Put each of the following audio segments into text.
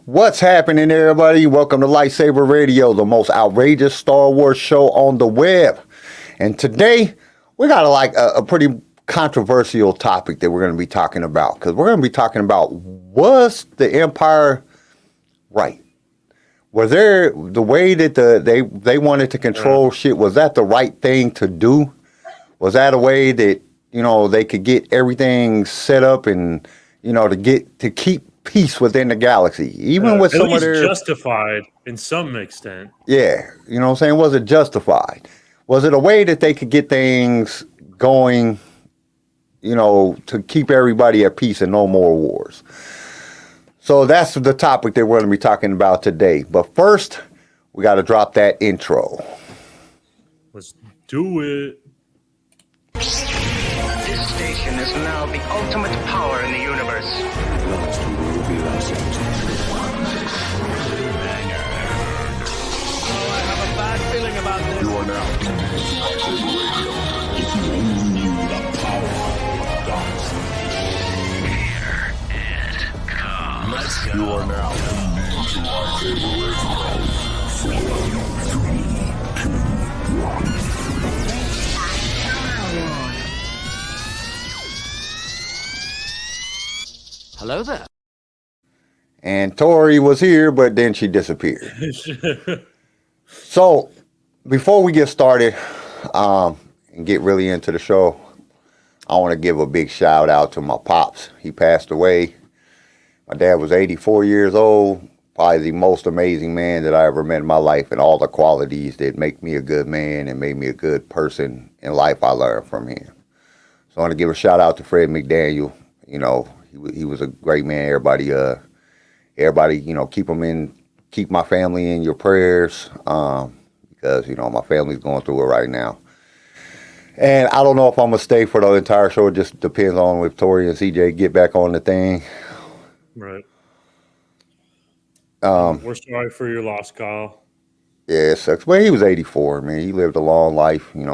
What's happening, everybody? Welcome to LightSaber Radio, the most outrageous Star Wars show on the web. And today, we got a pretty controversial topic that we're going to be talking about. Because we're going to be talking about, was the Empire right? Was there the way that they wanted to control shit? Was that the right thing to do? Was that a way that, they could get everything set up and, to keep peace within the galaxy, even with some of their justified in some extent. Yeah, you know what I'm saying? Was it justified? Was it a way that they could get things going, to keep everybody at peace and no more wars? So that's the topic that we're going to be talking about today. But first, we got to drop that intro. Let's do it. This station is now the ultimate power in the universe. Feeling about this. You are now if you only knew the power of Here it comes. Let's go. You are now tuned into LightSaber Radio. 4, 3, 2, 1. Hello there. And Tori was here, but then she disappeared. So, before we get started and get really into the show, I want to give a big shout out to my pops. He passed away. My dad was 84 years old, probably the most amazing man that I ever met in my life, and all the qualities that make me a good man and made me a good person in life I learned from him. So I want to give a shout out to Fred McDaniel. He was a great man. Everybody, keep my family in your prayers, because, my family's going through it right now. And I don't know if I'm going to stay for the entire show. It just depends on if Tori and CJ get back on the thing. Right. We're sorry for your loss, Kyle. Yeah, it sucks. But he was 84, man. He lived a long life, He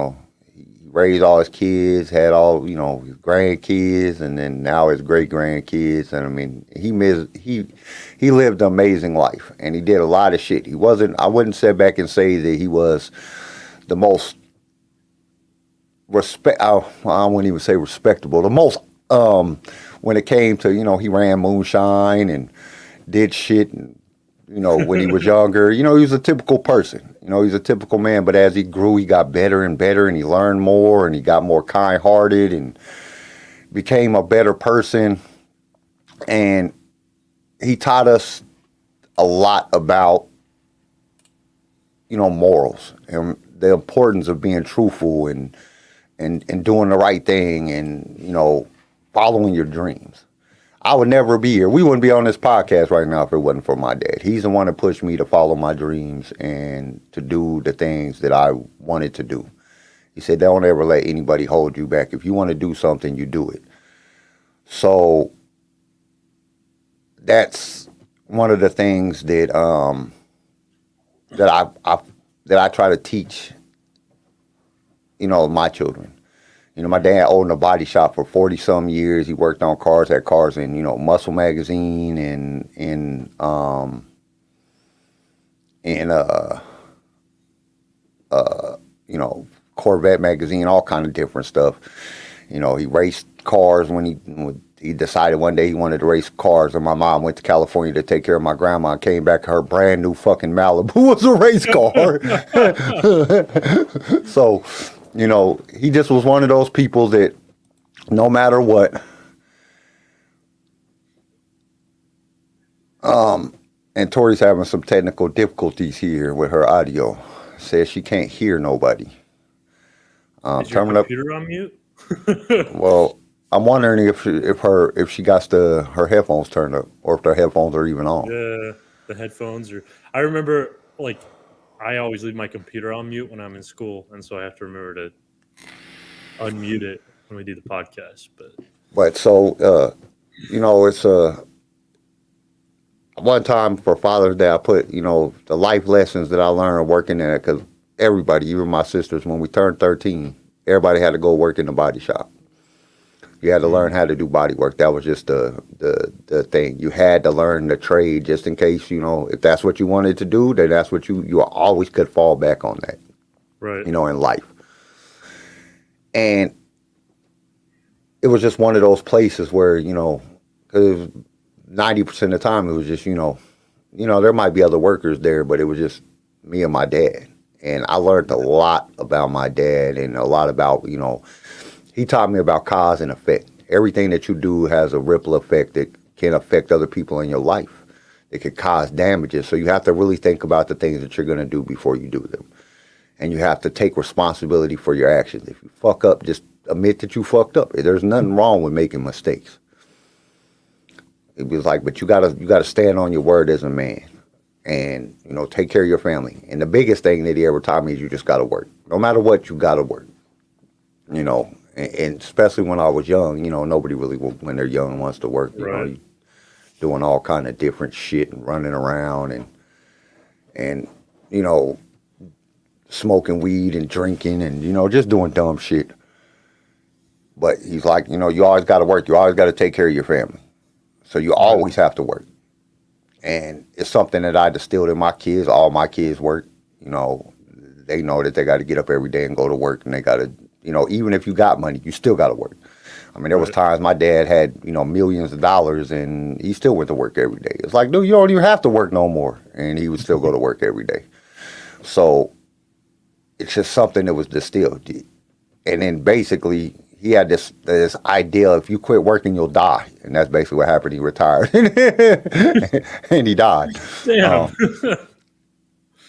raised all his kids, had all, his grandkids, and then now his great-grandkids. And, I mean, he lived an amazing life, and he did a lot of shit. I wouldn't sit back and say that he was the most I wouldn't even say respectable. The most, when it came to, he ran moonshine and did shit, and, when he was younger, he was a typical person. He's a typical man, but as he grew, he got better and better, and he learned more, and he got more kind-hearted, and became a better person. And he taught us a lot about, morals and the importance of being truthful and doing the right thing and, following your dreams. I would never be here. We wouldn't be on this podcast right now if it wasn't for my dad. He's the one that pushed me to follow my dreams and to do the things that I wanted to do. He said, don't ever let anybody hold you back. If you want to do something, you do it. So that's one of the things that I try to teach, my children. My dad owned a body shop for 40-some years. He worked on cars, had cars in, Muscle Magazine and Corvette Magazine, all kind of different stuff. He raced cars when he decided one day he wanted to race cars, and my mom went to California to take care of my grandma and came back, her brand new fucking Malibu was a race car. So, he just was one of those people that no matter what, and Tori's having some technical difficulties here with her audio. Says she can't hear nobody. Is your computer on mute? Well, I'm wondering if she got her headphones turned up, or if their headphones are even on. Yeah, the headphones are. I remember, I always leave my computer on mute when I'm in school, and so I have to remember to unmute it when we do the podcast. But so, it's one time for Father's Day, I put, the life lessons that I learned working there, because everybody, even my sisters, when we turned 13, everybody had to go work in the body shop. You had to learn how to do body work. That was just the thing. You had to learn the trade just in case, you know, if that's what you wanted to do, then that's what you always could fall back on that, Right. you know, in life. And it was just one of those places where, you know, because 90% of the time it was just, you know, there might be other workers there, but it was just me and my dad. And I learned a lot about my dad and a lot about, you know, he taught me about cause and effect. Everything that you do has a ripple effect that can affect other people in your life. It could cause damages. So you have to really think about the things that you're going to do before you do them. And you have to take responsibility for your actions. If you fuck up, just admit that you fucked up. There's nothing wrong with making mistakes. It was like, but you gotta stand on your word as a man. And, you know, take care of your family. And the biggest thing that he ever taught me is you just got to work. No matter what, you got to work. You know, and especially when I was young, you know, nobody really, when they're young, wants to work. You know, you doing all kind of different shit and running around and, you know, smoking weed and drinking and, you know, just doing dumb shit. But he's like, you know, you always got to work. You always got to take care of your family. So you always have to work. And it's something that I distilled in my kids. All my kids work. You know, they know that they got to get up every day and go to work. And they got to, you know, even if you got money, you still got to work. I mean, there was times my dad had, you know, millions of dollars and he still went to work every day. It's like, dude, you don't even have to work no more. And he would still go to work every day. So it's just something that was distilled. And then basically he had this idea, if you quit working, you'll die. And that's basically what happened. He retired and he died. Damn.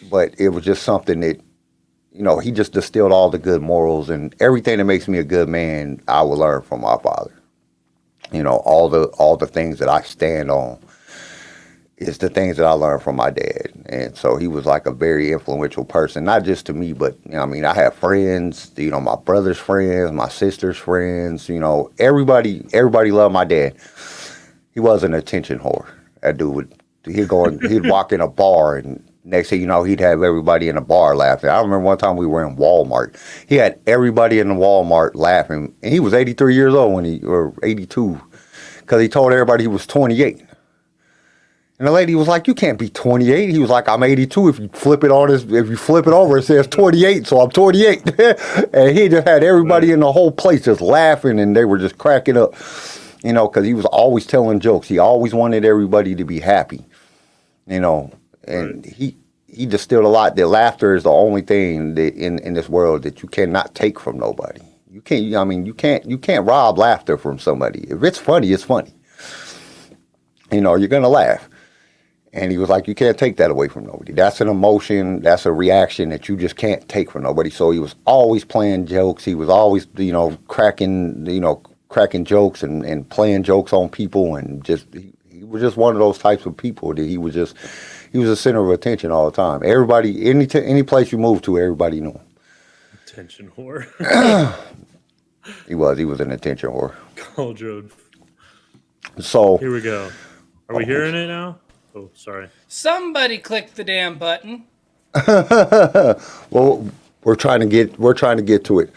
But it was just something that, you know, he just distilled all the good morals and everything that makes me a good man, I will learn from my father. You know, all the things that I stand on is the things that I learned from my dad. And so he was like a very influential person, not just to me, but, you know, I mean, I have friends, you know, my brother's friends, my sister's friends, you know, everybody loved my dad. He was an attention whore. That dude he'd walk in a bar and next thing you know, he'd have everybody in the bar laughing. I remember one time we were in Walmart. He had everybody in the Walmart laughing. And he was 83 years old or 82, because he told everybody he was 28. And the lady was like, "You can't be 28." He was like, "I'm 82. If you flip it over, it says 28, so I'm 28." And he just had everybody in the whole place just laughing, and they were just cracking up, you know, because he was always telling jokes. He always wanted everybody to be happy, you know. And he distilled a lot that laughter is the only thing that in this world that you cannot take from nobody. You can't. I mean, you can't rob laughter from somebody. If it's funny, it's funny. You know, you're gonna laugh. And he was like, you can't take that away from nobody. That's an emotion. That's a reaction that you just can't take from nobody. So he was always playing jokes. He was always, you know, cracking jokes and playing jokes on people. And just, he was just one of those types of people that he was a center of attention all the time. Everybody, any place you moved to, everybody knew him. Attention whore. He was an attention whore. Cauldron. So. Here we go. Are we hearing it now? Oh, sorry. Somebody click the damn button. Well, we're trying to get to it.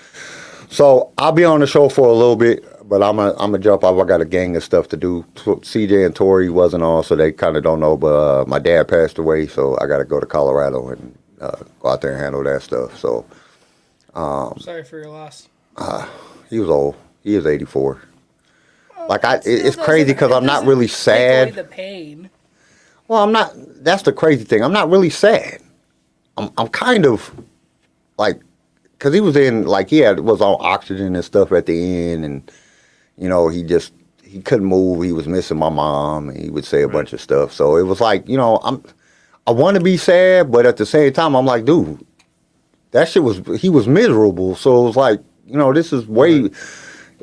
So I'll be on the show for a little bit, but I'm gonna jump off. I got a gang of stuff to do. CJ and Tori wasn't on, so they kind of don't know. But my dad passed away, so I got to go to Colorado and go out there and handle that stuff. So Sorry for your loss. he was old. He is 84. Well, Like that still it's crazy because I'm not really sad. Take away the pain. Well, I'm not. That's the crazy thing. I'm not really sad. I'm kind of like, because he was in, like, was on oxygen and stuff at the end, and you know, he couldn't move. He was missing my mom, and he would say a bunch of stuff. So it was like, you know, I want to be sad, but at the same time, I'm like, dude, he was miserable. So it was like, you know, this is way.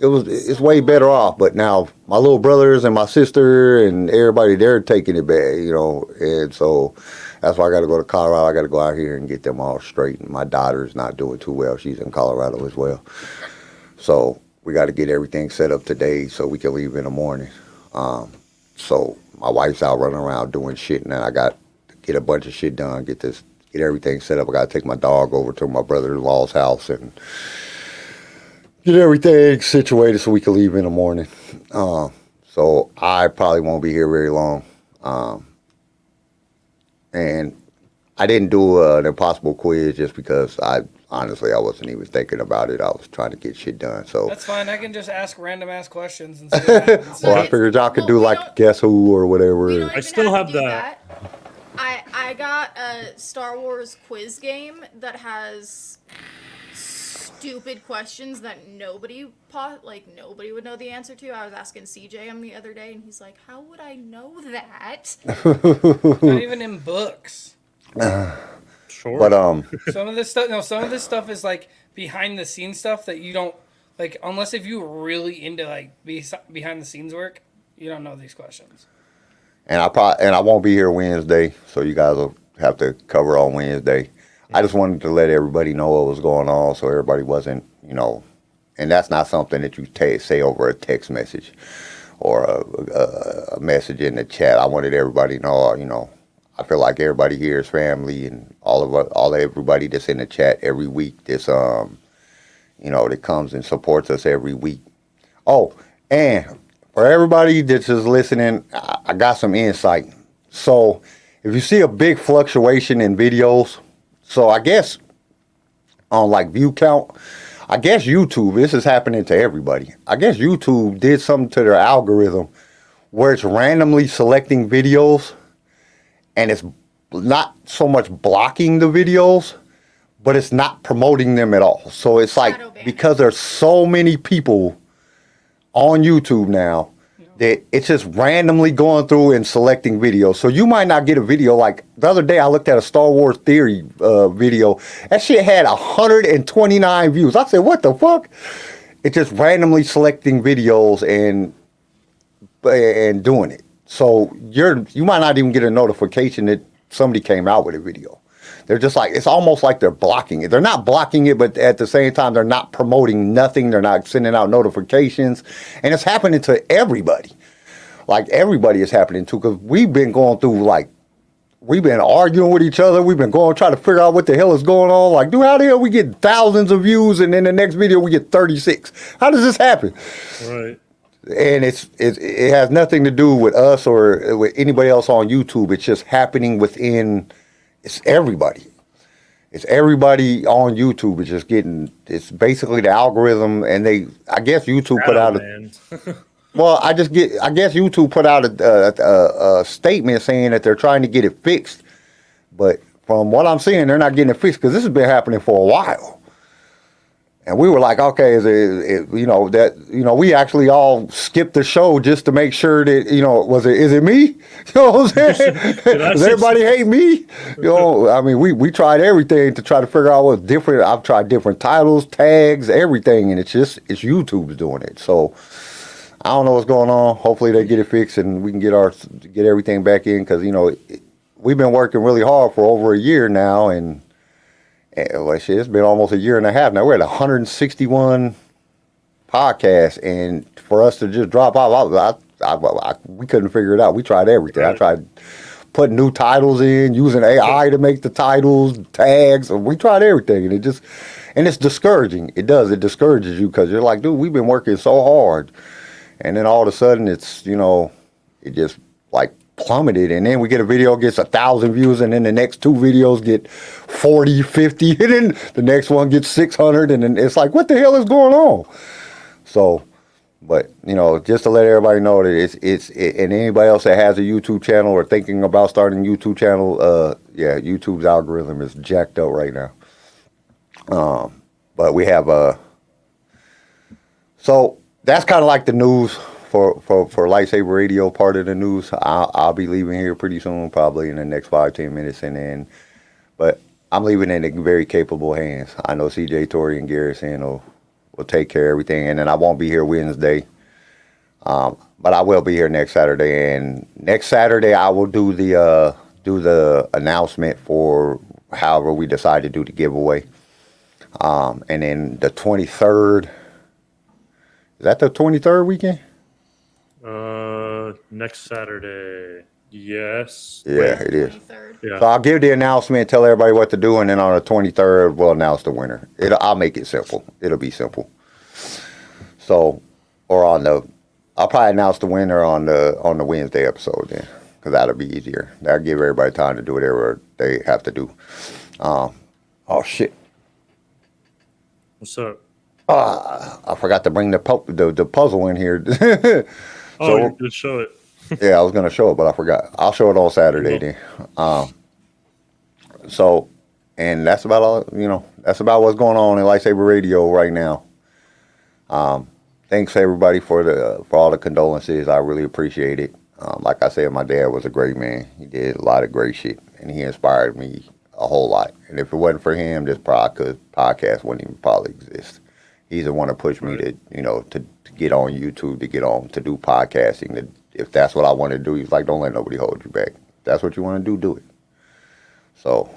It's way better off, but now my little brothers and my sister and everybody, they're taking it bad, you know, and so that's why I got to go to Colorado. I got to go out here and get them all straight. And my daughter's not doing too well. She's in Colorado as well. So we got to get everything set up today so we can leave in the morning. So my wife's out running around doing shit, and then I got to get a bunch of shit done, get everything set up. I got to take my dog over to my brother-in-law's house and get everything situated so we can leave in the morning. So I probably won't be here very long. And I didn't do an impossible quiz just because I wasn't even thinking about it. I was trying to get shit done. So That's fine. I can just ask random ass questions and see what happens. well, I figured y'all could Well, do we like don't- guess who or We whatever. don't even still have to do that. I got a Star Wars quiz game that has stupid questions that nobody would know the answer to. I was asking CJ him the other day, and he's like, "How would I know that?" Not even in books. Sure. But Some of this stuff is like behind the scenes stuff that you don't like unless if you were really into like behind the scenes work, you don't know these questions. and I won't be here Wednesday, so you guys will have to cover on Wednesday. I just wanted to let everybody know what was going on, so everybody wasn't, and that's not something that you say over a text message or a message in the chat. I wanted everybody to know, I feel like everybody here is family, and everybody that's in the chat every week, that comes and supports us every week. Oh, and for everybody that's just listening, I got some insight. So if you see a big fluctuation in videos, so I guess on like view count, I guess YouTube, this is happening to everybody. I guess YouTube did something to their algorithm where it's randomly selecting videos and it's not so much blocking the videos, but it's not promoting them at all. So it's like, Shadow ban. because there's so many people on YouTube now, that it's just randomly going through and selecting videos. So you might not get a video. Like the other day, I looked at a Star Wars Theory video. That shit had 129 views. I said, what the fuck? It's just randomly selecting videos and doing it. So you might not even get a notification that somebody came out with a video. They're just like, it's almost like they're blocking it. They're not blocking it, but at the same time, they're not promoting nothing. They're not sending out notifications. And it's happening to everybody. Like, everybody is happening to, because we've been going through, we've been arguing with each other. We've been trying to figure out what the hell is going on. Like, dude, how the hell we get thousands of views and then the next video we get 36? How does this happen? Right. And it has nothing to do with us or with anybody else on YouTube. It's just happening within. It's everybody. It's everybody on YouTube. It's basically the algorithm, and I guess YouTube put out I guess YouTube put out a statement saying that they're trying to get it fixed. But from what I'm seeing, they're not getting it fixed because this has been happening for a while. And we were like, okay, we actually all skipped the show just to make sure that, is it me? You know what I'm saying? Does everybody hate me? I mean, we tried everything to try to figure out what's different. I've tried different titles, tags, everything, and it's YouTube's doing it. So I don't know what's going on. Hopefully they get it fixed and we can get everything back in, because, we've been working really hard for over a year now, and it's been almost a year and a half now. We're at 161 podcasts, and for us to just drop off, we couldn't figure it out. We tried everything. I tried putting new titles in, using AI to make the titles, tags. We tried everything, and it's discouraging. It discourages you, because you're like, dude, we've been working so hard, and then all of a sudden it just like plummeted, and then we get a video gets 1,000 views, and then the next two videos get 40, 50, and then the next one gets 600, and then it's like, what the hell is going on? So, but just to let everybody know that and anybody else that has a YouTube channel or thinking about starting a YouTube channel, YouTube's algorithm is jacked up right now. But we have so that's kind of like the news. For LightSaber Radio, part of the news. I'll be leaving here pretty soon, probably in the next 5-10 minutes, but I'm leaving in very capable hands. I know CJ, Tori, and Garrison will take care of everything, and then I won't be here Wednesday, but I will be here next Saturday. And next Saturday I will do the announcement for however we decide to do the giveaway, and then the 23rd. Is that the 23rd weekend? Next Saturday. Yes. Yeah, it is. 23rd. Yeah. So I'll give the announcement, tell everybody what to do, and then on the 23rd, we'll announce the winner. I'll make it simple. It'll be simple. So, or on the, I'll probably announce the winner on the Wednesday episode then, because that'll be easier. That'll give everybody time to do whatever they have to do. Oh shit! What's up? I forgot to bring the puzzle in here. Oh, you could show it. Yeah, I was gonna show it, but I forgot. I'll show it on Saturday then. So, and that's about all. That's about what's going on in Lightsaber Radio right now. Thanks everybody for all the condolences. I really appreciate it. Like I said, my dad was a great man. He did a lot of great shit, and he inspired me a whole lot. And if it wasn't for him, this podcast wouldn't even probably exist. He's the one that pushed me to get on YouTube, to do podcasting. If that's what I want to do, he's like, don't let nobody hold you back. If that's what you want to do it. So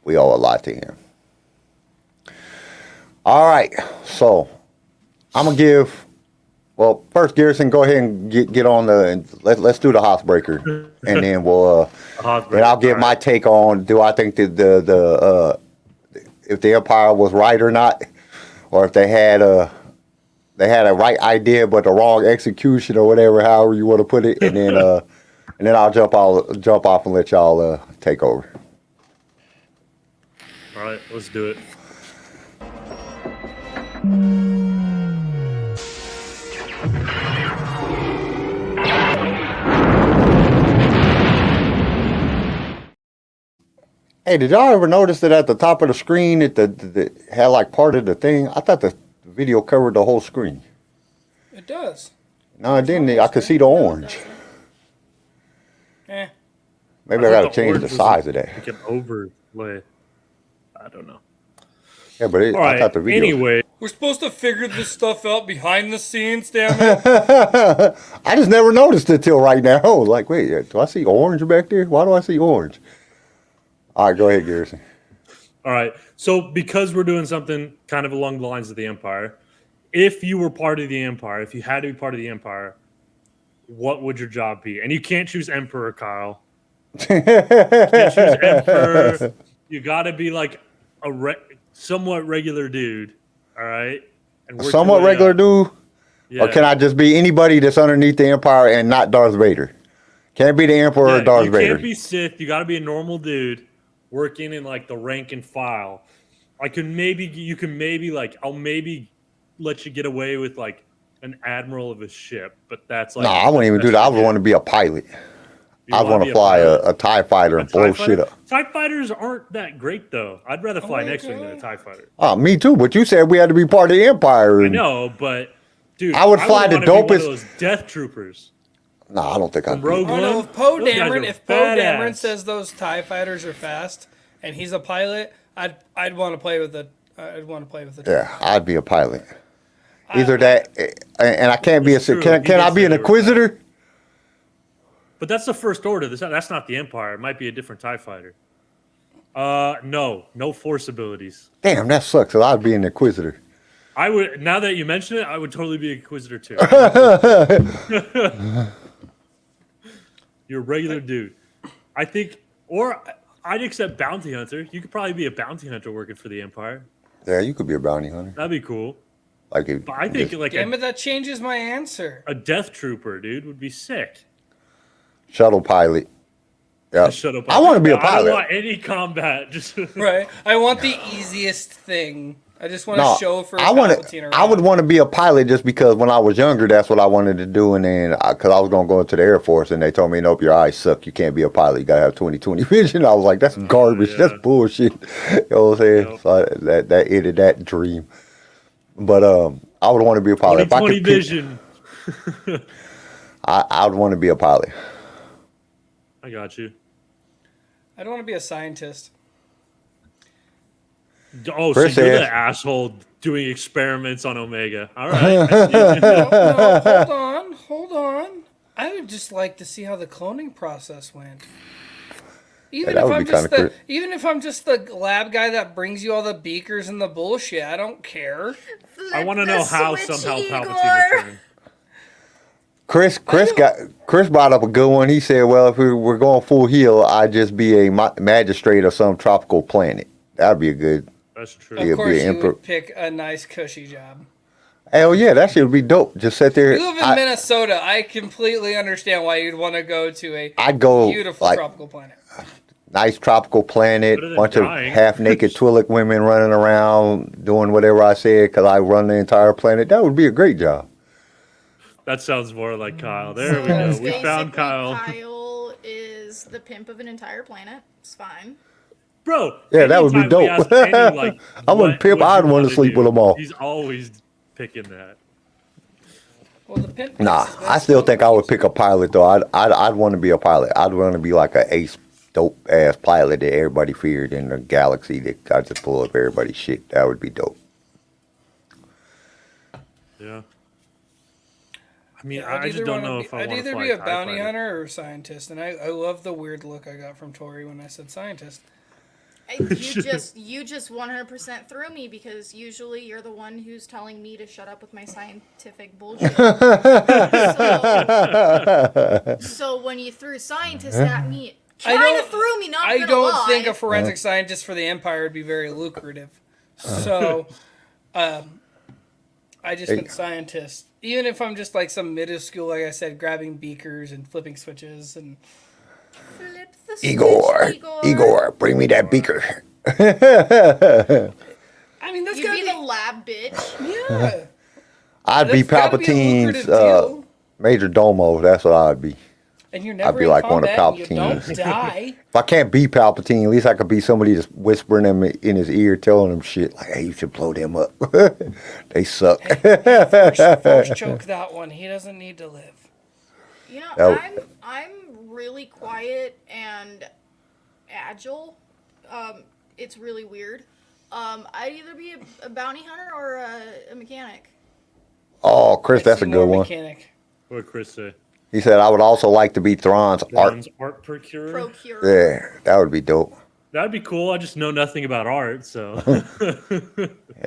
we owe a lot to him. All right, so I'm gonna give. Well, first, Garrison, go ahead and get on let's do the Housebreaker, and then we'll and I'll give my take on. Do I think that if the Empire was right or not, or if they had a right idea but the wrong execution or whatever, however you want to put it, and then I'll jump off and let y'all take over. All right, let's do it. Hey, did y'all ever notice that at the top of the screen it had like part of the thing? I thought the video covered the whole screen. It does. No, it didn't. I could see the orange. Eh. Maybe I gotta change the size of that. Like an overlay. I don't know. Yeah, but All right. I thought the video. Anyway, We're supposed to figure this stuff out behind the scenes, damn it. I just never noticed it till right now. I was like, wait, do I see orange back there? Why do I see orange? All right, go ahead, Garrison. all right. So because we're doing something kind of along the lines of the Empire, if you were part of the Empire, if you had to be part of the Empire, what would your job be? And you can't choose Emperor, Kyle. You can't choose Emperor. You got to be like a somewhat regular dude, all right? And work Somewhat your way regular up. dude? Yeah. Or can I just be anybody that's underneath the Empire and not Darth Vader? Can't be the Emperor or Darth Vader. You can't be Sith. You got to be a normal dude working in like the rank and file. I'll maybe let you get away with like an admiral of a ship, but that's like. No, I wouldn't even do that. I would want to be a pilot. I want to fly a TIE fighter and blow shit up. TIE fighters aren't that great, though. I'd rather fly next wing than a TIE fighter. Oh, me too. But you said we had to be part of the Empire. I know, but dude, I would fly the wanna be one of dopest. those Death Troopers. No, I don't think I'd be. Rogue Oh, no, One. if Poe Those guys are Dameron badass. says those TIE fighters are fast and he's a pilot, I'd want to play with the Yeah, I'd be a pilot. Either that, and I can't be a. It's true. Can He I did be say an they were Inquisitor? But that's the First Order. That's not the Empire. It might be a different TIE fighter. No Force abilities. Damn, that sucks. 'Cause I'd be an Inquisitor. I would. Now that you mention it, I would totally be an Inquisitor too. You're a regular dude. I think, or I'd accept bounty hunter. You could probably be a bounty hunter working for the Empire. Yeah, you could be a bounty hunter. That'd be cool. Like, if, But I think just like Damn it, that changes my answer. a Death Trooper, dude, would be sick. shuttle pilot. Yeah, Shut up. I want to be a I pilot. don't want any combat. Just Right. I want the easiest thing. I just want to No, show for I would want to be a pilot just because when I was younger, that's what I wanted to do. And then, because I was going to go into the Air Force, and they told me, nope, your eyes suck. You can't be a pilot. You got to have 20/20 vision. I was like, that's garbage. yeah. That's bullshit. You know what I'm saying? Yep. So that ended that dream. But I would want to be a pilot. If I 20/20 could pick, vision. I would want to be a pilot. I got you. I don't want to be a scientist. Oh, Chris so you're is. the asshole doing experiments on Omega. All right. I see you. No, hold on. I would just like to see how the cloning process went. Even that if would I'm be just kinda even if I'm just the lab guy that brings you all the beakers and the bullshit, I don't care. I want to know how somehow Palpatine returned. Chris brought up a good one. He said, well, if we're going full heel, I'd just be a magistrate of some tropical planet. That'd be a good. That's true. Yeah, Of course, be an you emperor. would pick a nice cushy job. Hell yeah, that shit would be dope. Just sit there. You live in Minnesota. I completely understand why you'd want to go to a I'd go beautiful like tropical planet. nice tropical planet, Better than bunch of dying. half-naked Twi'lek women running around doing whatever I said because I run the entire planet. That would be a great job. That sounds more like Kyle. There we So go. it's We found basically Kyle. Kyle is the pimp of an entire planet. It's fine. Bro. Yeah, that would be anytime we dope. ask any, like, I'm a what pimp. would I'd you wanna wanna sleep with do, them all. He's always picking that. Well, the pimp Nah, is- I still think I would pick a pilot though. I'd want to be a pilot. I'd want to be like a ace, dope ass pilot that everybody feared in the galaxy. That I just pull up everybody's shit. That would be dope. Yeah. I mean, I'd I just either don't wanna know be- if I I'd want to either fly be a TIE bounty fighter. hunter or a scientist, and I love the weird look I got from Tori when I said scientist. You just 100% threw me because usually you're the one who's telling me to shut up with my scientific bullshit. So when you threw scientist at me, I kind don't- of threw me. Not I gonna don't lie. think a forensic scientist for the Empire would be very lucrative. So, I just went scientist. Even if I'm just like some minuscule, like I said, grabbing beakers and flipping switches and Flip the switch, Igor, bring me that beaker. I mean that's You gotta be be the lab bitch. yeah. I'd be That's gotta be a lucrative Palpatine's deal. major domo. That's what I'd be. And you're never be in like one of combat. And you Palpatine's. don't die. If I can't be Palpatine, at least I could be somebody just whispering them in his ear, telling him shit like, "Hey, you should blow them up. They suck." Force choke that one. He doesn't need to live. You know, Oh. I'm really quiet and agile. It's really weird. I'd either be a bounty hunter or a mechanic. Oh, Chris, that's a good one. Mechanic. What did Chris say? He said, "I would also like to be Thrawn's art." Ron's art procurer. Procure. Yeah, that would be dope. That'd be cool. I just know nothing about art, so.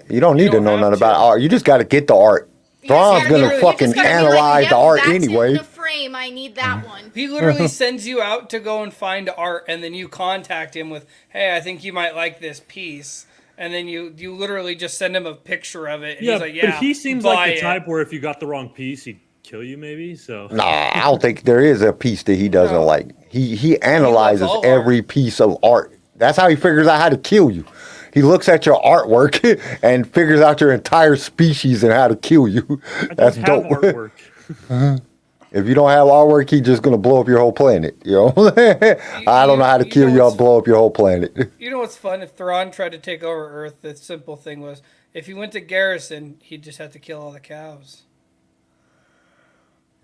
You don't need to don't know have nothing to. about art. You just got to get the art. You just Thrawn's gotta gonna be- you fucking just gotta be analyze like, the "Yep, art that's anyway." in the frame. I need that one. He literally sends you out to go and find art, and then you contact him with, "Hey, I think you might like this piece." And then you literally just send him a picture of it, and Yeah, he's like, "Yeah." but he seems buy like the it." type where if you got the wrong piece, he'd kill you, maybe. So. Nah, I don't think there is a piece that he doesn't No. like. He analyzes all every piece of art. That's how he figures out how to kill you. He looks at your artwork and figures out your entire species and how to kill you. That's Have dope. artwork. If you don't have artwork, he's just gonna blow up your whole planet. You know, I don't know how to you kill know you. I'll what's- blow up your whole planet. You know what's fun? If Thrawn tried to take over Earth, the simple thing was, if he went to Garrison, he'd just have to kill all the cows.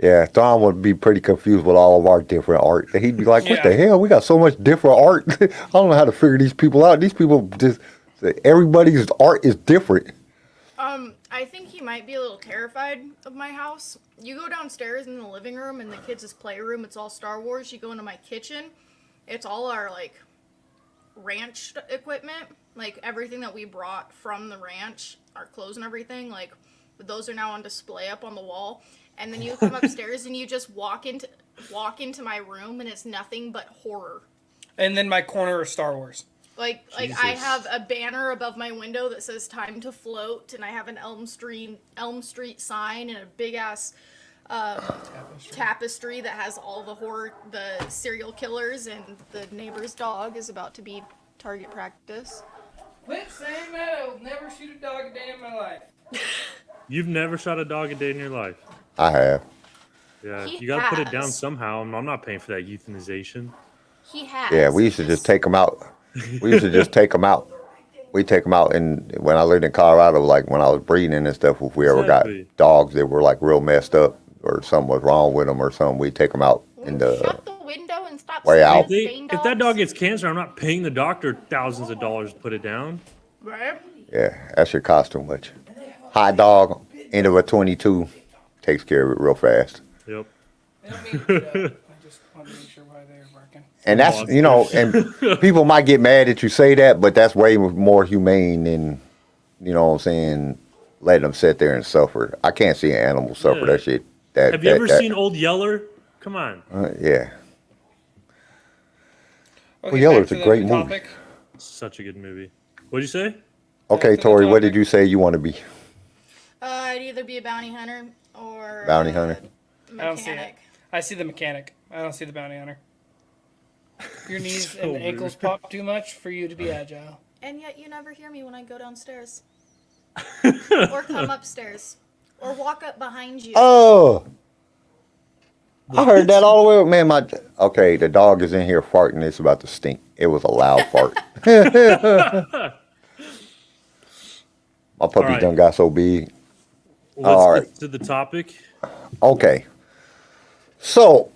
Yeah, Thrawn would be pretty confused with all of our different art. He'd be like, "What the Yeah. hell? We got so much different art. I don't know how to figure these people out. These people just everybody's art is different." I think he might be a little terrified of my house. You go downstairs in the living room and the kids' playroom, it's all Star Wars. You go into my kitchen, it's all our like ranch equipment, like everything that we brought from the ranch, our clothes and everything, like those are now on display up on the wall. And then you come upstairs and you just walk into my room and it's nothing but horror. And then my corner of Star Wars. Like I Jesus. have a banner above my window that says "Time to Float," and I have an Elm Street sign and a big ass tapestry that has all the serial killers, and the neighbor's dog is about to be target practice. Quit saying that. I will never shoot a dog a day in my life. You've never shot a dog a day in your life. I have. Yeah, He you gotta put it down has. somehow. I'm not paying for that euthanization. He has. Yeah, we used to just take them out. We used to just take them out. We take them out, and when I lived in Colorado, like when I was breeding and stuff, if we ever Exactly. got dogs that were like real messed up or something was wrong with them or something, we'd take them out in the. Shut the window and stop. Way out. scaring If that dog dogs. gets cancer, I'm not paying the doctor thousands of dollars to put it down. Right? Yeah, that should cost too much. Hot dog, end of a 22, takes care of it real fast. Yep. I don't mean to do that. I just want to make sure why they're barking. And that's, you know, and people might get mad that you say that, but that's way more humane than, you know what I'm saying, letting them sit there and suffer. I can't see an animal suffer Yeah. that shit. That, Have you that- ever that- seen Old Yeller? Come on. Yeah. Okay, Yeller's back to a the great movie. topic. Such a good movie. What'd you say? Okay, to the Tori, what did topic. you say you want to be? I'd either be a bounty hunter or Bounty hunter. mechanic. I don't see it. I see the mechanic. I don't see the bounty hunter. Your knees So and weird. ankles pop too much for you to be agile. And yet you never hear me when I go downstairs. Or come upstairs. Or walk up behind you. Oh. I heard that all the way. Man, okay, the dog is in here farting. It's about to stink. It was a loud fart. My puppy All right. done got so big. Let's All right. get to the topic. Okay. So,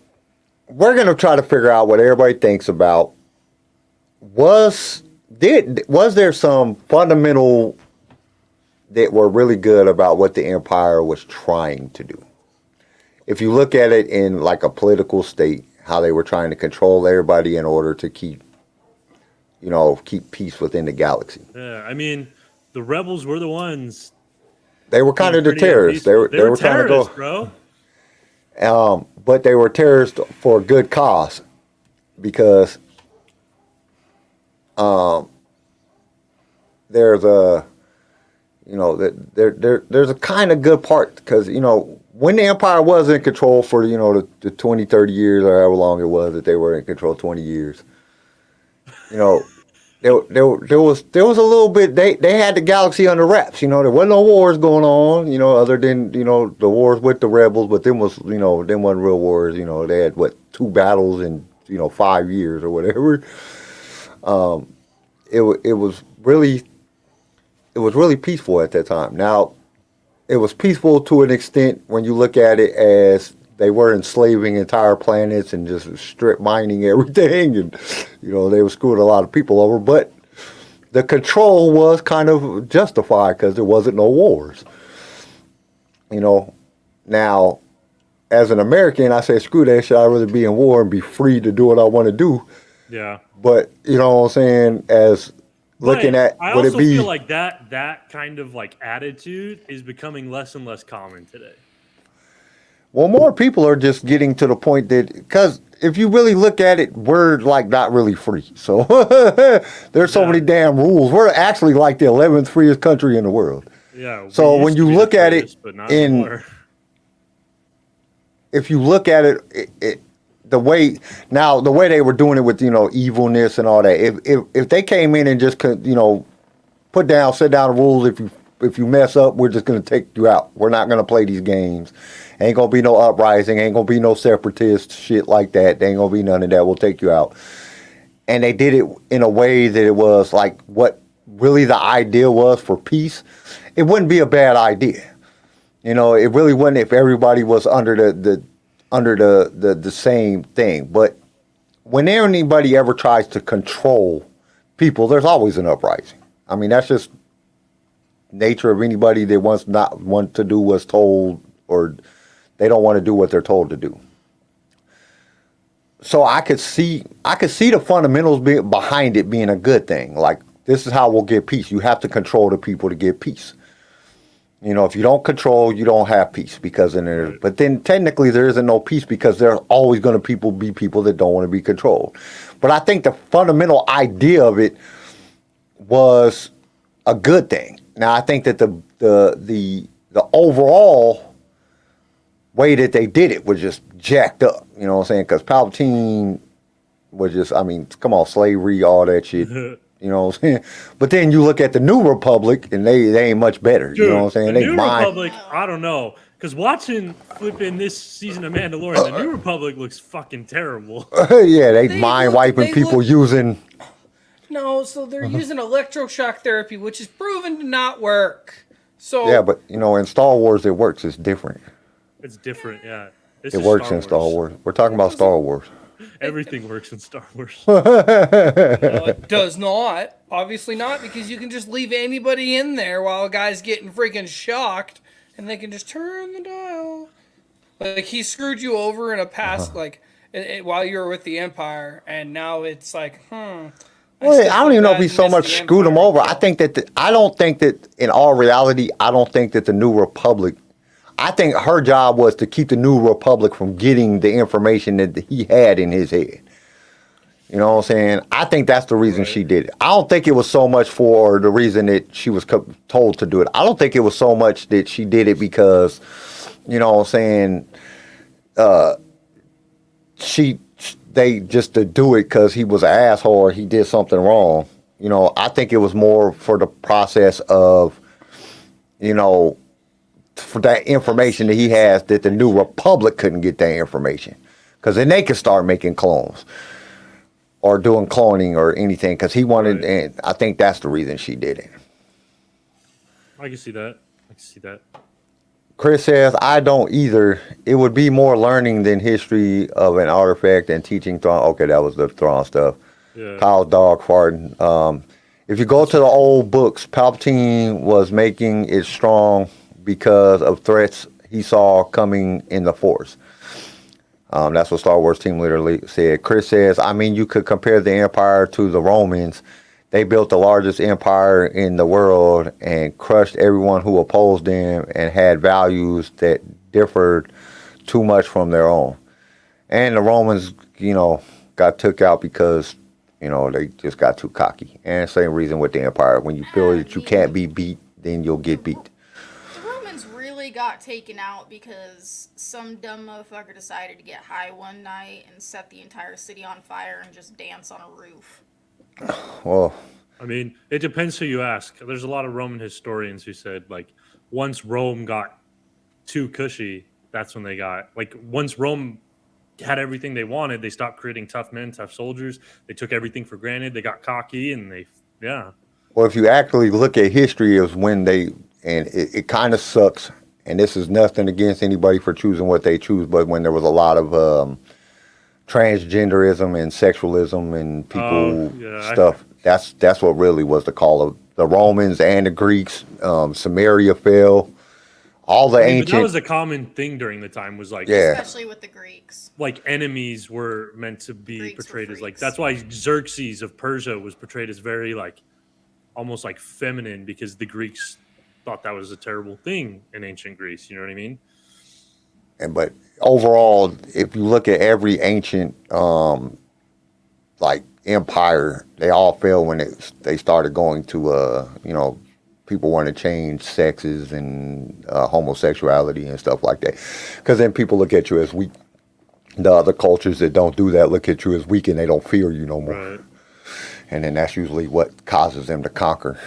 we're going to try to figure out what everybody thinks about was there some fundamental that were really good about what the Empire was trying to do? If you look at it in like a political state, how they were trying to control everybody in order to keep peace within the galaxy. Yeah, I mean, the rebels were the ones. They were kind of the pretty terrorists. They unpeaceful. were trying to go, terrorists, bro. but they were terrorists for a good cause, because there's a there's a kind of good part, because when the Empire was in control for the 20, 30 years or however long it was that they were in control, 20 years, there was a little bit, they had the galaxy under wraps. There wasn't no wars going on, other than the wars with the rebels, but them wasn't real wars. They had 2 battles in 5 years or whatever. It was really peaceful at that time. Now, it was peaceful to an extent when you look at it as they were enslaving entire planets and just strip mining everything, and they were screwing a lot of people over. But the control was kind of justified because there wasn't no wars. Now, as an American, I say screw that shit. I'd rather be in war and be free to do what I want to do. Yeah. But you know what I'm saying, as looking at I would also it be feel like that kind of like attitude is becoming less and less common today. Well, more people are just getting to the point that, because if you really look at it, we're like not really free. So there's so many damn rules. We're actually like the 11th freest country in the world. Yeah. So we when used you to be look the at it freest, but not in- anymore. If you look at it, the way they were doing it with evilness and all that. If they came in and just sit down the rules. If you mess up, we're just gonna take you out. We're not gonna play these games. Ain't gonna be no uprising. Ain't gonna be no separatist shit like that. There ain't gonna be none of that. We'll take you out. And they did it in a way that it was like what really the idea was for peace. It wouldn't be a bad idea. It really wouldn't if everybody was under the same thing. But when anybody ever tries to control people, there's always an uprising. I mean, that's just nature of anybody that not want to do what's told, or they don't want to do what they're told to do. So I could see the fundamentals behind it being a good thing. Like, this is how we'll get peace. You have to control the people to get peace. If you don't control, you don't have peace, but then technically there isn't no peace, because there are always going to be people that don't want to be controlled. But I think the fundamental idea of it was a good thing. Now, I think that the overall way that they did it was just jacked up. You know what I'm saying? Because Palpatine was just, come on, slavery, all that shit. You know what I'm saying? But then you look at the New Republic, and they ain't much better. Dude, you know what I'm saying? The New Republic, I don't know. Because watching flipping this season of Mandalorian, the New Republic looks fucking terrible. Yeah, they mind wiping people using. No, so they're using electroshock therapy, which is proven to not work. So Yeah, but in Star Wars it works. It's different. It's different, yeah. This It is works in Star Wars. We're talking about Star Wars. Everything works in Star Wars. no, it does not. Obviously not, because you can just leave anybody in there while a guy's getting freaking shocked, and they can just turn the dial. Like, he screwed you over in a past, while you were with the Empire, and now it's like, Well, I don't even know if he so much screwed him over. I don't think that in all reality, I don't think that the New Republic, I think her job was to keep the New Republic from getting the information that he had in his head. You know what I'm saying? I think that's the reason she did it. I don't think it was so much for the reason that she was told to do it. I don't think it was so much that she did it because, you know what I'm saying, they just to do it because he was an asshole or he did something wrong. You know, I think it was more for the process of, you know, for that information that he has that the New Republic couldn't get that information. Because then they could start making clones or doing cloning or anything because he wanted, and I think that's the reason she did it. I can see that. Chris says, I don't either. It would be more learning than history of an artifact and teaching Thrawn. Okay, that was the Thrawn stuff. Yeah. Kyle's dog farting. If you go to the old books, Palpatine was making it strong because of threats he saw coming in the Force. That's what Star Wars team leader said. Chris says, I mean, you could compare the Empire to the Romans. They built the largest empire in the world and crushed everyone who opposed them and had values that differed too much from their own. And the Romans, you know, got took out because, you know, they just got too cocky. And same reason with the Empire. When you feel that you can't be beat, then you'll get beat. The Romans really got taken out because some dumb motherfucker decided to get high one night and set the entire city on fire and just dance on a roof. Well, I mean, it depends who you ask. There's a lot of Roman historians who said, like, once Rome got too cushy, that's when they got, like, once Rome had everything they wanted, they stopped creating tough men, tough soldiers. They took everything for granted. They got cocky and well, if you actually look at history, it was when it kind of sucks, and this is nothing against anybody for choosing what they choose, but when there was a lot of transgenderism and sexualism and people stuff. That's what really was the call of the Romans and the Greeks. Samaria fell. All the ancient. That was a common thing during the time. Was like, especially with the Greeks. Like enemies were meant to be portrayed as like. That's why Xerxes of Persia was portrayed as very like, almost like feminine because the Greeks thought that was a terrible thing in ancient Greece. You know what I mean? But overall, if you look at every ancient like empire, they all fell when they started going to you know, people want to change sexes and homosexuality and stuff like that. Because then people look at you as weak. The other cultures that don't do that look at you as weak and they don't fear you no more. Right. And then that's usually what causes them to conquer.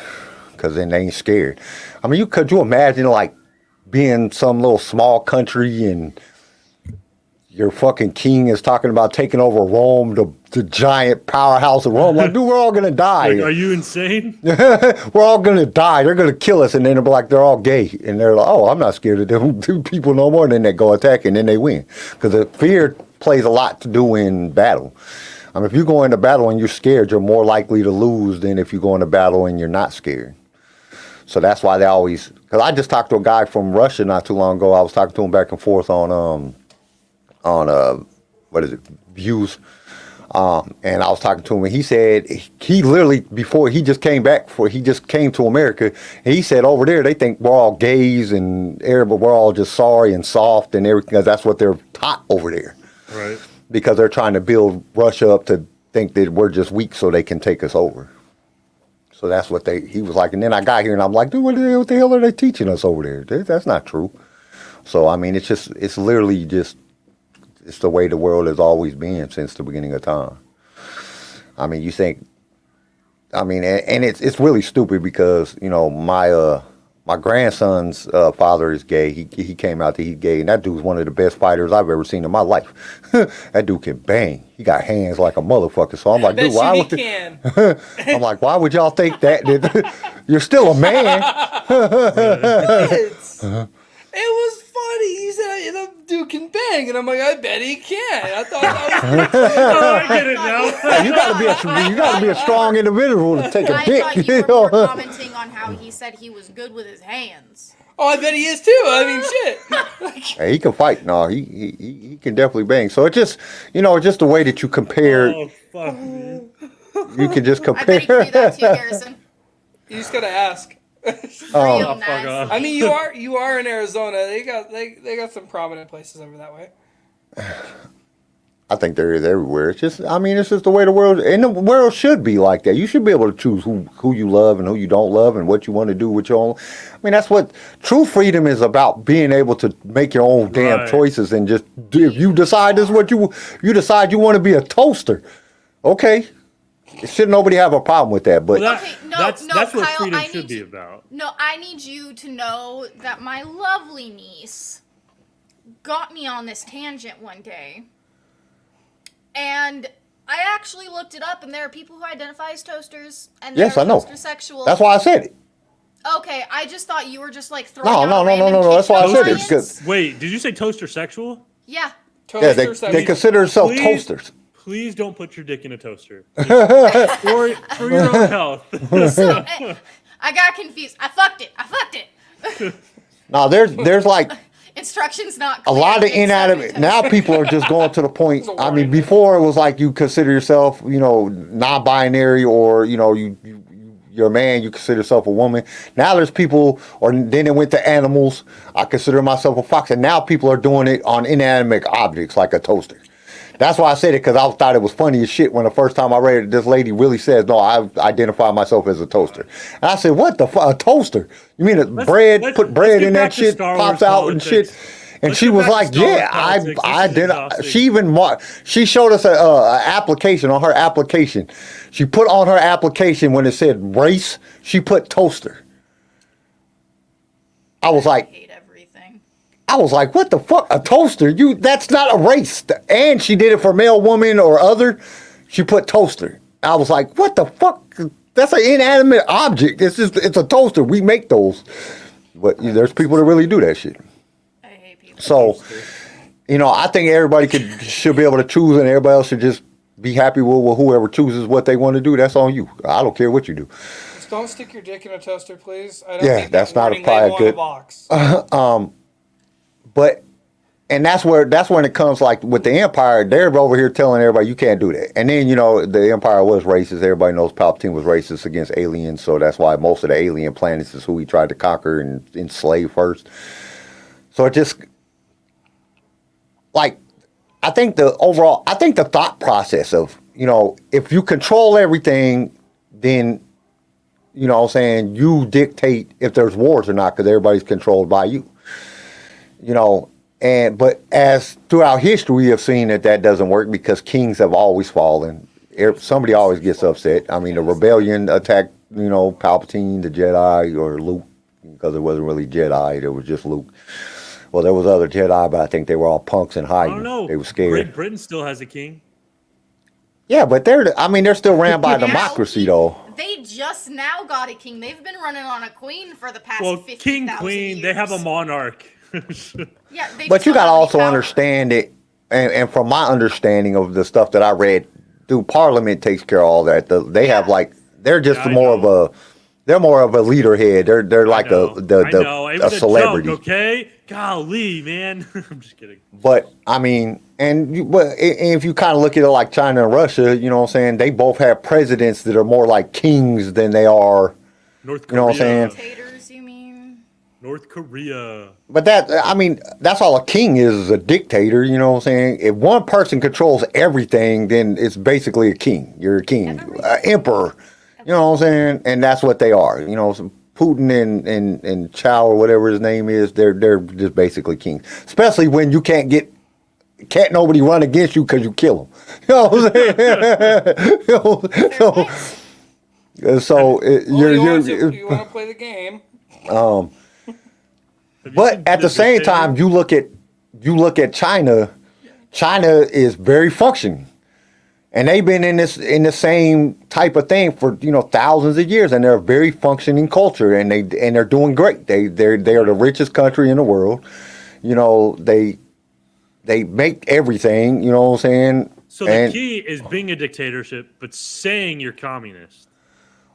Because then they ain't scared. I mean, could you imagine like being some little small country and your fucking king is talking about taking over Rome, the giant powerhouse of Rome. Like, dude, we're all gonna die. Like, are you insane? We're all gonna die. They're gonna kill us, and then they're like, they're all gay, and they're like, oh, I'm not scared of them two people no more. And then they go attack, and then they win because the fear plays a lot to do in battle. I mean, if you go into battle and you're scared, you're more likely to lose than if you go into battle and you're not scared. So that's why they always. Because I just talked to a guy from Russia not too long ago. I was talking to him back and forth on what is it, Views, and I was talking to him, and he said he literally before he just came to America, and he said over there they think we're all gays and but we're all just sorry and soft and everything because that's what they're taught over there, right? Because they're trying to build Russia up to think that we're just weak so they can take us over. So that's what he was like, and then I got here and I'm like, dude, what the hell are they teaching us over there? That's not true. So I mean, it's literally just. It's the way the world has always been since the beginning of time. I mean, and it's really stupid because, you know, my grandson's father is gay. He came out that he's gay, and that dude's one of the best fighters I've ever seen in my life. That dude can bang. He got hands like a motherfucker. So I'm like, dude, why would I'm like, why would y'all think that? You're still a man. It was funny. He said the dude can bang, and I'm like, I bet he can. I thought that was. Oh, I get it now. You gotta be a strong individual to take a dick. I thought you were more commenting on how he said he was good with his hands. Oh, I bet he is too. I mean, shit. Hey, he can fight. No, he can definitely bang. So it just, you know, just the way that you compare. Oh fuck, man. You can just compare. I bet he can do that too, Garrison. You just gotta ask. Real nasty. I mean, you are in Arizona. They got some prominent places over that way. I think there is everywhere. It's just, I mean, it's just the way the world, and the world should be like that. You should be able to choose who you love and who you don't love and what you want to do with your own. I mean, that's what true freedom is about, being able to make your own damn choices and just, if you decide this is what you decide you want to be a toaster, okay. Should nobody have a problem with that? But Well, Okay, that's what Kyle, freedom I should need be you- about. No, I need you to know that my lovely niece got me on this tangent one day. And I actually looked it up, and there are people who identify as toasters, and they're Yes, I know. toaster sexual. that's why I said it. Okay, I just thought you were just like throwing No, out no, a no, random no, no, that's why I said it, alliance. because- Wait, did you say toaster sexual? Yeah. Yeah, they Toaster consider themselves Please. toasters. Please don't put your dick in a toaster. for your own health. So, I got confused. I fucked it. Now there's like Instructions not a clear. lot of It's inanimate. something Now people are just going to the point. I mean, before it was like you consider yourself, non-binary, or you're a man, you consider yourself a woman. Now there's people, or then it went to animals. I consider myself a fox, and now people are doing it on inanimate objects like a toaster. That's why I said it, because I thought it was funny as shit when the first time I read it, this lady really says, no, I identify myself as a toaster. And I said, what the fuck, a toaster? You mean put bread in that shit, pops out and shit? And she was like, yeah, I identify. She showed us a application on her application. She put on her application, when it said race, she put toaster. I was like, hate everything. what the fuck? A toaster? That's not a race. And she did it for male, woman, or other. She put toaster. I was like, what the fuck? That's an inanimate object. It's a toaster. We make those. But there's people that really do that shit. I hate people. So, I think everybody should be able to choose, and everybody else should just be happy with whoever chooses what they want to do. That's on you. I don't care what you do. Just don't stick your dick in a toaster, please. I don't Yeah, think that's that not a warning label probably on good- the box. But, and that's when it comes, like with the Empire, they're over here telling everybody you can't do that. And then, the Empire was racist. Everybody knows Palpatine was racist against aliens. So that's why most of the alien planets is who he tried to conquer and enslave first. So it just, like, I think the thought process of, if you control everything, then, you dictate if there's wars or not, because everybody's controlled by you. But as throughout history, we have seen that doesn't work, because kings have always fallen. Somebody always gets upset. I mean, the rebellion attacked, Palpatine, the Jedi, or Luke, because it wasn't really Jedi. It was just Luke. Well, there was other Jedi, but I think they were all punks and I hiding. don't know. They were scared. Great Britain still has a king. Yeah, but they're still ran by Now, democracy, though. They just now got a king. They've been running on a queen for the past Well, 50,000 king, years. queen, they have a monarch. Yeah, they But just you don't got to have any also power. understand it, and from my understanding of the stuff that I read, dude, Parliament takes care of all that. They have they're just Yeah, I more know. of a. They're more of a leader head. They're like I know. It was a celebrity. joke, okay? Golly, man. I'm just kidding. But I mean, but if you kind of look at it like China and Russia, you know what I'm saying? They both have presidents that are more like kings than they are. North Korea. You know what I'm saying? Dictators, you mean? North Korea. But that's all a king is a dictator. You know what I'm saying? If one person controls everything, then it's basically a king. You're a king, emperor. You know what I'm saying? And that's what they are. Some Putin and Chow or whatever his name is. They're just basically kings. Especially when you can't nobody run against you because you kill them. You know what I'm saying? So You want to play the game? But at the same time, you look at China. China is very functioning, and they've been in the same type of thing for thousands of years, and they're a very functioning culture, and they're doing great. They are the richest country in the world. They make everything. You know what I'm saying? So the key is being a dictatorship, but saying you're communist.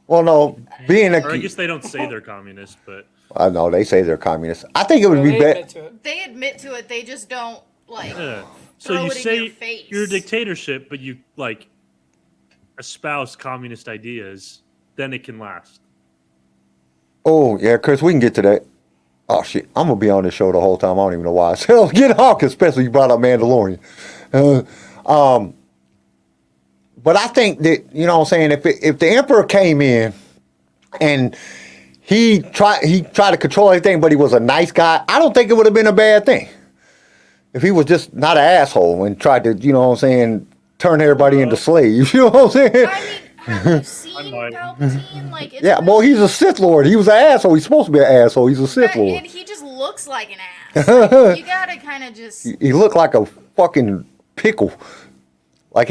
Well, no, being Or I guess they don't say they're communist, but I know they say they're communists. I think it would be better. They admit to it. They just don't yeah. So throw you it in say your face. you're a dictatorship, but you espouse communist ideas, then it can last. Oh yeah, Chris, we can get to that. Oh shit, I'm gonna be on this show the whole time. I don't even know why. So get off, especially you brought up Mandalorian. But I think that, you know what I'm saying, if the Emperor came in and he tried to control everything, but he was a nice guy, I don't think it would have been a bad thing. If he was just not an asshole and tried to, you know what I'm saying, turn everybody into slaves, you know what I'm saying? I mean, have you seen Palpatine? Like, it's Yeah, well, he's a Sith Lord. He was an asshole. He's supposed to be an asshole. He's a Sith Lord. and he just looks like an ass. Like, you gotta kind of just. He looked like a fucking pickle. Like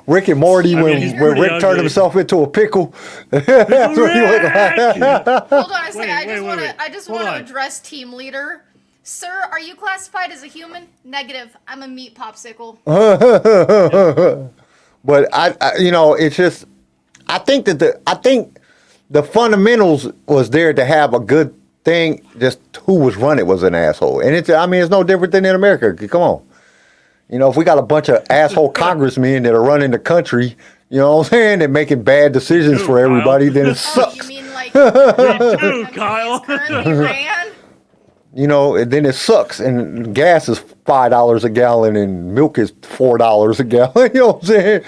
Rick and Morty when Rick turned himself into a pickle. That's what he looked like. Hold on a second. Wait. I just want to address team leader. Sir, are you classified as a human? Negative. I'm a meat popsicle. But I you know, it's just I think the fundamentals was there to have a good thing. Just who was running was an asshole, and it's no different than in America. Come on. You know, if we got a bunch of asshole congressmen that are running the country, you know what I'm saying, and making bad decisions for everybody, then it sucks. You mean like Kyle. currently ran? You know, and then it sucks. And gas is $5 a gallon and milk is $4 a gallon. You know what I'm saying?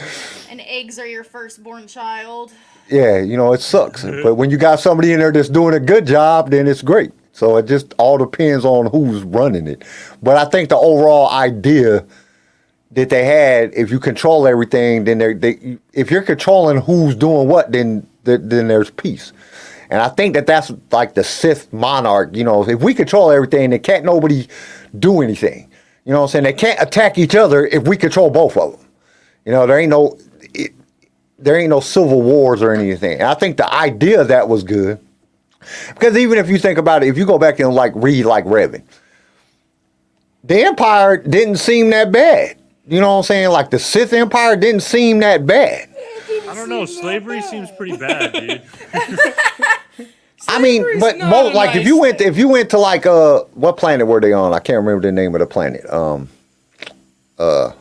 And eggs are your firstborn child. Yeah, you know, it sucks. But when you got somebody in there that's doing a good job, then it's great. So it just all depends on who's running it. But I think the overall idea that they had, if you control everything, then if you're controlling who's doing what, then there's peace. And I think that's like the Sith monarch. You know, if we control everything, then can't nobody do anything. You know what I'm saying? They can't attack each other if we control both of them. You know, there ain't no civil wars or anything. And I think the idea of that was good. Because even if you think about it, if you go back and read Revan, the Empire didn't seem that bad. You know what I'm saying? Like the Sith Empire didn't seem that bad. I don't know. Slavery seems pretty bad, dude. I mean, but most, like if you went to what planet were they on? I can't remember the name of the planet. I don't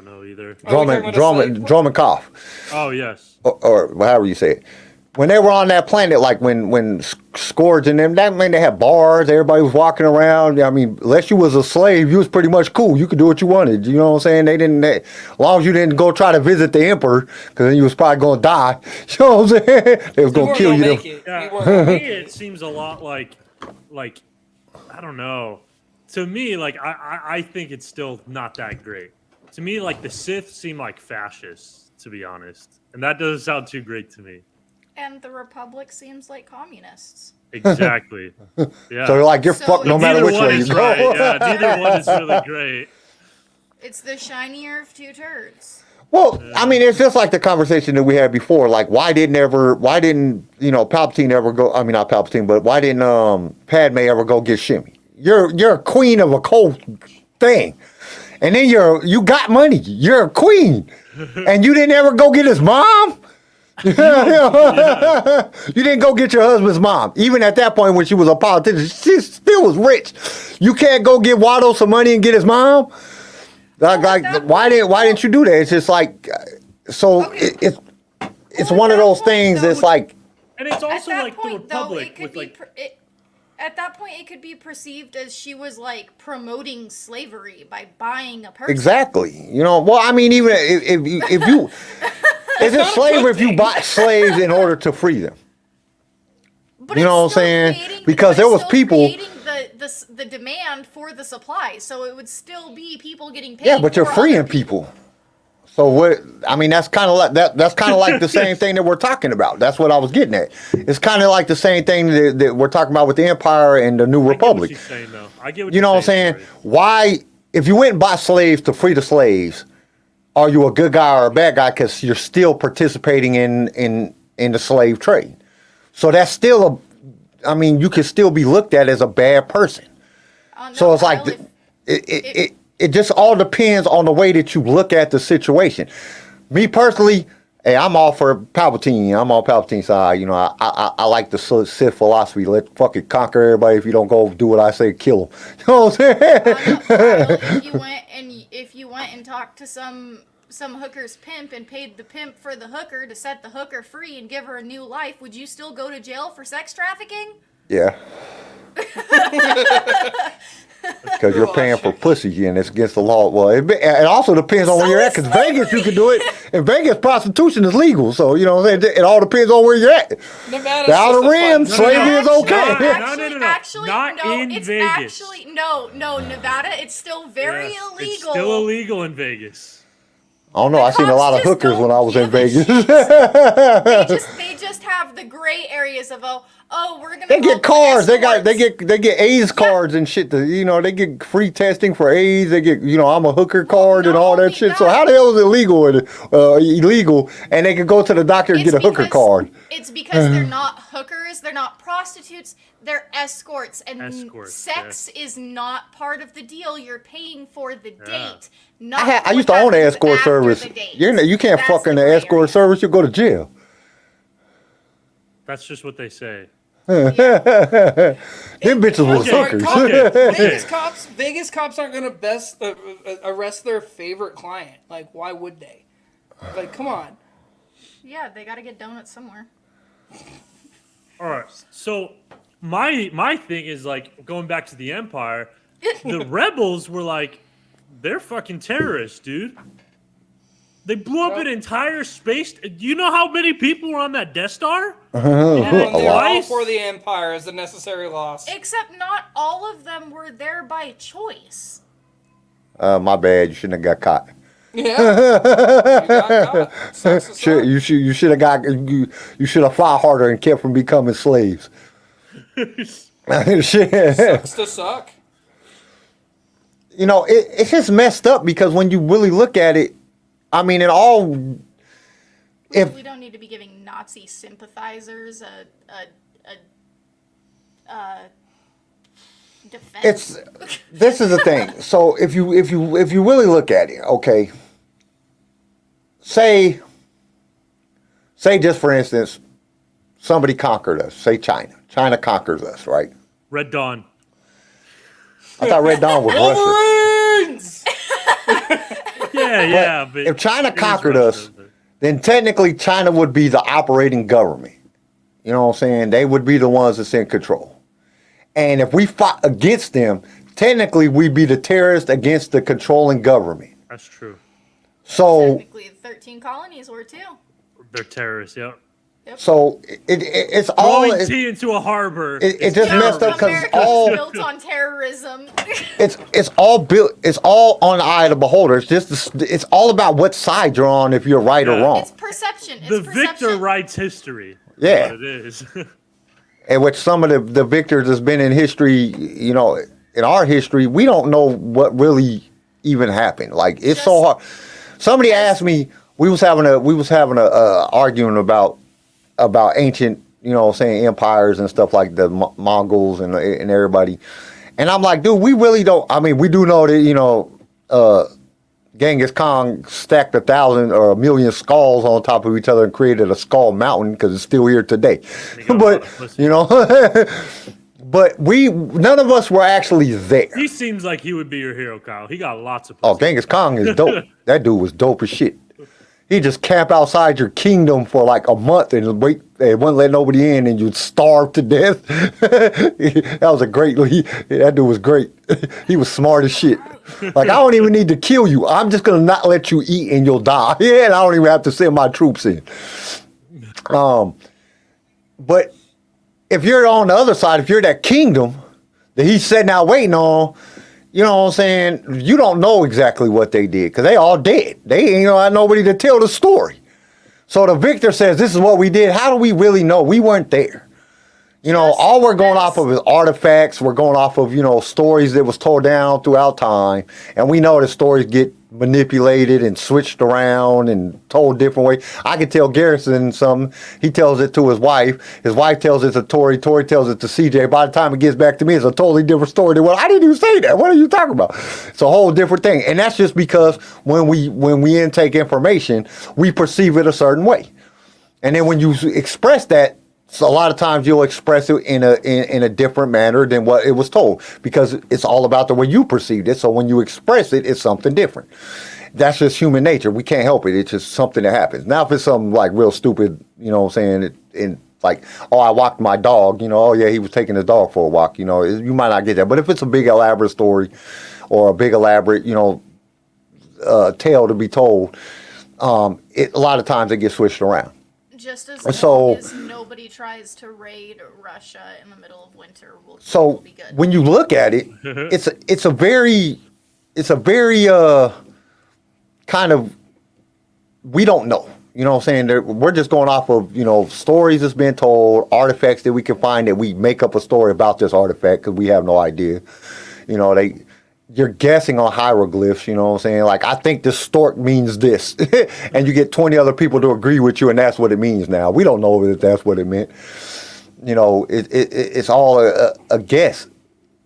know either. Dromakoff. Oh yes. Or however you say it. When they were on that planet, like when Scourge and them, that meant they had bars, everybody was walking around. I mean, unless you was a slave, you was pretty much cool. You could do what you wanted. You know what I'm saying? As long as you didn't go try to visit the Emperor, because then you was probably going to die. You know what I'm saying? They was going to kill you. Yeah, to me, it seems a lot like, I don't know. To me, I think it's still not that great. To me, the Sith seem like fascists, to be honest. And that doesn't sound too great to me. And the Republic seems like communists. Exactly. Yeah. So you're fucked no matter which way you go. Right. Yeah, neither one is really great. It's the shinier of two turds. Well, I mean, it's just like the conversation that we had before. Like, why didn't Palpatine ever go? I mean, not Palpatine, but why didn't Padme ever go get Shimmy? You're a queen of a cold thing, and then you got money. You're a queen, and you didn't ever go get his mom. You didn't go get your husband's mom. Even at that point when she was a politician, she still was rich. You can't go get Watto some money and get his mom. Why didn't you do that? It's just it's one of those things that's like. And it's also like the Republic at that point, it could be perceived as she was promoting slavery by buying a person. Exactly. You know. Well, I mean, even if you. Is it slavery if you buy slaves in order to free them? But you know what I'm saying? Because there was people creating the demand for the supply, so it would still be people getting paid. Yeah, but you're freeing people. So what? I mean, that's kind of like that. That's kind of like the same thing that we're talking about. That's what I was getting at. It's kind of like the same thing that we're talking about with the Empire and the New Republic. I get what you're saying, though. I get what you know what I'm saying? Why, if you went and bought slaves to free the slaves? Are you a good guy or a bad guy? Because you're still participating in the slave trade. So that's still you can still be looked at as a bad person. So it's it just all depends on the way that you look at the situation. Me personally, hey, I'm all for Palpatine. I'm on Palpatine's side. You know, I like the Sith philosophy. Let fucking conquer everybody. If you don't go do what I say, kill them. You know what I'm saying? If you went and talked to some hooker's pimp and paid the pimp for the hooker to set the hooker free and give her a new life, would you still go to jail for sex trafficking? Yeah. Because you're paying for pussy and it's against the law. Well, it also depends on where you're at. Because Vegas, you can do it. In Vegas, prostitution is legal. So, you know what I'm saying? It all depends on where you're at. Nevada's The outer just a rim, fun- slavery is okay. No. Actually, Not no, in it's Vegas. actually no, Nevada. It's still very Yes, illegal. It's still illegal in Vegas. I don't know. I seen a cops lot of just hookers when I don't was in give a Vegas. They just have the gray areas of we're gonna. They get go cards. for escorts. They get AIDS cards and shit. You know, they get free testing for AIDS. They get, you know, I'm a hooker card and not all that only shit. So that- how the hell is it illegal? And they can go to the doctor and It's get a hooker because- card. It's because they're not hookers, they're not prostitutes, they're escorts, and Escorts, sex is not part of the deal. You're paying for the Yeah. date. Not I for used what to own an happens escort after service. the date. You can't That's fuck in the the gray escort area. service. You'll go to jail. That's just what they say. Them bitches was Okay, hookers. okay. Vegas cops aren't gonna arrest their favorite client. Like, why would they? Like, come on. Yeah, they gotta get donuts somewhere. All right. So my thing is like going back to the Empire. The rebels were like, they're fucking terrorists, dude. They blew up an entire space. Do you know how many people were on that Death Star? And they're all Twice? for the Empire as a necessary loss. Except not all of them were there by choice. My bad. You shouldn't have got caught. Yeah. You got caught. Sucks to suck. You should have got. You should have fought harder and kept from becoming slaves. Shit. Sucks to suck. You know, it's just messed up because when you really look at it, I mean, it all. We don't need to be giving Nazi sympathizers a defense. This is the thing. So if you really look at it, okay. Say just for instance, somebody conquered us. Say China. China conquers us, right? Red Dawn. I thought Red Dawn was Russia. Wolverines! Yeah, but If China it is conquered Russia, us, but- then technically China would be the operating government. You know what I'm saying? They would be the ones that's in control. And if we fought against them, technically we'd be the terrorists against the controlling government. That's true. So Technically, the 13 colonies were too. They're terrorists. Yep. so it's all Throwing tea into a harbor. it just Yeah, messed up because America was built on terrorism. it's all built. It's all on the eye of the beholder. It's all about what side you're on, if you're right or Yeah. wrong. It's perception. It's The perception. victor writes history. Yeah. That's what it is. And with some of the victors that's been in history, you know, in our history, we don't know what really even happened. Like it's so hard. Somebody asked me. We was having a argument about ancient, you know, saying empires and stuff like the Mongols and everybody. And I'm like, dude, we really don't. I mean, we do know that, you know, Genghis Khan stacked 1,000 or 1,000,000 skulls on top of each other and created a skull mountain because it's still here today. But you know, but none of us were actually there. He seems like he would be your hero, Kyle. He got lots of. Oh, Genghis Khan is dope. That dude was dope as shit. He just camp outside your kingdom for like a month and wait. They wouldn't let nobody in, and you'd starve to death. That was a great. That dude was great. He was smart as shit. Like, I don't even need to kill you. I'm just gonna not let you eat, and you'll die. Yeah, and I don't even have to send my troops in. But if you're on the other side, if you're that kingdom that he's sitting out waiting on. You know what I'm saying? You don't know exactly what they did because they all dead. They ain't got nobody to tell the story. So the victor says, this is what we did. How do we really know? We weren't there. You know, all we're going off of is artifacts. We're going off of, you know, stories that was told down throughout time. And we know the stories get manipulated and switched around and told different ways. I can tell Garrison something. He tells it to his wife. His wife tells it to Tori. Tori tells it to CJ. By the time it gets back to me, it's a totally different story than what I didn't even say that. What are you talking about? It's a whole different thing. And that's just because when we intake information, we perceive it a certain way. And then when you express that, so a lot of times you'll express it in a different manner than what it was told because it's all about the way you perceived it. So when you express it, it's something different. That's just human nature. We can't help it. It's just something that happens. Now, if it's something like real stupid, you know what I'm saying, and like, oh, I walked my dog, you know, oh yeah, he was taking his dog for a walk, you know, you might not get that. But if it's a big elaborate story or a big elaborate, you know, tale to be told, a lot of times it gets switched around. Just as So- long as nobody tries to raid Russia in the middle of winter, we'll be good. When you look at it, it's a very kind of, we don't know. You know what I'm saying? We're just going off of, you know, stories that's been told, artifacts that we can find, that we make up a story about this artifact because we have no idea. You know, you're guessing on hieroglyphs, you know what I'm saying? Like, I think this stork means this. And you get 20 other people to agree with you, and that's what it means now. We don't know if that's what it meant. You know, it's all a guess.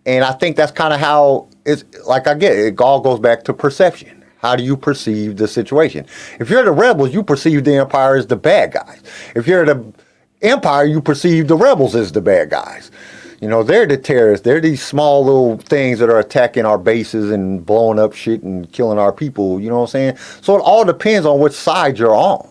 And I think that's kind of how it's, like, I get it. It all goes back to perception. How do you perceive the situation? If you're the rebels, you perceive the Empire as the bad guys. If you're the Empire, you perceive the rebels as the bad guys. You know, they're the terrorists. They're these small little things that are attacking our bases and blowing up shit and killing our people. You know what I'm saying? So it all depends on which side you're on.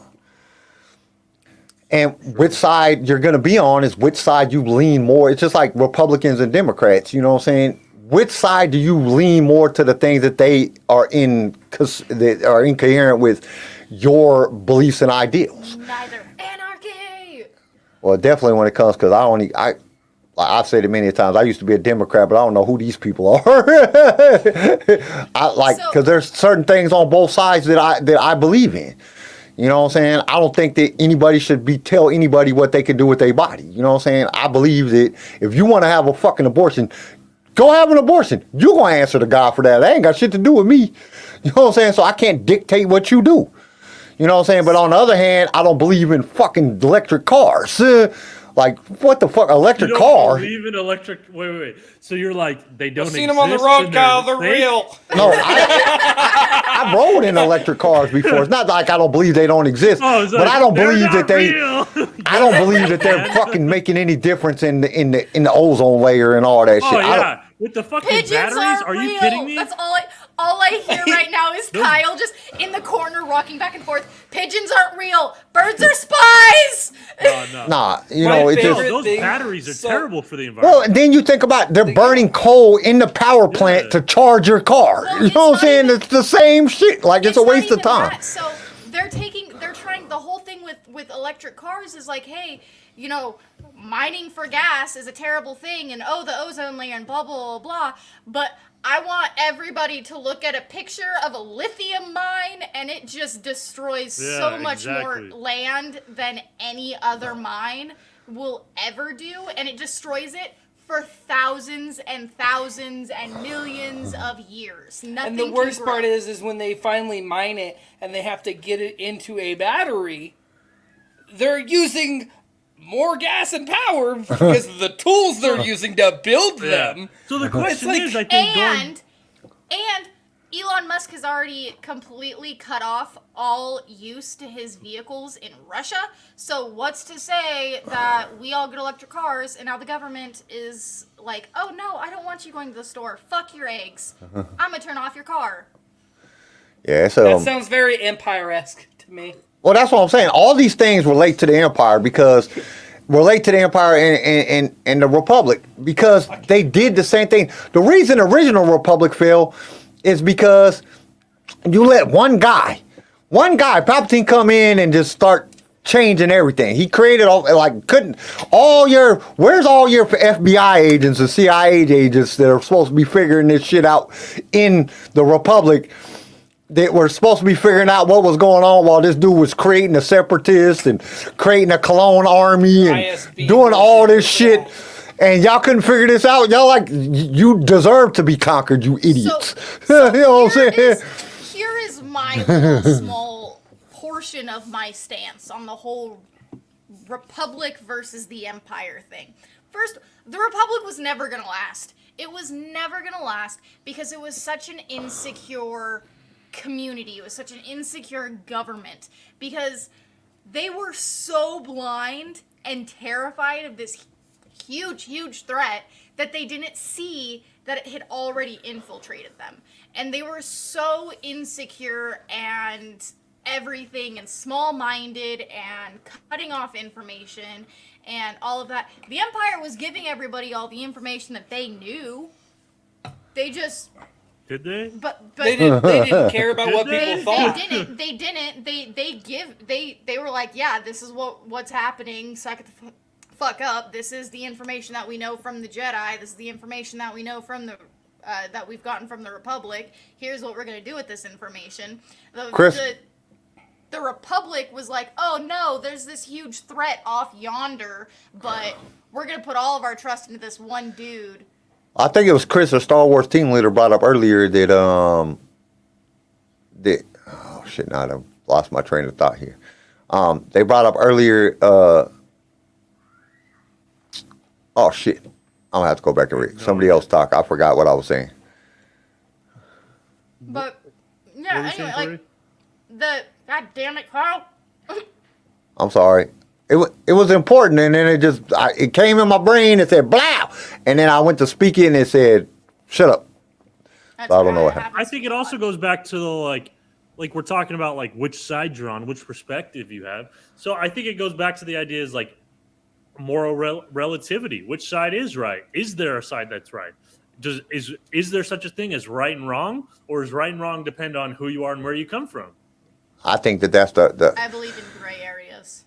And which side you're going to be on is which side you lean more. It's just like Republicans and Democrats. You know what I'm saying? Which side do you lean more to the things that they are that are incoherent with your beliefs and ideals? Neither. Anarchy! Well, definitely when it comes, because I've said it many times. I used to be a Democrat, but I don't know who these people are. Because there's certain things on both sides that I believe in. You know what I'm saying? I don't think that anybody should tell anybody what they can do with their body. You know what I'm saying? I believe that if you want to have a fucking abortion, go have an abortion. You're going to answer to God for that. That ain't got shit to do with me. You know what I'm saying? So I can't dictate what you do. You know what I'm saying? But on the other hand, I don't believe in fucking electric cars. Like, what the fuck? Electric car? You don't believe in electric... Wait. So you're like, they don't I've seen exist? them on the road, and Kyle. They're fake? real. No, I rode in electric cars before. It's not like I don't believe they don't exist, Oh, it's but like, I don't they're believe not that they... real. I don't believe that they're fucking making any difference in the ozone layer and all that shit. Oh, I don't- yeah. With the fucking Pigeons batteries? aren't Are you real. kidding me? That's all I hear right now is Kyle just in the corner rocking back and forth. Pigeons aren't real. Birds are spies. No. Nah, you My know, it's favorite just... Those thing- batteries are so- terrible for the Well, environment. and then you think about they're burning coal in the power plant Yeah. to charge your car. Well, You it's know what I'm not saying? even- It's the same shit. Like, it's a not waste of even time. that. So they're trying, the whole thing with electric cars is like, hey, you know, mining for gas is a terrible thing, and oh, the ozone layer and blah, blah, blah, blah. But I want everybody to look at a picture of a lithium mine, and it just destroys so Yeah, much more exactly. land than any other mine will ever do, and it destroys it for thousands and thousands and millions of years. Nothing. And the worst can part grow. is when they finally mine it and they have to get it into a battery, they're using more gas and power because of the tools they're using to build Yeah. them. So the question like- is, I think, And Elon Musk has already completely cut off all use to his vehicles in Russia. So what's to say that we all get electric cars and now the government is like, oh no, I don't want you going to the store. Fuck your eggs. I'm gonna turn off your car. Yeah, so... That sounds very Empire-esque to me. Well, that's what I'm saying. All these things relate to the Empire and the Republic because they did the same thing. The reason the original Republic fell is because you let one guy, Palpatine, come in and just start changing everything. He created where's all your FBI agents and CIA agents that are supposed to be figuring this shit out in the Republic? They were supposed to be figuring out what was going on while this dude was creating a separatist and creating a clone army and ISB doing all this bullshit. shit. And y'all couldn't figure this out. Y'all you deserve to be conquered, you idiots. So you know what I'm saying? here is my little small portion of my stance on the whole Republic versus the Empire thing. First, the Republic was never going to last. It was never going to last because it was such an insecure community. It was such an insecure government because they were so blind and terrified of this huge threat that they didn't see that it had already infiltrated them. And they were so insecure and everything and small-minded and cutting off information and all of that. The Empire was giving everybody all the information that they knew. They just Did they? but They didn't care about what Did people they? thought. they were like, yeah, this is what's happening. Suck it the fuck up. This is the information that we know from the Jedi. This is the information that we know from the that we've gotten from the Republic. Here's what we're gonna do with this information. The Republic was like, oh no, there's this huge threat off yonder, but we're gonna put all of our trust into this one dude. I think it was Chris, the Star Wars team leader, brought up earlier that oh shit, now I've lost my train of thought here. They brought up earlier. Oh shit, I'm gonna have to go back and read. Somebody else talk. I forgot what I was saying. But What yeah, were you saying, anyway, Tori? like God damn it, Carl. I'm sorry. It was important, and then it came in my brain. It said "blow," and then I went to speak it, and it said "shut up." That's I don't know what happens I think it also goes back to the like we're talking about like which side you're on, which perspective you have. So I think it goes back to the idea is like moral relativity. Which side is right? Is there a side that's right? Is there such a thing as right and wrong, or is right and wrong depend on who you are and where you come from? I think that's the I believe in gray areas.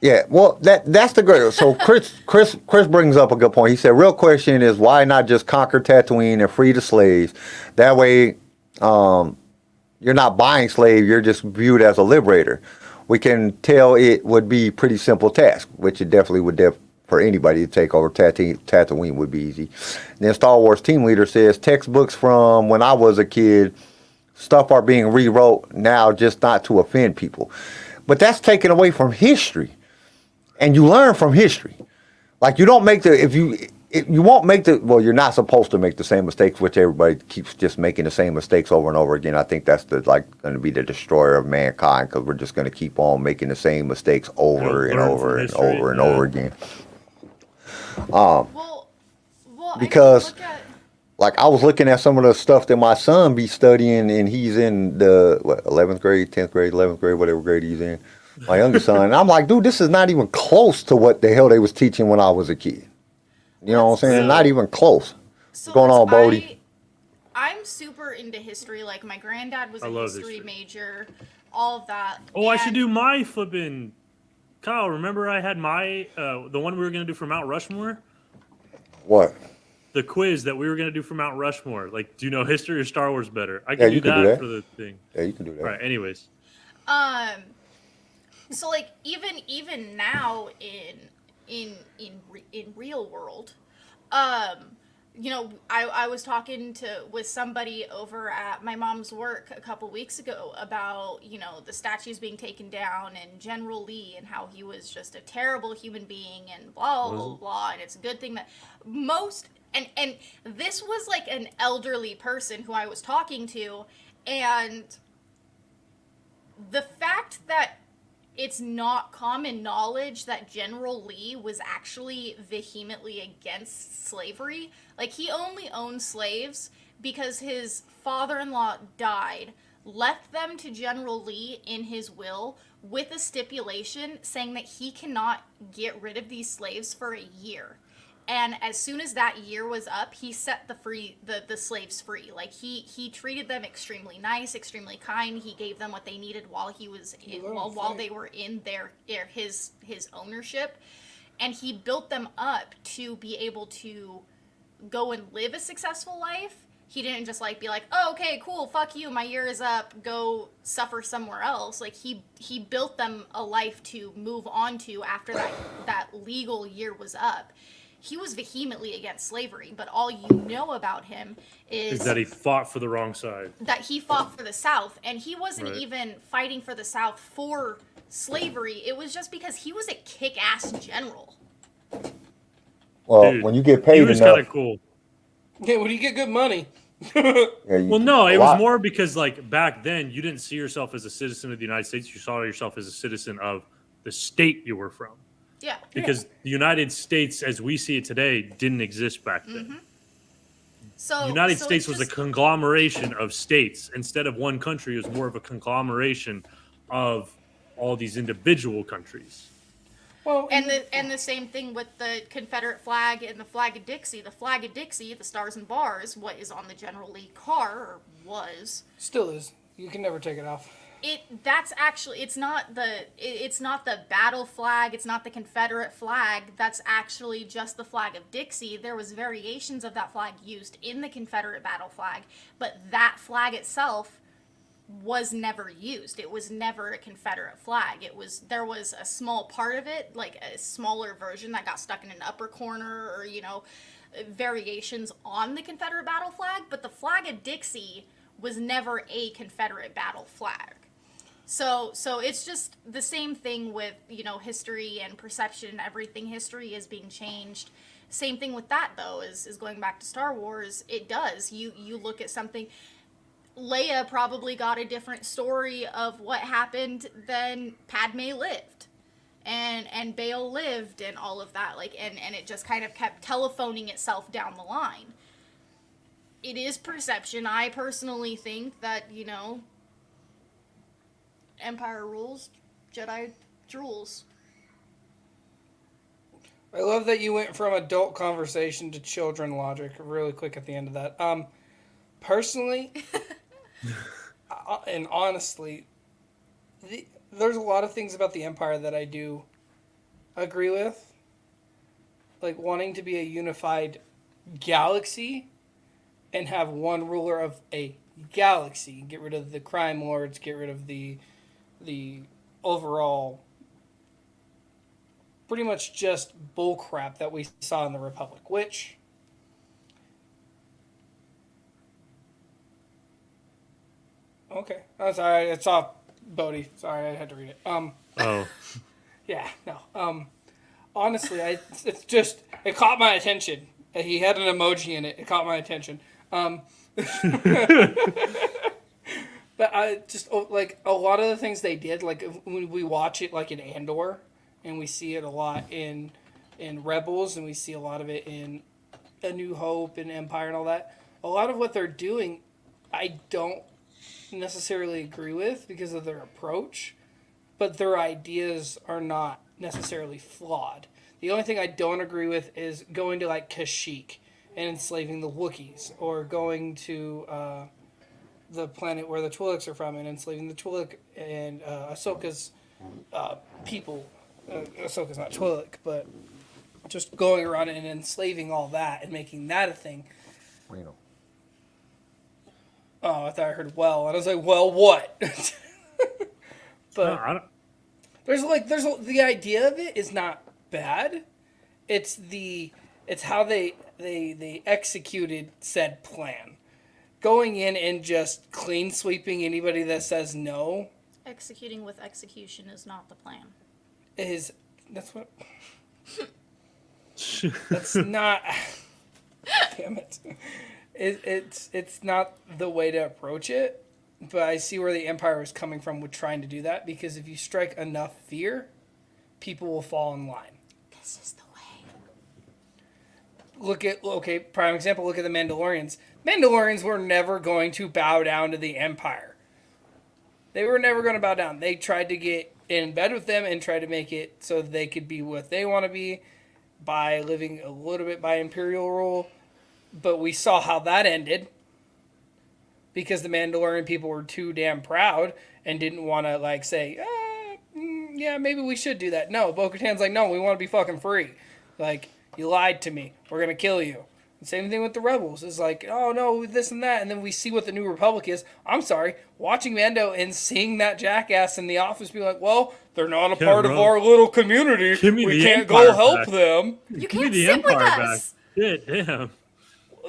yeah. Well, that's the great. So Chris brings up a good point. He said, "Real question is why not just conquer Tatooine and free the slaves? That way, you're not buying slaves. You're just viewed as a liberator. We can tell it would be pretty simple task, which it definitely would for anybody to take over Tatooine would be easy." And then Star Wars team leader says textbooks from when I was a kid, stuff are being rewrote now just not to offend people. But that's taken away from history. And you learn from history. Like you don't make you won't make you're not supposed to make the same mistakes, which everybody keeps just making the same mistakes over and over again. I think that's going to be the destroyer of mankind, because we're just going to keep on making the same mistakes over and over and over and over again. Well, Because- I mean, look at, Like I was looking at some of the stuff that my son be studying, and he's in the 11th grade, 10th grade, 11th grade, whatever grade he's in. My youngest son, and I'm like, dude, this is not even close to what the hell they was teaching when I was a kid. You know what I'm saying? Not even close. so Going on, Bodie? I'm super into history. Like my granddad was I a love history history. major, all of that. Oh, I should And- do my flipping. Kyle, remember I had my the one we were gonna do for Mount Rushmore, What? the quiz that we were gonna do for Mount Rushmore. Like, do you know history or Star Wars better? I Yeah, can do you can that do that. for the thing. Yeah, you can do that. Right. Anyways, So like even now in real world, you know, I was talking with somebody over at my mom's work a couple weeks ago about, you know, the statues being taken down and General Lee and how he was just a terrible human being and blah blah blah, blah. And it's a good thing that most and this was like an elderly person who I was talking to, and the fact that it's not common knowledge that General Lee was actually vehemently against slavery. Like, he only owned slaves because his father-in-law died, left them to General Lee in his will with a stipulation saying that he cannot get rid of these slaves for a year. And as soon as that year was up, he set the slaves free. Like he treated them extremely nice, extremely kind. He gave them what they needed while he was while they were in his ownership, and he built them up to be able to go and live a successful life. He didn't just like be like, oh, okay, cool, fuck you, my year is up, go suffer somewhere else. Like he built them a life to move on to after that legal year was up. He was vehemently against slavery, but all you know about him is that he fought for the wrong side. that he fought for the South, and he wasn't Right. even fighting for the South for slavery. It was just because he was a kick-ass general. Well, Dude, when you get He paid was enough, kind of cool. Yeah, when you get good money. yeah, Well, no, a it was lot. more because like back then you didn't see yourself as a citizen of the United States. You saw yourself as a citizen of the state you were from. Yeah. Because the United States, as we see it today, didn't exist back then. So The United so States it's was a just- conglomeration of states. Instead of one country, it was more of a conglomeration of all these individual countries. Well, And the same thing with the Confederate flag and the flag of Dixie. The flag of Dixie, the stars and bars, what is on the General Lee car, or was. still is. You can never take it off. That's actually, it's not the battle flag, it's not the Confederate flag. That's actually just the flag of Dixie. There was variations of that flag used in the Confederate battle flag, but that flag itself was never used. It was never a Confederate flag. There was a small part of it, like a smaller version that got stuck in an upper corner, or variations on the Confederate battle flag, but the flag of Dixie was never a Confederate battle flag. So it's just the same thing with, history and perception. Everything, history is being changed. Same thing with that, though, is going back to Star Wars. It does. You look at something. Leia probably got a different story of what happened than Padme lived, and Bail lived, and all of that. And it just kind of kept telephoning itself down the line. It is perception. I personally think that, Empire rules, Jedi drools. I love that you went from adult conversation to children logic really quick at the end of that. Personally, and honestly, there's a lot of things about the Empire that I do agree with. Like wanting to be a unified galaxy and have one ruler of a galaxy. Get rid of the crime lords, get rid of the overall pretty much just bullcrap that we saw in the Republic, which okay. Oh, sorry, it's off Bodhi. Sorry, I had to read it. Oh. Yeah, no. Honestly, it caught my attention. He had an emoji in it. It caught my attention. But I just, like, a lot of the things they did, like, when we watch it, like, in Andor, and we see it a lot in Rebels, and we see a lot of it in A New Hope and Empire and all that, a lot of what they're doing, I don't necessarily agree with because of their approach, but their ideas are not necessarily flawed. The only thing I don't agree with is going to, like, Kashyyyk and enslaving the Wookiees, or going to the planet where the Twi'leks are from and enslaving the Twi'lek and Ahsoka's people. Ahsoka's not Twi'lek, but just going around and enslaving all that and making that a thing. Reno. Oh, I thought I heard well, and I was like, well, what? But No, I don't, the idea of it is not bad. It's how they executed said plan. Going in and just clean sweeping anybody that says no Executing with execution is not the plan. that's not damn it. It's not the way to approach it, but I see where the Empire was coming from with trying to do that, because if you strike enough fear, people will fall in line. This is the way. Prime example, look at the Mandalorians. Mandalorians were never going to bow down to the Empire. They were never going to bow down. They tried to get in bed with them and try to make it so they could be what they want to be by living a little bit by Imperial rule. But we saw how that ended because the Mandalorian people were too damn proud and didn't want to, like, say, yeah, maybe we should do that. No, Bo-Katan's like, no, we want to be fucking free. Like, you lied to me. We're going to kill you. Same thing with the Rebels. It's like, oh no, this and that. And then we see what the New Republic is. I'm sorry, watching Mando and seeing that jackass in the office be like, well, they're not a part of our little community. We can't go help them. You give me can't the sit with Empire us. back. Yeah, damn.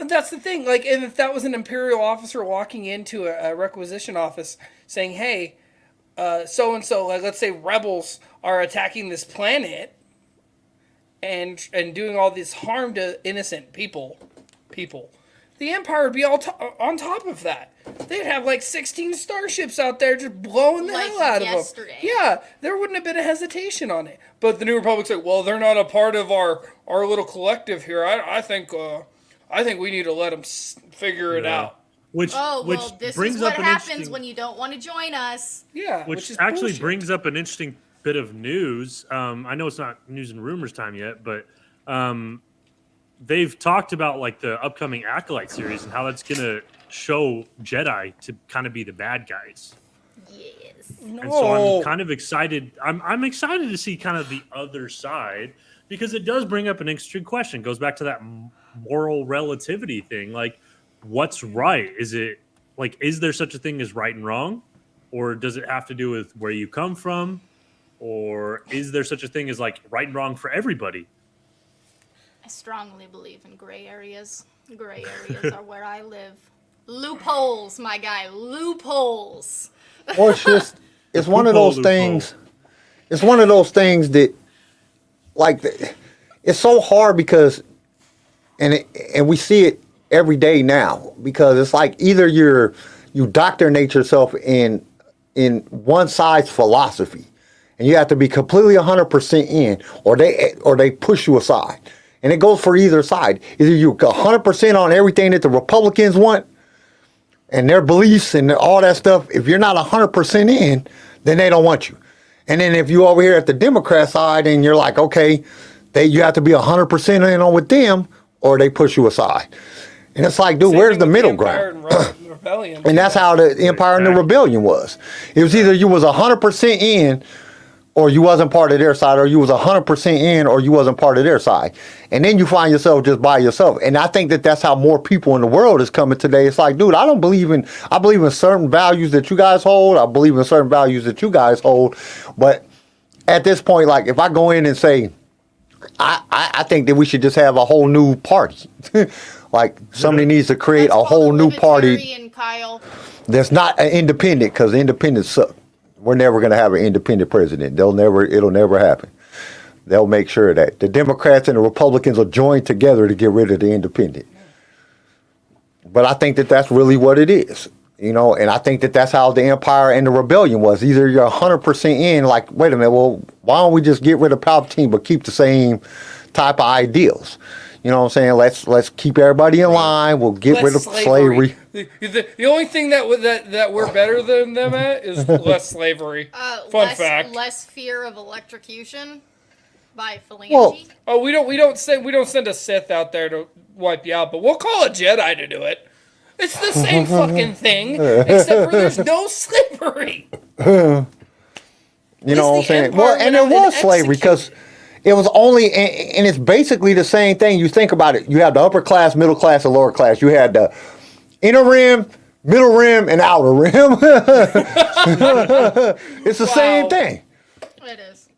That's the thing. Like, and if that was an Imperial officer walking into a requisition office saying, hey, so-and-so, like, let's say rebels are attacking this planet and doing all this harm to innocent people, the Empire would be all on top of that. They'd have like 16 starships out there just blowing the hell out of them. Yeah, there wouldn't have been a hesitation on it. But the New Republic's like, well, they're not a part of our little collective here. I think we need to let them figure it out. Which Oh, which well, this brings is what up an happens interesting, when you don't want to join us. Yeah, which is actually bullshit. brings up an interesting bit of news. I know it's not news and rumors time yet, but they've talked about like the upcoming Acolyte series and how that's gonna show Jedi to kind of be the bad guys. Yes. And so I'm kind of excited. I'm excited to see kind of the other side because it does bring up an interesting question. It goes back to that moral relativity thing. Like, what's right? Is it like, is there such a thing as right and wrong? Or does it have to do with where you come from? Or is there such a thing as like right and wrong for everybody? I strongly believe in gray areas. Gray areas are where I live. Loopholes, my guy. Loopholes. Or it's just, it's one of those things. It's one of those things that, like, it's so hard because, and we see it every day now because it's like either you doctrinate yourself in one side's philosophy, and you have to be completely 100% in, or they push you aside, and it goes for either side. Either you're 100% on everything that the Republicans want and their beliefs and all that stuff. If you're not 100% in, then they don't want you. And then if you over here at the Democrat side and you're like, okay, you have to be 100% in on with them, or they push you aside. And it's like, dude, Same where's thing the with middle Empire ground? and Rebellion. And that's how the Empire and the Rebellion was. It was either you was 100% in, or you wasn't part of their side, or you was 100% in, or you wasn't part of their side. And then you find yourself just by yourself. And I think that that's how more people in the world is coming today. It's like, dude, I believe in certain values that you guys hold. I believe in certain values that you guys hold. But at this point, like, if I go in and say, I think that we should just have a whole new party. Like, somebody needs to create That's a whole called new party libertarian, Kyle. that's not an independent, because the independents suck. We're never going to have an independent president. It'll never happen. They'll make sure that the Democrats and the Republicans will join together to get rid of the independent. But I think that that's really what it is, you know, and I think that that's how the Empire and the Rebellion was. Either you're 100% in, like, wait a minute, well, why don't we just get rid of Palpatine but keep the same type of ideals? You know what I'm saying? Let's keep everybody in line. We'll get rid of slavery. The only thing that we're better than them at is less slavery. Fun fact. Less fear of electrocution by phalange. Well, Oh, we don't send a Sith out there to wipe you out, but we'll call a Jedi to do it. It's the same fucking thing, except for there's no slavery. You know what I'm saying? Well, and there was slavery because it was only, and it's basically the same thing. You think about it. You have the upper class, middle class, and lower class. You had the inner rim, middle rim, and outer rim. It's the same thing. It is.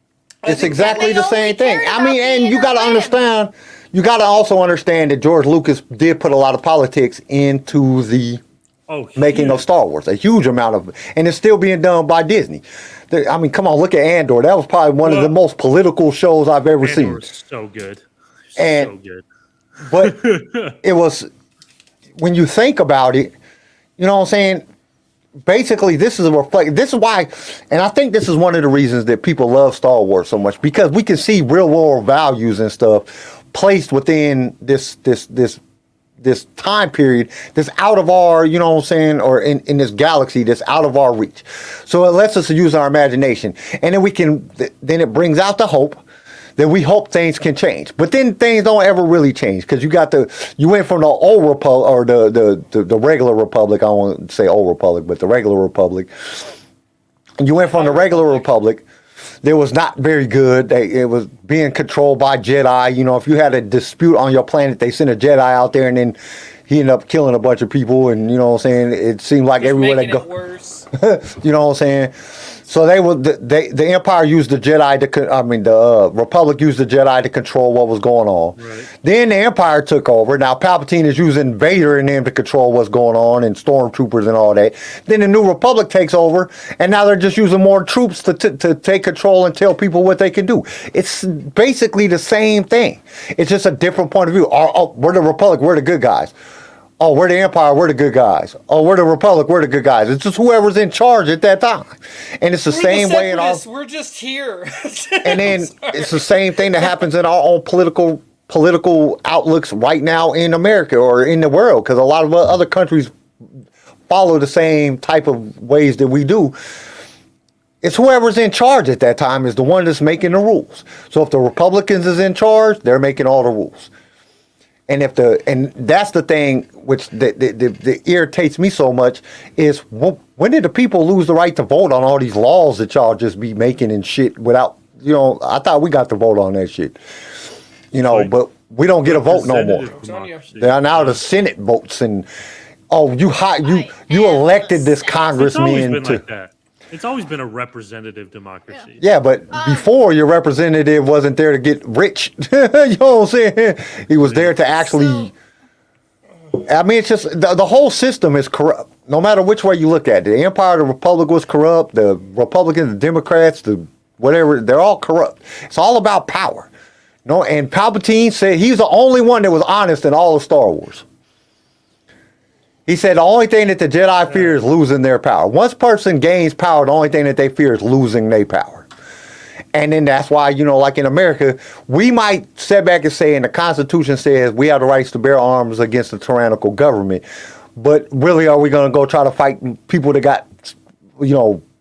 It's exactly the they same only thing. cared I about mean, the and you inner got to rim. understand, you got to also understand that George Lucas did put a lot of politics into the making of Star Wars, a huge amount of, and it's still being done by Disney. I mean, come on, look at Andor. That was probably one of the most political shows I've ever seen. Andor was so good. And- So good. But it was, when you think about it, you know what I'm saying? Basically, this is why, and I think this is one of the reasons that people love Star Wars so much, because we can see real world values and stuff placed within this time period that's out of our, you know what I'm saying, or in this galaxy that's out of our reach. So it lets us use our imagination, and then then it brings out the hope that we hope things can change. But then things don't ever really change, because you went from the old republic, or the regular republic. I won't say old republic, but the regular republic. And you went from the regular republic that was not very good. It was being controlled by Jedi. You know, if you had a dispute on your planet, they sent a Jedi out there, and then he ended up killing a bunch of people. And you know what I'm saying? It seemed like everywhere they go, it worse. you know what I'm saying? So the Empire used the Jedi the Republic used the Jedi to control what was going on. Right. Then the Empire took over. Now Palpatine is using Vader and them to control what's going on, and stormtroopers and all that. Then the New Republic takes over, and now they're just using more troops to take control and tell people what they can do. It's basically the same thing. It's just a different point of view. We're the Republic, we're the good guys. Oh, we're the Empire, we're the good guys. Oh, we're the Republic, we're the good guys. It's just whoever's in charge at that time. And it's the same way in our... We're just here. And then it's the same thing that happens in our own political outlooks right now in America or in the world, because a lot of other countries follow the same type of ways that we do. It's whoever's in charge at that time is the one that's making the rules. So if the Republicans is in charge, they're making all the rules. And that's the thing which that irritates me so much is when did the people lose the right to vote on all these laws that y'all just be making and shit without, I thought we got to vote on that shit. But we don't get a vote no more. Now the Senate votes and you elected this congressman to. Like that. It's always been a representative democracy. Yeah, but before your representative wasn't there to get rich. You know what I'm saying? He was there to actually. It's just the whole system is corrupt. No matter which way you look at it, the Empire, the Republic was corrupt. The Republicans, the Democrats, the whatever, they're all corrupt. It's all about power. And Palpatine said he's the only one that was honest in all of Star Wars. He said the only thing that the Jedi fear is losing their power. Once a person gains power, the only thing that they fear is losing their power. And then that's why, like in America, we might sit back and say, and the Constitution says we have the rights to bear arms against the tyrannical government. But really, are we going to go try to fight people that got,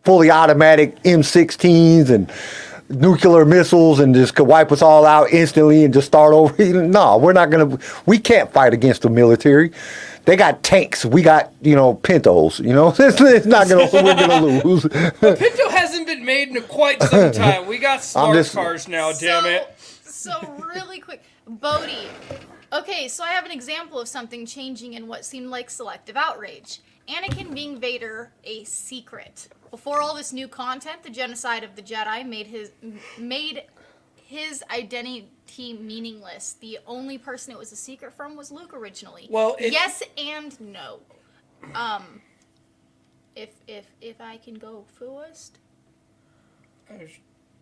fully automatic M16s and nuclear missiles and just could wipe us all out instantly and just start over? No, we're not going to. We can't fight against the military. They got tanks. We got, Pintos. It's not gonna. We're gonna lose. But Pinto hasn't been made in quite some time. We got smart cars now. Damn it. So really quick, Bodhi. Okay, so I have an example of something changing in what seemed like selective outrage. Anakin being Vader a secret. Before all this new content, the genocide of the Jedi made his identity meaningless. The only person it was a secret from was Luke originally. Well, yes and no. If I can go first.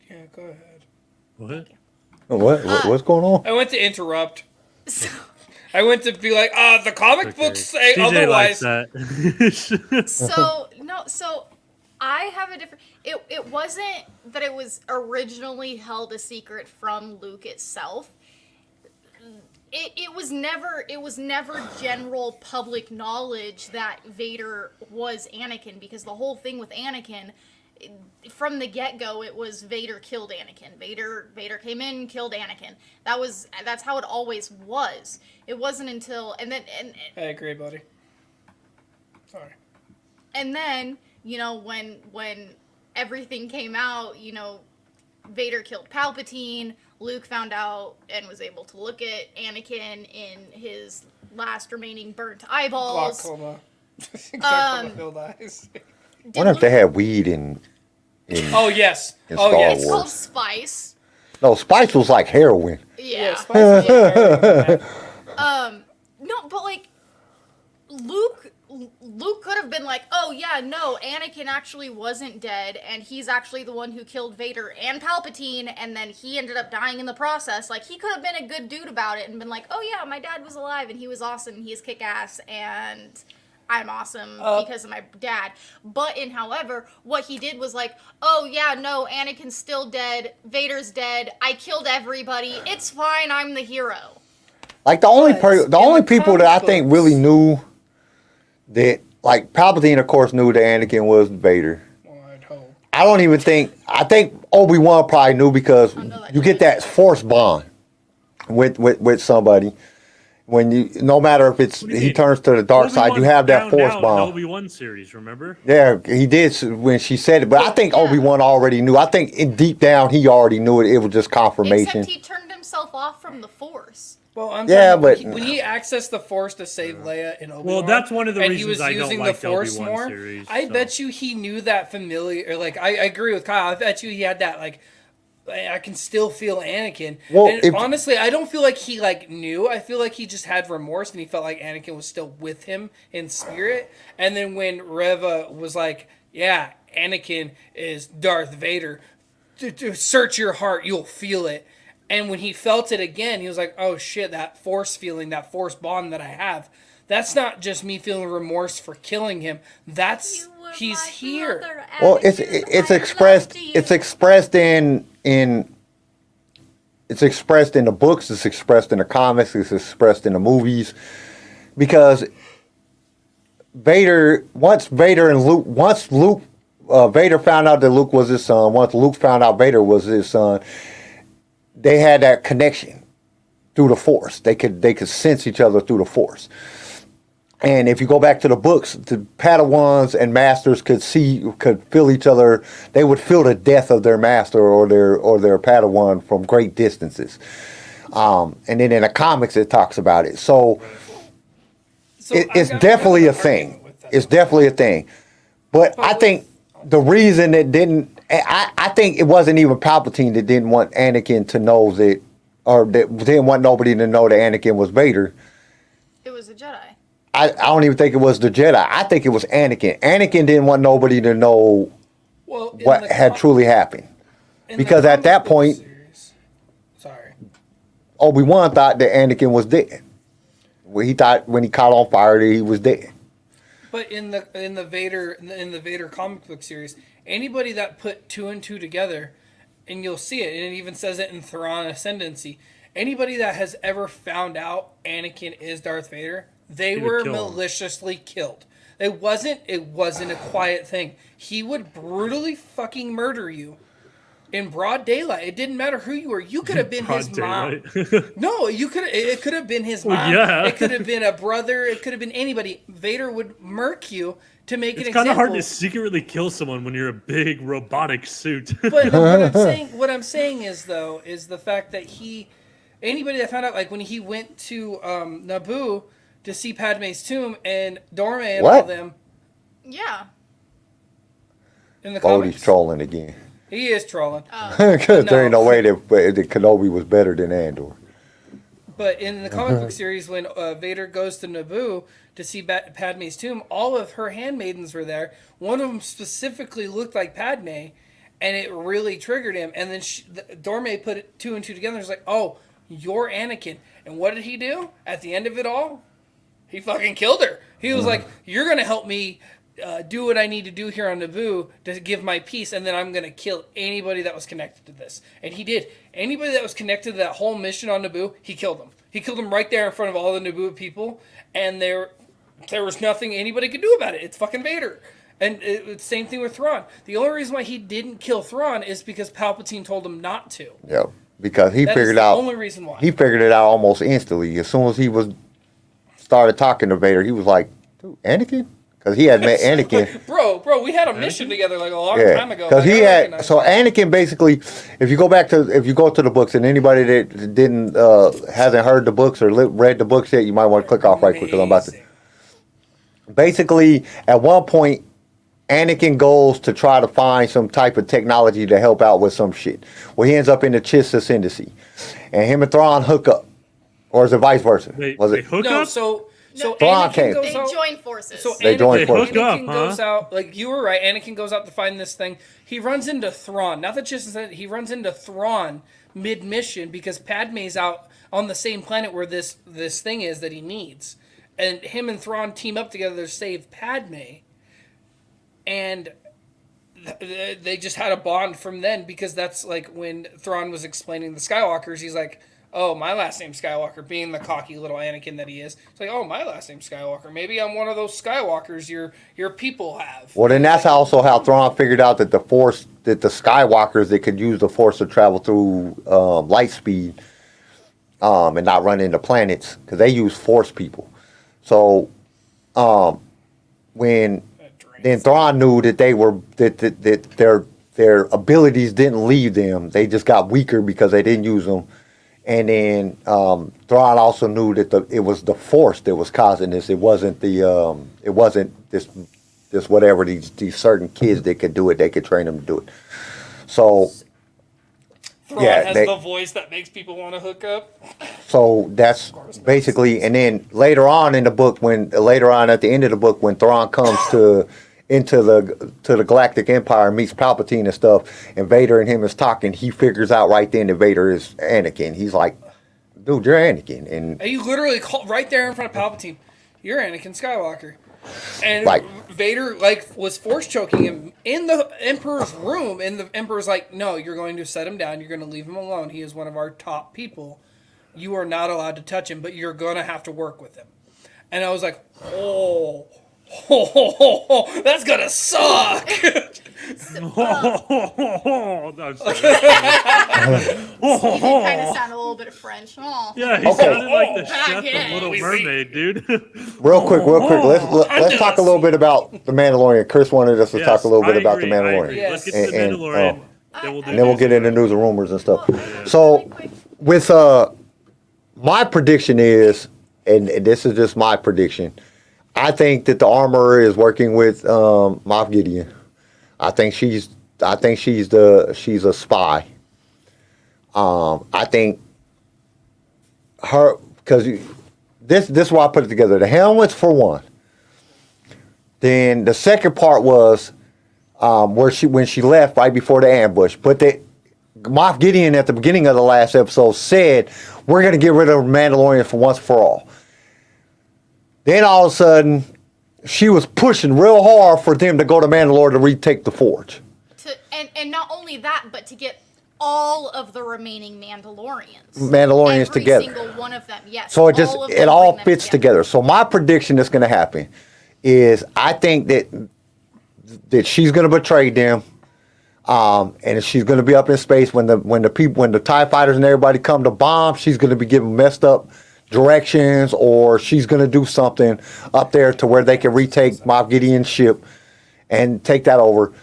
Yeah, go ahead. What? What's going on? I went to interrupt. I went to be like, the comic books say TJ otherwise. Likes that. So I have a different. It wasn't that it was originally held a secret from Luke itself. It was never general public knowledge that Vader was Anakin, because the whole thing with Anakin, from the get-go, it was Vader killed Anakin. Vader came in, killed Anakin. That's how it always was. It wasn't until and I agree, buddy. Sorry. And then, when everything came out, Vader killed Palpatine. Luke found out and was able to look at Anakin in his last remaining burnt eyeballs. Glaucoma. Glaucoma-filled eyes. I wonder if they had weed in Oh yes. in Star yes. It's called Wars. Spice. No, Spice was like heroin. Yeah. Spice is No, but like Luke could have been like, oh yeah, no, Anakin actually wasn't dead, and he's actually the one who killed Vader and Palpatine, and then he ended up dying in the process. Like, he could have been a good dude about it and been like, oh yeah, my dad was alive, and he was awesome, and he's kick-ass, and I'm awesome because of my dad. But however, what he did was like, oh yeah, no, Anakin's still dead, Vader's dead, I killed everybody, it's fine, I'm the hero. Like the only people that I think really knew that, like Palpatine, of course, knew that Anakin was Vader. Well, I'd hope. I think Obi-Wan probably knew because you get that force bond with somebody. When no matter if he turns to the dark side, you have that force bond. Obi-Wan series, remember? Yeah, he did when she said it, but I think Obi-Wan already knew. I think deep down he already knew it. It was just confirmation. Except he turned himself off from the Force. Well, I'm when he accessed the Force to save Leia in Obi-Wan. Well, that's one of the and reasons he was using the Force more. Series, I bet you he knew that familiar. Or like, I agree with Kyle. I bet you he had that like. I can still feel Anakin. Well, and honestly, I don't feel like he knew. I feel like he just had remorse and he felt like Anakin was still with him in spirit. And then when Reva was like, "Yeah, Anakin is Darth Vader. Search your heart, you'll feel it." And when he felt it again, he was like, "Oh shit, that force feeling, that force bond that I have, that's not just me feeling remorse for killing him. That's he's here." Well, it's expressed in the books, it's expressed in the comics, it's expressed in the movies, because Vader found out that Luke was his son. Once Luke found out Vader was his son, they had that connection through the Force. They could sense each other through the Force. And if you go back to the books, the Padawans and masters could feel each other. They would feel the death of their master or their Padawan from great distances. And then in the comics, it talks about it. So it's definitely a thing. It's definitely a thing. But I think the reason it didn't, I think it wasn't even Palpatine that didn't want Anakin to know that, or that didn't want nobody to know that Anakin was Vader. It was a Jedi. I don't even think it was the Jedi. I think it was Anakin. Anakin didn't want nobody to know what had truly happened. Because at that point, Obi-Wan thought that Anakin was dead. He thought when he caught on fire that he was dead. But in the Vader comic book series, anybody that put 2 and 2 together, and you'll see it, and it even says it in Thrawn Ascendancy, anybody that has ever found out Anakin is Darth Vader, they were maliciously killed. It wasn't a quiet thing. He would brutally fucking murder you in broad daylight. It didn't matter who you were. You could have been his mom. No, it could have been his mom. Yeah. It could have been a brother. It could have been anybody. Vader would murk you to make an example. It's kind of hard to secretly kill someone when you're a big robotic suit. But what I'm saying is the fact that anybody that found out, like when he went to Naboo to see Padme's tomb and Dorme and all them. Yeah. In the comics. He's trolling again. He is trolling. Because there ain't no way that Kenobi was better than Andor. But in the comic book series, when Vader goes to Naboo to see Padme's tomb, all of her handmaidens were there. One of them specifically looked like Padme, and it really triggered him. And then Dorme put 2 and 2 together and was like, oh, you're Anakin. And what did he do? At the end of it all, he fucking killed her. He was like, you're going to help me do what I need to do here on Naboo to give my peace, and then I'm going to kill anybody that was connected to this. And he did. Anybody that was connected to that whole mission on Naboo, he killed them. He killed them right there in front of all the Naboo people, and there was nothing anybody could do about it. It's fucking Vader. And it's same thing with Thrawn. The only reason why he didn't kill Thrawn is because Palpatine told him not to. Yeah, because he figured out. Only reason why. He figured it out almost instantly. As soon as he started talking to Vader, he was like, "Dude, Anakin." Because he had met Anakin. bro, we had a mission together like a long time ago. Because Anakin basically, if you go to the books, and anybody that didn't hasn't heard the books or read the books yet, you might want to click off right quick because I'm about to. Basically, at one point, Anakin goes to try to find some type of technology to help out with some shit. Well, he ends up in the Chiss Ascendancy, and him and Thrawn hook up, or is it vice versa? They hook up? So Anakin goes out. They join forces. So they join forces. Anakin goes out, like you were right. Anakin goes out to find this thing. He runs into Thrawn. Not that just he runs into Thrawn mid-mission because Padme's out on the same planet where this thing is that he needs, and him and Thrawn team up together to save Padme. And they just had a bond from then because that's like when Thrawn was explaining the Skywalkers. He's like, oh, my last name's Skywalker, being the cocky little Anakin that he is. It's like, oh, my last name's Skywalker. Maybe I'm one of those Skywalkers your people have. Well, then that's also how Thrawn figured out that the Skywalkers, they could use the Force to travel through light speed and not run into planets because they use Force people. So when then Thrawn knew that they were that their abilities didn't leave them; they just got weaker because they didn't use them. And then Thrawn also knew that it was the Force that was causing this. It wasn't this whatever these certain kids that could do it. They could train them to do it. So Thrawn has the voice that makes people want to hook up. So that's basically, and then later on in the book, at the end of the book, when Thrawn comes into the Galactic Empire, meets Palpatine and stuff, and Vader and him is talking, he figures out right then that Vader is Anakin. He's like, dude, you're Anakin. And you literally call right there in front of Palpatine, you're Anakin Skywalker. And Vader was force choking him in the Emperor's room, and the Emperor's like, no, you're going to set him down, you're going to leave him alone. He is one of our top people. You are not allowed to touch him, but you're going to have to work with him. And I was like, That's gonna suck. I'm sorry. You did kind of sound a little bit of French. Oh. Yeah, he Okay. sounded like the chef of yeah. Little Mermaid, dude. Real quick. Let's talk a little bit about the Mandalorian. Chris wanted us to Yes, talk a little bit I about the agree, I Mandalorian. agree. Yes. Let's get to the And- Mandalorian. Then we'll do And then we'll get into news. news and rumors and stuff. Well, So really quick. with my prediction is, and this is just my prediction, I think that the armorer is working with Moff Gideon. I think she's a spy. I think her, because this is why I put it together. The helmets for one. Then the second part was when she left right before the ambush. But Moff Gideon at the beginning of the last episode said, we're going to get rid of Mandalorian for once and for all. Then all of a sudden, she was pushing real hard for them to go to Mandalore to retake the Forge. And not only that, but to get all of the remaining Mandalorians. Mandalorians Every together. single one of them, yes. So it just all of it them, all bring them fits together. So my prediction that's going to happen is I think that she's going to betray them, and she's going to be up in space when the TIE fighters and everybody come to bomb. She's going to be giving messed up directions, or she's going to do something up there to where they can retake Moff Gideon's ship and take that over.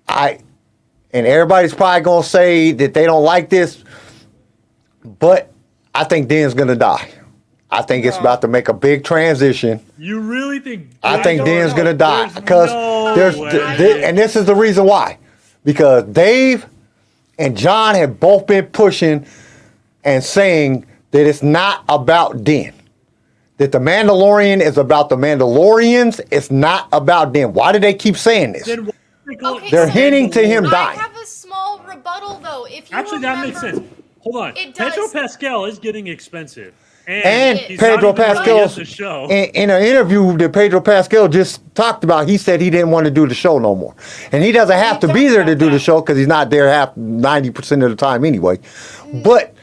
And everybody's probably going to say that they don't like this, but I think Din's going to die. I think it's about to make a big transition. You really think? I think Din's going to die There's because no way. and this is the reason why. Because Dave and John have both been pushing and saying that it's not about Din. That the Mandalorian is about the Mandalorians. It's not about Din. Why do they keep saying this? Then why they call it Okay, They're so hinting to him I dying. have a small rebuttal, though. If you Actually, that makes remember- sense. Hold on. It Pedro does. Pascal is getting expensive. And he's Pedro not even really Pascal, at the show. in an interview that Pedro Pascal just talked about, he said he didn't want to do the show no more. And he doesn't have to be there to do the show because he's not there 90% of the time anyway. But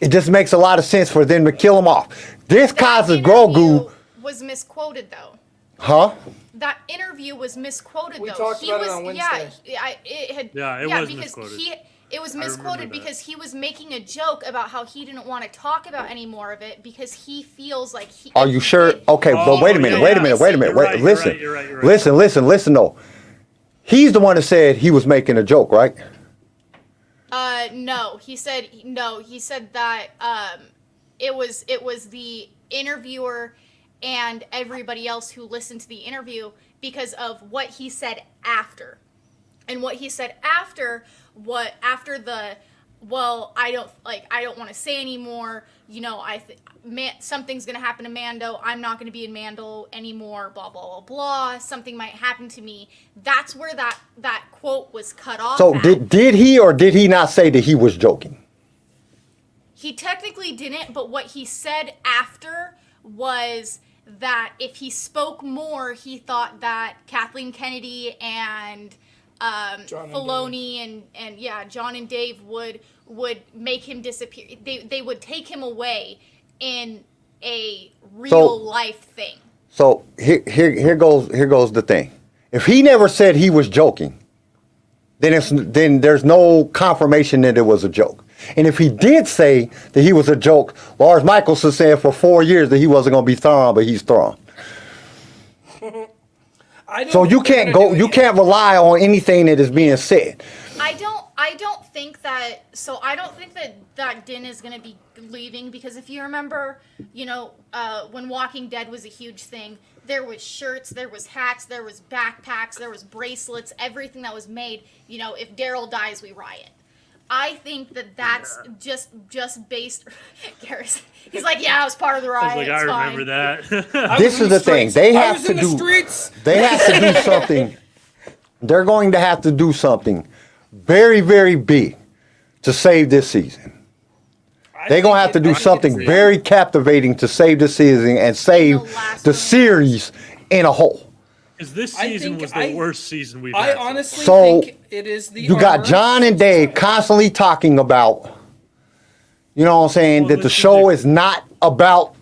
it just makes a lot of sense for them to kill him off. This That causes interview Grogu, was misquoted, though. huh? That interview was misquoted, We though. talked He about it was, on yeah, Wednesday. Yeah, it was because misquoted. It was I remember misquoted that. because he was making a joke about how he didn't want to talk about any more of it because he feels like he. Are if you he sure? did- Okay, but wait a minute, yeah, wait a yeah. minute, wait a minute. You're right, Wait, you're listen, right, you're right, you're right. listen, though. He's the one that said he was making a joke, right? No, he said that it was the interviewer and everybody else who listened to the interview because of what he said after. And what he said after I don't want to say anymore, something's going to happen to Mando. I'm not going to be in Mando anymore, blah blah blah blah. Something might happen to me. That's where that quote was cut off. So at. did he or did he not say that he was joking? He technically didn't, but what he said after was that if he spoke more, he thought that Kathleen Kennedy and John and Filoni and John and Dave would make him disappear. They would take him away in a real life thing. So here goes the thing. If he never said he was joking, then there's no confirmation that it was a joke. And if he did say that he was a joke, Lars Michelson said for 4 years that he wasn't going to be Thrawn, but he's Thrawn. So you can't rely on anything that is being said. I don't think that Din is going to be leaving because if you remember, when Walking Dead was a huge thing, there was shirts, there was hats, there was backpacks, there was bracelets, everything that was made, if Daryl dies, we riot. I think that's just based. Garrus, he's like, yeah, I was part of the riot. I was like, it's I fine. remember that. This is the thing. They have to do. They have to do something. They're going to have to do something very, very big to save this season. They're going to have to do something very captivating to save the season and save the series in a whole. Because this I season think was the worst season we've I had. honestly So, think it is the You got armor. John and Dave constantly talking about, you know what I'm saying, Well, that the listen, show is not about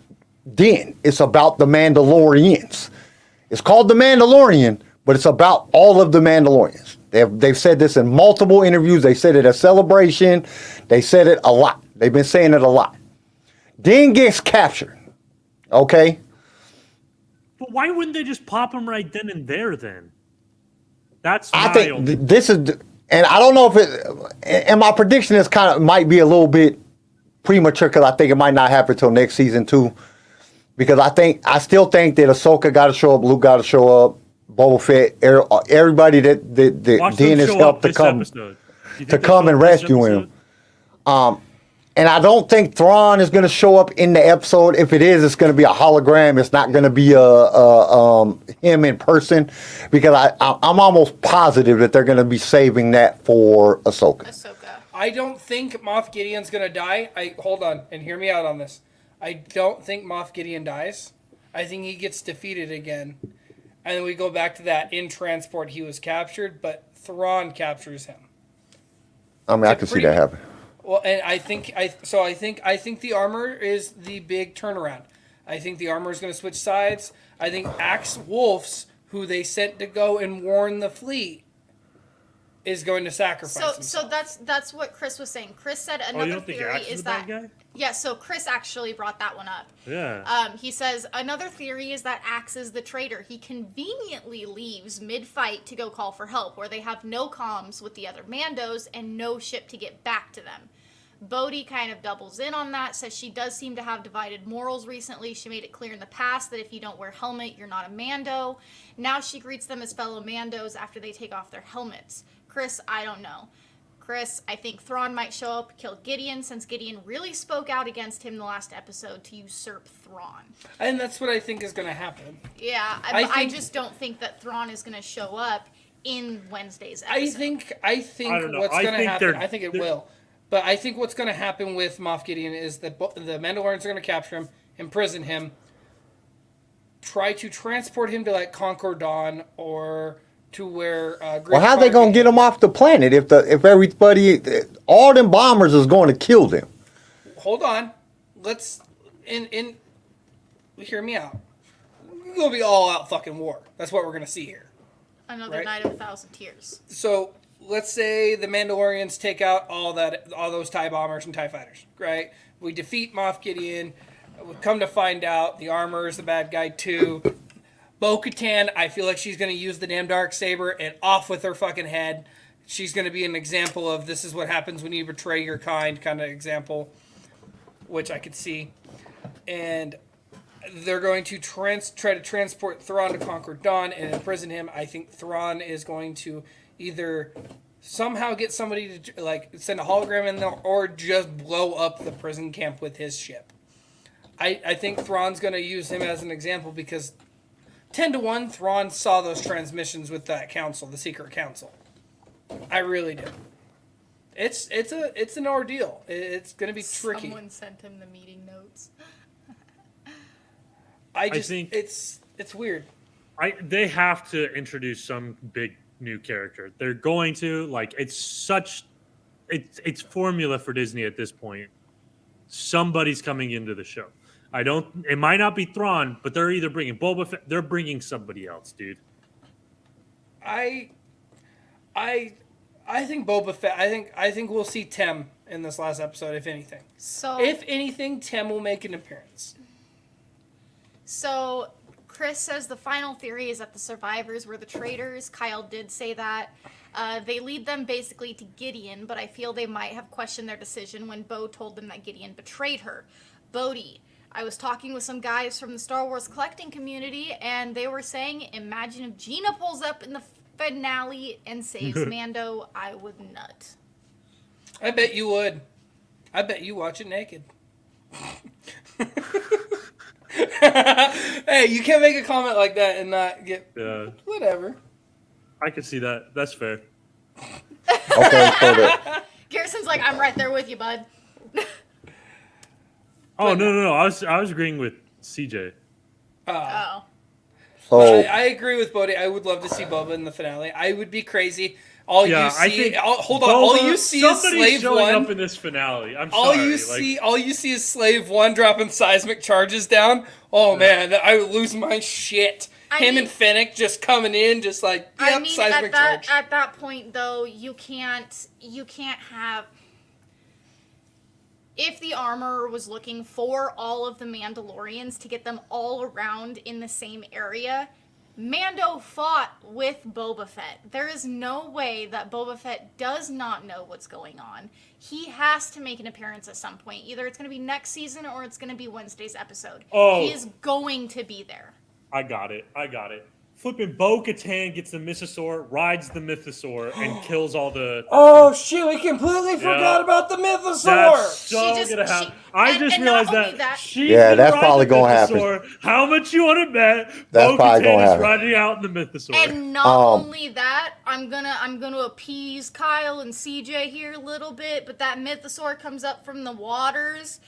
Din. It's about the Mandalorians. It's called The Mandalorian, but it's about all of the Mandalorians. They've said this in multiple interviews. They said it at Celebration. They said it a lot. They've been saying it a lot. Then gets captured. Okay? But why wouldn't they just pop him right then and there then? That's I my think only- this is, and I don't know if it, and my prediction is kind of might be a little bit premature because I think it might not happen until next season too. Because I still think that Ahsoka got to show up, Luke got to show up, Boba Fett, everybody that Watch them Dean has show helped up to this come episode. You think to they'll come show and up this rescue him. episode? And I don't think Thrawn is going to show up in the episode. If it is, it's going to be a hologram. It's not going to be him in person, because I'm almost positive that they're going to be saving that for Ahsoka. Ahsoka. I don't think Moff Gideon's gonna die. Hold on and hear me out on this. I don't think Moff Gideon dies. I think he gets defeated again, and then we go back to that in transport he was captured, but Thrawn captures him. I mean, I can see that happen. Well, and I think the armor is the big turnaround. I think the armor is going to switch sides. I think Axe Wolves, who they sent to go and warn the fleet, is going to sacrifice himself. So that's what Chris was saying. Chris said Oh, you another don't think theory Axe is is the bad that guy? yeah. So Chris actually brought that one up. Yeah. He says another theory is that Axe is the traitor. He conveniently leaves mid-fight to go call for help, where they have no comms with the other Mandos and no ship to get back to them. Bodhi kind of doubles in on that, says she does seem to have divided morals recently. She made it clear in the past that if you don't wear helmet, you're not a Mando. Now she greets them as fellow Mandos after they take off their helmets. Chris, I don't know. Chris, I think Thrawn might show up, kill Gideon, since Gideon really spoke out against him the last episode to usurp Thrawn. And that's what I think is going to happen. Yeah, I just don't think that Thrawn is going to show up in Wednesday's episode. I think I don't know. what's I going to think happen, they're- I think it they're- will. But I think what's going to happen with Moff Gideon is that the Mandalorians are going to capture him, imprison him, try to transport him to like Conquer Dawn or to where. Well, how they gonna get him off the planet if everybody, all them bombers is going to kill them? Hold on, let's hear me out. It's gonna be all out fucking war. That's what we're gonna see here. Another right? Night of 1,000 Tears. So let's say the Mandalorians take out all those TIE bombers and TIE fighters, right? We defeat Moff Gideon. We come to find out the armor is the bad guy too. Bo-Katan, I feel like she's going to use the damn LightSaber and off with her fucking head. She's going to be an example of this is what happens when you betray your kind of example, which I could see. And they're going to try to transport Thrawn to Conquer Dawn and imprison him. I think Thrawn is going to either somehow get somebody to like send a hologram in there or just blow up the prison camp with his ship. I think Thrawn's going to use him as an example because 10-1 Thrawn saw those transmissions with that council, the secret council. I really do. It's an ordeal. It's going to be tricky. Someone sent him the meeting notes. I think it's weird. They have to introduce some big new character. They're going to it's formula for Disney at this point. Somebody's coming into the show. It might not be Thrawn, but they're either bringing Boba Fett. They're bringing somebody else, dude. I think Boba Fett. I think we'll see Tem in this last episode, if anything. So If anything, Tem will make an appearance. So Chris says the final theory is that the survivors were the traitors. Kyle did say that. They lead them basically to Gideon, but I feel they might have questioned their decision when Bo told them that Gideon betrayed her. Bodhi, I was talking with some guys from the Star Wars collecting community, and they were saying, imagine if Gina pulls up in the finale and saves Mando, I would nut. I bet you would. I bet you watch it naked. Hey, you can't make a comment like that and not get whatever. I can see that. That's fair. Okay, so Garrison's like, I'm right there with you, bud. Oh no! I was agreeing with CJ. Oh. so I agree with Bodhi. I would love to see Boba in the finale. I would be crazy. All you see is Slave showing One. up in this finale. I'm All sorry. you see is Slave One dropping seismic charges down. Oh man, I would lose my shit Him and Fennec just coming in, just like, yep, I mean, seismic charge. at that point though, you can't have. If the armorer was looking for all of the Mandalorians to get them all around in the same area, Mando fought with Boba Fett. There is no way that Boba Fett does not know what's going on. He has to make an appearance at some point. Either it's going to be next season or it's going to be Wednesday's episode. Oh. He is going to be there. I got it. Flipping Bo-Katan gets the Mythosaur, rides the Mythosaur, and kills all the... Oh, shit, we completely forgot about the Mythosaur! That's so She just- gonna happen. she- I just and realized not only that. that- She's Yeah, gonna that's ride probably the gonna happen. Mythosaur. How much you want to bet? That's probably gonna Bo-Katan is happen. riding out in the Mythosaur. And not only that, I'm gonna appease Kyle and CJ here a little bit, but that Mythosaur comes up from the waters,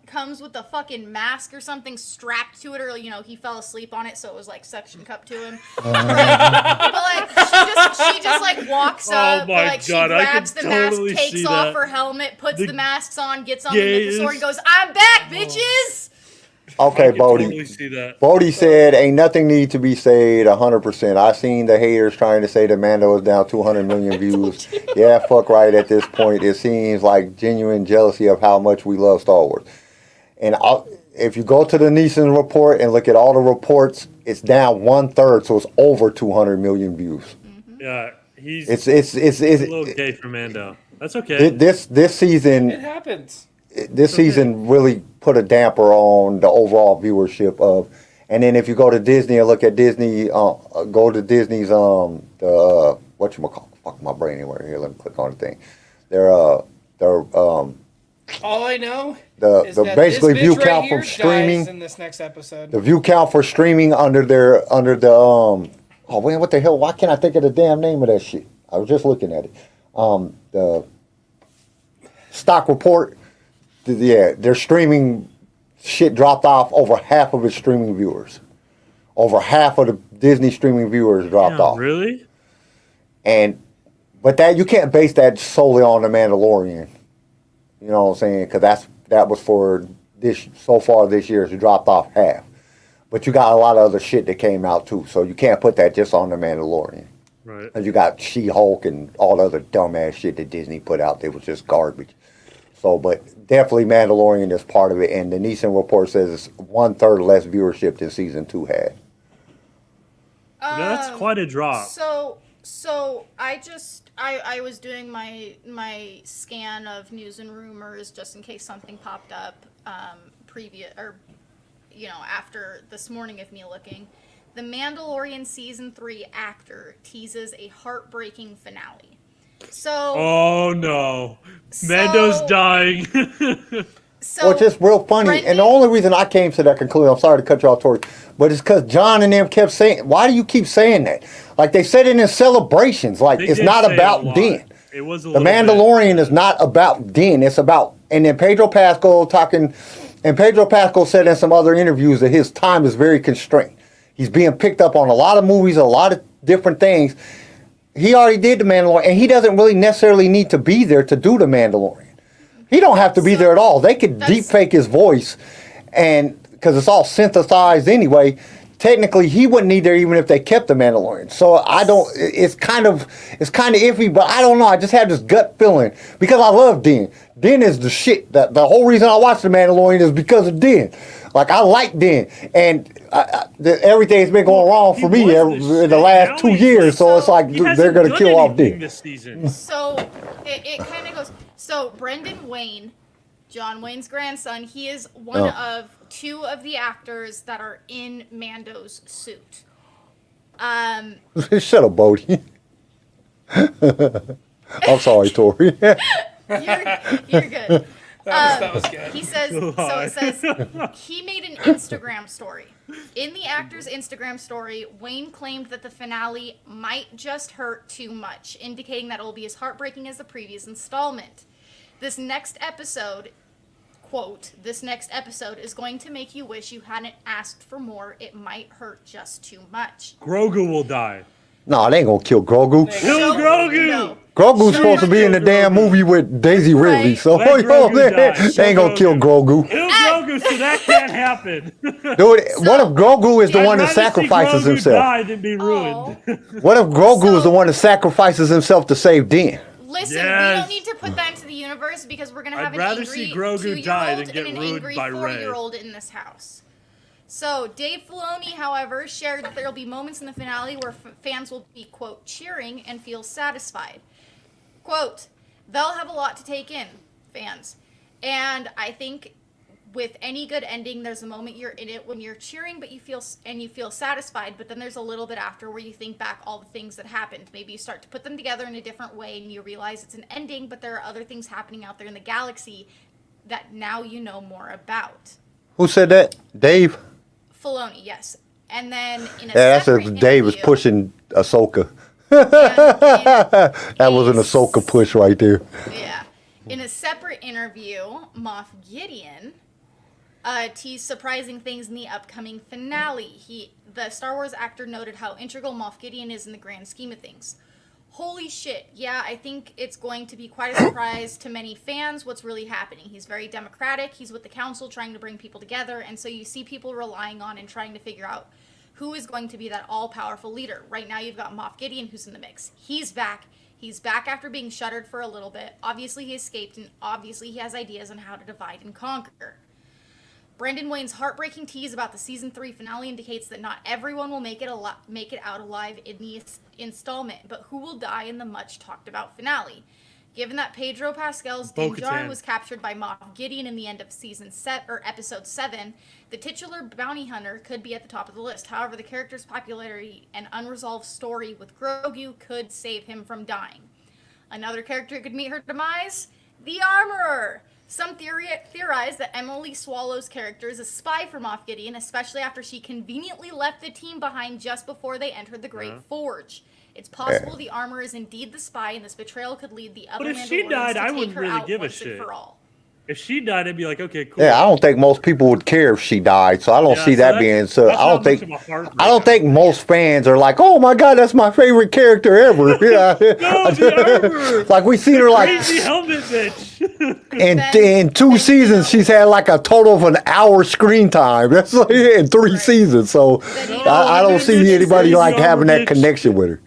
comes with a fucking mask or something strapped to it, or he fell asleep on it, so it was like suction cup to him. But like she just like walks up, my like she God, I grabs can the mask, totally takes see off that. her helmet, puts The the masks on, gets on the gaze. Mythosaur, and goes, "I'm back, bitches!" Okay, I can Bodie. totally see that. Bodie said, ain't nothing need to be said 100%. I seen the haters trying to say that Mando is down 200 million views. Yeah, fuck right at this point. It seems like genuine jealousy of how much we love Star Wars. And if you go to the Neeson report and look at all the reports, it's down 1/3, so it's over 200 million views. Yeah, he's It's a little gay for Mando. That's okay. this season. It happens. This season really put a damper on the overall viewership of, and then if you go to Disney and look at Disney, go to Disney's the whatchamacallit, fuck my brain anywhere here. Let me click on the thing. They're All I know the is that basically this view bitch right count here for streaming. dies in this next episode. The view count for streaming under the oh man, what the hell? Why can't I think of the damn name of that shit? I was just looking at it. The stock report. Yeah, their streaming shit dropped off. Over half of its streaming viewers. Over half of the Disney streaming viewers dropped off. Really? But that you can't base that solely on the Mandalorian. You know what I'm saying? Because that was for this so far this year. It's dropped off half. But you got a lot of other shit that came out too, so you can't put that just on the Mandalorian. Right. And you got She-Hulk and all the other dumbass shit that Disney put out. It was just garbage. So, but definitely Mandalorian is part of it, and the Neeson report says it's 1/3 less viewership than season 2 had. That's quite a drop. So I was doing my scan of news and rumors just in case something popped up after this morning of me looking. The Mandalorian season 3 actor teases a heartbreaking finale. So Oh no, Mando's dying. Which is real funny, and the only reason I came to that conclusion, I'm sorry to cut you off, Tori, but it's because John and them kept saying, why do you keep saying that? Like they said it in celebrations, like They it's did not say it a about lot. Din. It was a The little Mandalorian is not about Din, it's about, and then Pedro Pascal said in some other interviews that his time is very constrained. He's being picked up on a lot of movies, a lot of different things. He already did the Mandalorian, and he doesn't really necessarily need to be there to do the Mandalorian. He don't have to be there at all. They could deep fake his voice, and because it's all synthesized anyway. Technically, he wouldn't need there even if they kept the Mandalorian. So I don't. It's kind of iffy, but I don't know. I just have this gut feeling because I love Din. Din is the shit. The whole reason I watch the Mandalorian is because of Din. Like I like Din, and everything's been going wrong for me in the last 2 years. So it's like they're gonna kill off Din this season. So it kind of goes. So Brendan Wayne, John Wayne's grandson, he is one of 2 of the actors that are in Mando's suit. Shut up, Bodie. I'm sorry, Tori. You're good. That was good. He says, so it says, he made an Instagram story. In the actor's Instagram story, Wayne claimed that the finale might just hurt too much, indicating that it will be as heartbreaking as the previous installment. This next episode, quote, this next episode is going to make you wish you hadn't asked for more. It might hurt just too much. Grogu will die. No, they ain't gonna kill Grogu. Kill Grogu! No. Grogu's Show supposed to be in the Grogu. damn movie with Daisy Ridley, Right. so Let you know, Grogu die. they ain't gonna kill Grogu. Kill Grogu, so that can't happen. Dude, what if Grogu is the I'd one that I'd rather see sacrifices Grogu himself? die than be ruined. What if Grogu is the So- one that sacrifices himself to save Din? Listen, we Yes. don't need to put that into the universe because we're gonna have I'd an rather angry see Grogu 2-year-old die than get and an ruined angry by Rey. 4-year-old in this house. So Dave Filoni, however, shared that there will be moments in the finale where fans will be, quote, cheering and feel satisfied. Quote, they'll have a lot to take in, fans. And I think with any good ending, there's a moment you're in it when you're cheering, but you feel satisfied. But then there's a little bit after where you think back all the things that happened. Maybe you start to put them together in a different way, and you realize it's an ending, but there are other things happening out there in the galaxy that now you know more about. Who said that? Dave? Filoni, yes. And then in a Yeah, that's separate if Dave is interview- pushing Ahsoka. and That was an a Ahsoka push right there. Yeah. In a separate interview, Moff Gideon teased surprising things in the upcoming finale. The Star Wars actor noted how integral Moff Gideon is in the grand scheme of things. Holy shit, yeah, I think it's going to be quite a surprise to many fans what's really happening. He's very democratic, he's with the council trying to bring people together, and so you see people relying on and trying to figure out who is going to be that all-powerful leader. Right now you've got Moff Gideon who's in the mix. He's back after being shuttered for a little bit. Obviously he escaped, and obviously he has ideas on how to divide and conquer. Brandon Wayne's heartbreaking tease about the season 3 finale indicates that not everyone will make it out alive in the installment, but who will die in the much talked about finale. Given that Pedro Pascal's Din Djarin was captured by Moff Gideon in the end of episode 7, the titular bounty hunter could be at the top of the list. However, the character's popularity and unresolved story with Grogu could save him from dying. Another character could meet her demise, the Armorer. Some theorize that Emily Swallow's character is a spy for Moff Gideon, especially after she conveniently left the team behind just before they entered the Great Forge. It's possible the Armorer is indeed the spy, and this betrayal could lead the other But if she Mandalorians died, to I take wouldn't her really out give a once and shit. for all. If she died, I'd be like, okay, cool. Yeah, I don't think most people would care if she died, so I don't Yeah, see so that that's- being so. that's I not don't think. much of a heartbreak. I don't think most fans are like, "Oh my god, that's my favorite character ever." Yeah. No, the Armorer! Like we seen her like Crazy helmet bitch! in 2 seasons, she's had like a total of an hour screen time. That's like in 3 seasons. So I don't see anybody like having that connection with her.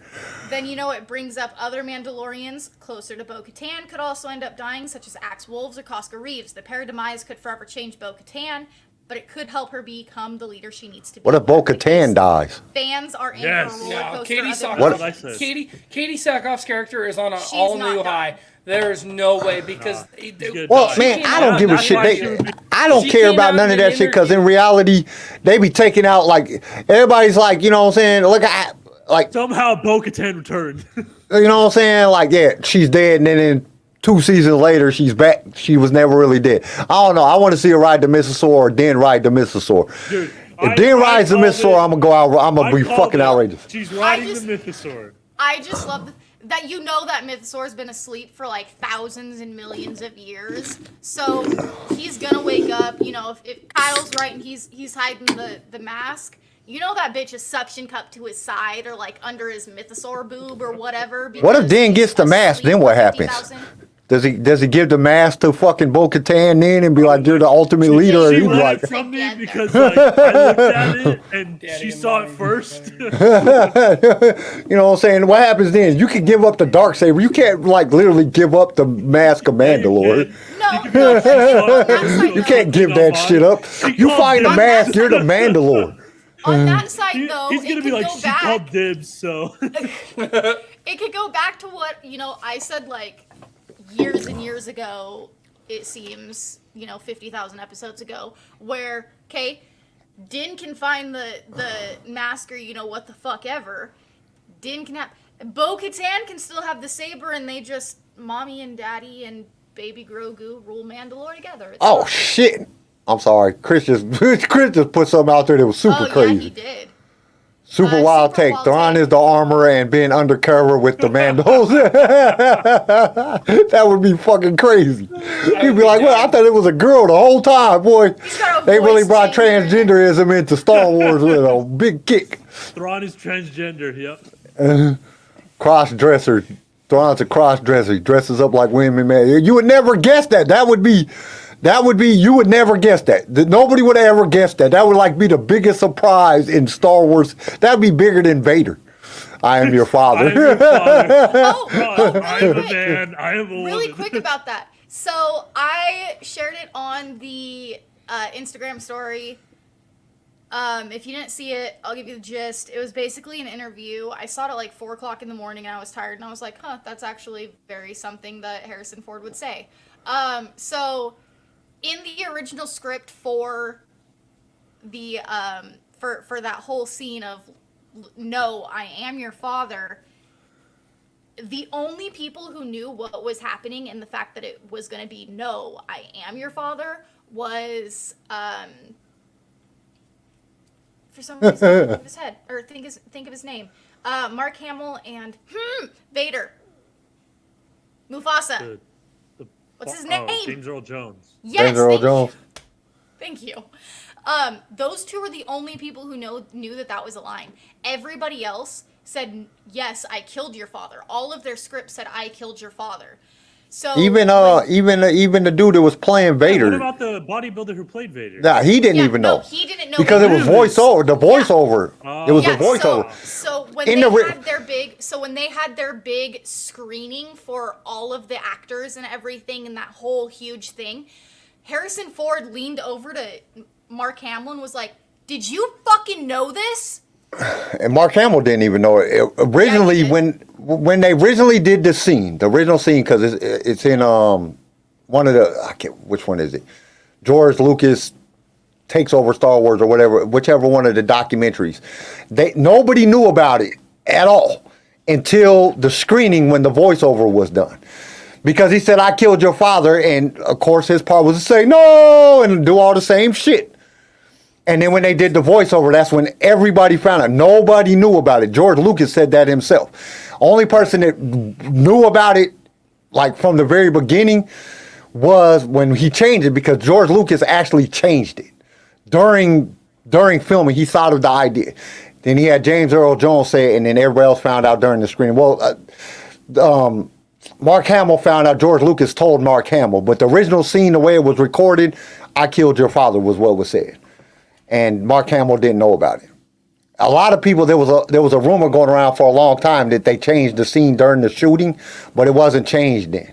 Then you know it brings up other Mandalorians closer to Bo-Katan could also end up dying, such as Axe Wolves or Koska Reeves. The pair demise could forever change Bo-Katan, but it could help her become the leader she needs to be. What if Bo-Katan dies? Fans are in Yes. for a roller No, coaster. Katie of Sackhoff. What I said. Katie Sackhoff's character is on an She's all not new done. high. There's no way because good. Well, She man, came I don't out- give a that's shit. why she would be- I don't She care came about out none of in that an shit because in interview. reality, they be taking out like everybody's like, you know what I'm saying? Look at like, Somehow Bo-Katan returned. you know what I'm saying? Like, yeah, she's dead, and then in 2 seasons later, she's back. She was never really dead. I don't know. I want to see her ride the Mythosaur or Den ride the Mythosaur. Dude, If Den rides the Mythosaur, I'm gonna go out. I'm gonna I be called fucking it. outrageous. She's riding just- the Mythosaur. I just love that you know that Mythosaur's been asleep for like thousands and millions of years. So he's gonna wake up, you know, if Kyle's right and he's hiding the mask, you know that bitch is suction cup to his side or like under his Mythosaur boob or whatever. What if because Den he's gets the mask? asleep Then what for happens? 50,000. Does he give the mask to fucking Bo-Katan then and be like, you're the ultimate leader? Or She he be read like, it from me Together. because like, I looked at it and Daddy she and saw it mommy. first. you know what I'm saying? What happens then? You can give up the Darksaber. You can't like literally give up the mask of Mandalore. No, You can't give that shit up. You find the mask, you're the Mandalore. on that side though, He's it gonna could be like, go she back. called dibs, so. It could go back to what, you know, I said like years and years ago, it seems, you know, 50,000 episodes ago, where, okay, Din can find the mask or, you know, what the fuck ever. Din can have, Bo-Katan can still have the saber and they just, mommy and daddy and baby Grogu rule Mandalore together. It's Oh fine. shit! I'm sorry, Chris just put something out there that was super Oh, crazy. yeah, he did. Super wild super take. wild Thrawn take. is the armor and being undercover with the Mandos. That would be fucking crazy. You'd be like, well, I thought it was a girl the whole time. Boy, He's got a they really voice brought changer. transgenderism into Star Wars with a big kick. Thrawn is transgender, yep. Cross-dresser. Thrawn's a cross-dresser. He dresses up like women, man. You would never guess that. That would be, you would never guess that. Nobody would ever guess that. That would like be the biggest surprise in Star Wars. That would be bigger than Vader. I am your father. I am your father. Oh, I am a man. I am a woman. really quick about that. So I shared it on the Instagram story. If you didn't see it, I'll give you the gist. It was basically an interview. I saw it at like 4 o'clock in the morning and I was tired and I was like, that's actually very something that Harrison Ford would say. So in the original script for the for that whole scene of no, I am your father, the only people who knew what was happening and the fact that it was going to be no, I am your father was for some reason think of his head or think of his name. Mark Hamill and Vader. Mufasa. What's his name? James Earl Jones. Yes, James Earl Jones. Thank you. Those two were the only people who knew that was a line. Everybody else said, yes, I killed your father. All of their scripts said, I killed your father. So Even the dude that was playing Vader. What about the bodybuilder who played Vader? Nah, he didn't even know. He didn't know because it was voiceover. The voiceover. It was the voiceover. So when they had their big screening for all of the actors and everything and that whole huge thing, Harrison Ford leaned over to Mark Hamill and was like, "Did you fucking know this?" And Mark Hamill didn't even know it. Originally, when they originally did the original scene, because it's in one of the, I can't, which one is it? George Lucas takes over Star Wars or whatever, whichever one of the documentaries. Nobody knew about it at all until the screening when the voiceover was done. Because he said, I killed your father, and of course his part was to say no and do all the same shit. And then when they did the voiceover, that's when everybody found out. Nobody knew about it. George Lucas said that himself. Only person that knew about it, like from the very beginning, was when he changed it, because George Lucas actually changed it. During filming, he thought of the idea. Then he had James Earl Jones say it, and then everybody else found out during the screening. Well, Mark Hamill found out, George Lucas told Mark Hamill, but the original scene, the way it was recorded, I killed your father was what was said. And Mark Hamill didn't know about it. A lot of people, there was a rumor going around for a long time that they changed the scene during the shooting, but it wasn't changed then.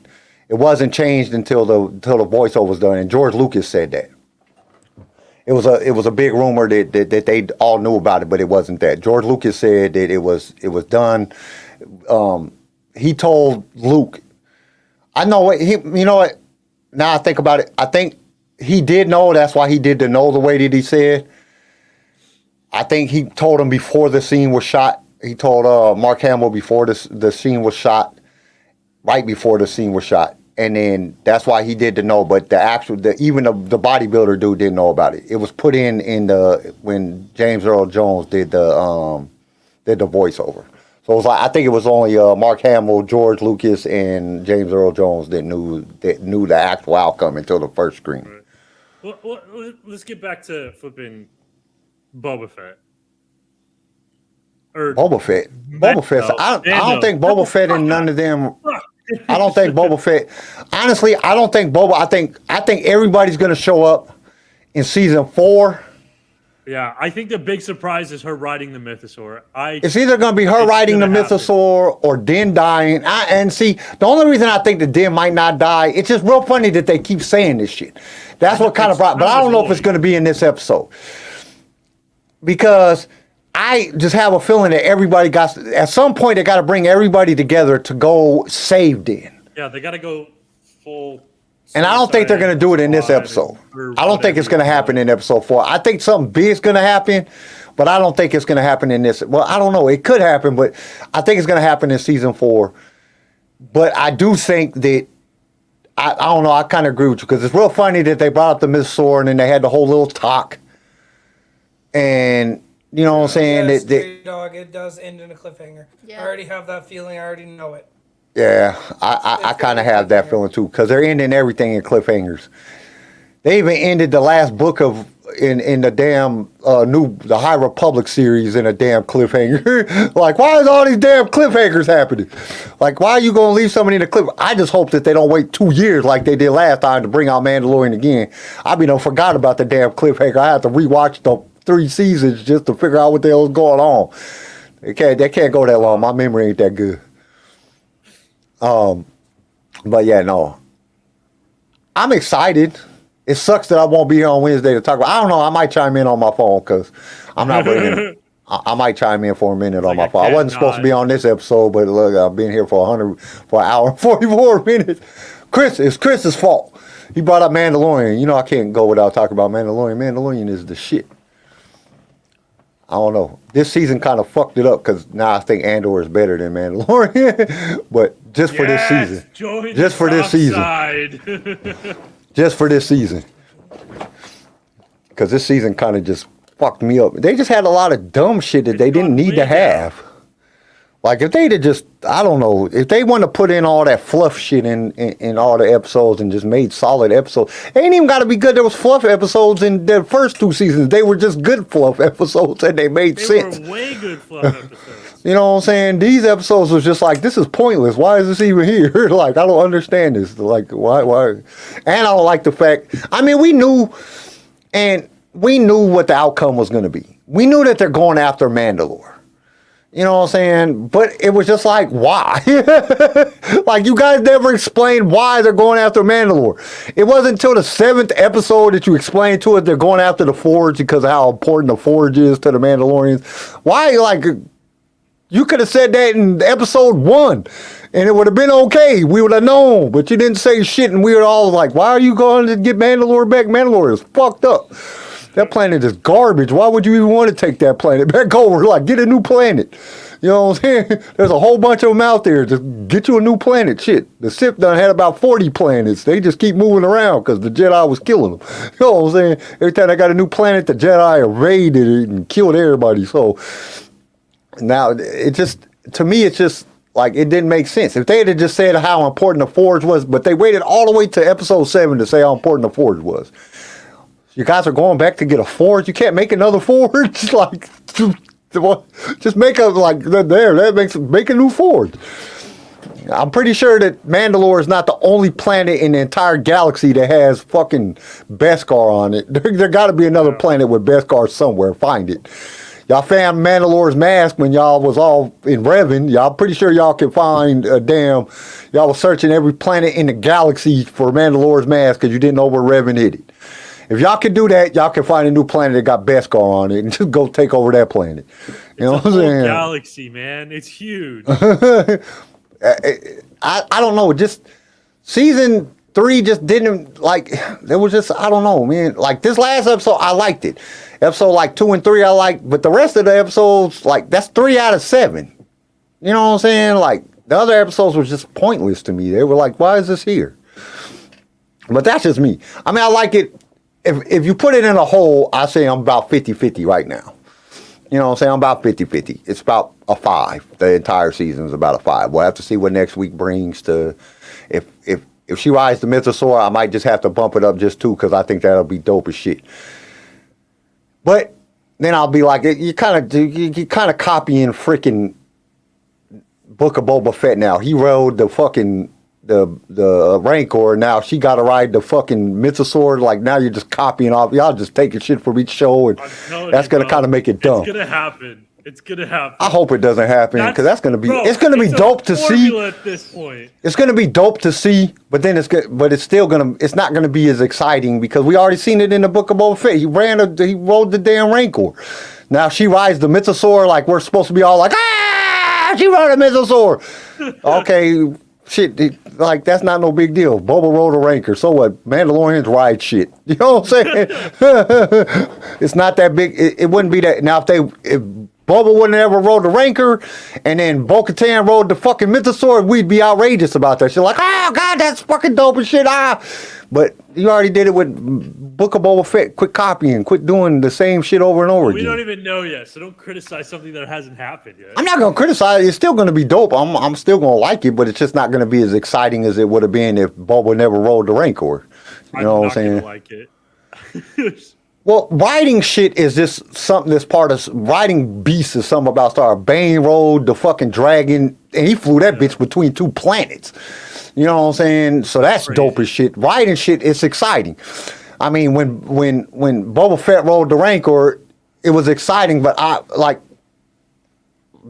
It wasn't changed until the voiceover was done, and George Lucas said that. It was a big rumor that they all knew about it, but it wasn't that. George Lucas said that it was done. He told Luke, I know what you know what. Now I think about it, I think he did know. That's why he did the know the way that he said. I think he told him before the scene was shot. He told Mark Hamill before the scene was shot, right before the scene was shot, and then that's why he did the know. But even the bodybuilder dude didn't know about it. It was put in when James Earl Jones did the voiceover. So it was like, I think it was only Mark Hamill, George Lucas, and James Earl Jones that knew the actual outcome until the first screen. Right. Well, let's get back to flipping Boba Fett. Boba Fett. I don't think Boba Fett and none of them. I don't think Boba Fett. Honestly, I don't think Boba. I think everybody's going to show up in season 4. Yeah, I think the big surprise is her riding the Mythosaur. It's either going to be her riding the Mythosaur or Din dying. And see, the only reason I think that Din might not die, it's just real funny that they keep saying this shit. That's what kind of brought. But I don't know if it's going to be in this episode, because I just have a feeling that everybody at some point they got to bring everybody together to go save Din. Yeah, they got to go full. And I don't think they're going to do it in this episode. I don't think it's going to happen in episode 4. I think something big is going to happen, but I don't think it's going to happen in this. Well, I don't know. It could happen, but I think it's going to happen in season 4. But I do think that, I don't know, I kind of agree with you, because it's real funny that they brought up the Mythosaur and then they had the whole little talk. And, you know what I'm saying? Yes, Dog, it does end in a cliffhanger. Yeah. I already have that feeling. I already know it. Yeah, I kind of have that feeling too, because they're ending everything in cliffhangers. They even ended the last book of in the damn the High Republic series in a damn cliffhanger. Like, why is all these damn cliffhangers happening? Like, why are you gonna leave somebody in the cliff? I just hope that they don't wait 2 years like they did last time to bring out Mandalorian again. I forgot about the damn cliffhanger. I have to rewatch the 3 seasons just to figure out what the hell is going on. They can't go that long. My memory ain't that good. But yeah, no. I'm excited. It sucks that I won't be here on Wednesday to talk about. I don't know. I might chime in on my phone because I'm not bringing it. I might chime in for a minute on my phone. I wasn't supposed to be on this episode, but look, I've been here for an hour and 44 minutes. It's Chris's fault. He brought up Mandalorian. You know I can't go without talking about Mandalorian. Mandalorian is the shit. I don't know. This season kind of fucked it up because now I think Andor is better than Mandalorian. But just for this season. Just for this season. Just for this season. Because this season kind of just fucked me up. They just had a lot of dumb shit that they didn't need to have. Like, if they'd have just, I don't know, if they want to put in all that fluff shit in all the episodes and just made solid episodes, they ain't even got to be good. There was fluff episodes in the first 2 seasons. They were just good fluff episodes and they made sense. They were way good fluff episodes. You know what I'm saying? These episodes was just like, this is pointless. Why is this even here? Like, I don't understand this. Like, why? And I don't like the fact, we knew what the outcome was going to be. We knew that they're going after Mandalore. You know what I'm saying? But it was just like, why? Like, you guys never explained why they're going after Mandalore. It wasn't until the 7th episode that you explained to us they're going after the Forge because of how important the Forge is to the Mandalorians. Why, like, you could have said that in episode 1 and it would have been okay. We would have known, but you didn't say shit and we were all like, why are you going to get Mandalore back? Mandalore is fucked up. That planet is garbage. Why would you even want to take that planet back over? Like, get a new planet. You know what I'm saying? There's a whole bunch of them out there. Just get you a new planet. Shit. The Sith done had about 40 planets. They just keep moving around because the Jedi was killing them. You know what I'm saying? Every time they got a new planet, the Jedi invaded it and killed everybody. So now it just, to me, it's just like, it didn't make sense. If they had just said how important the Forge was, but they waited all the way to episode 7 to say how important the Forge was. You guys are going back to get a Forge. You can't make another Forge. Like, just make a, like, make a new Forge. I'm pretty sure that Mandalore is not the only planet in the entire galaxy that has fucking Beskar on it. There got to be another planet with Beskar somewhere. Find it. Y'all found Mandalore's mask when y'all was all in Revan. Y'all pretty sure y'all can find a damn. Y'all was searching every planet in the galaxy for Mandalore's mask because you didn't know where Revan hid it. If y'all can do that, y'all can find a new planet that got Beskar on it and just go take over that planet. You know what I'm saying? Galaxy, man. It's huge. I don't know. Just season 3 just didn't, like, there was just, I don't know, man. Like, this last episode, I liked it. Episode like 2 and 3, I liked, but the rest of the episodes, like, that's 3 out of 7. You know what I'm saying? Like, the other episodes were just pointless to me. They were like, why is this here? But that's just me. I like it. If you put it in a whole, I say I'm about 50-50 right now. You know what I'm saying? I'm about 50-50. It's about a 5. The entire season is about a 5. We'll have to see what next week brings to, if she rides the Mythosaur, I might just have to bump it up just 2 because I think that'll be dope as shit. But then I'll be like, you kind of copying freaking Book of Boba Fett now. He rode the fucking the Rancor. Now she got to ride the fucking Mythosaur. Like, now you're just copying off. Y'all just taking shit from each show, and that's gonna kind of make it dumb. It's gonna happen. It's gonna happen. I hope it doesn't happen because that's gonna be. It's gonna be dope to see. At this point, it's gonna be dope to see, but then it's still gonna. It's not gonna be as exciting because we already seen it in the Book of Boba Fett. He rode the damn Rancor. Now she rides the Mythosaur. Like, we're supposed to be all like, ah, she rode a Mythosaur. Okay. Shit, like, that's not no big deal. Boba rode a Rancor. So what? Mandalorians ride shit. You know what I'm saying? It's not that big. It wouldn't be that. Now, if Boba wouldn't ever rode the Rancor and then Bo-Katan rode the fucking Mythosaur, we'd be outrageous about that shit. Like, oh, God, that's fucking dope and shit. But you already did it with Book of Boba Fett. Quit copying. Quit doing the same shit over and over again. We don't even know yet, so don't criticize something that hasn't happened yet. I'm not going to criticize it. It's still going to be dope. I'm still going to like it, but it's just not going to be as exciting as it would have been if Boba never rode the Rancor. You know what I'm saying? I'm not going to like it. Well, writing shit is just something that's part of writing beasts is something about Star. Bane rode the fucking dragon, and he flew that bitch between 2 planets. You know what I'm saying? So that's Crazy. dope as shit. Writing shit is exciting. I mean, when Boba Fett rode the Rancor, it was exciting, but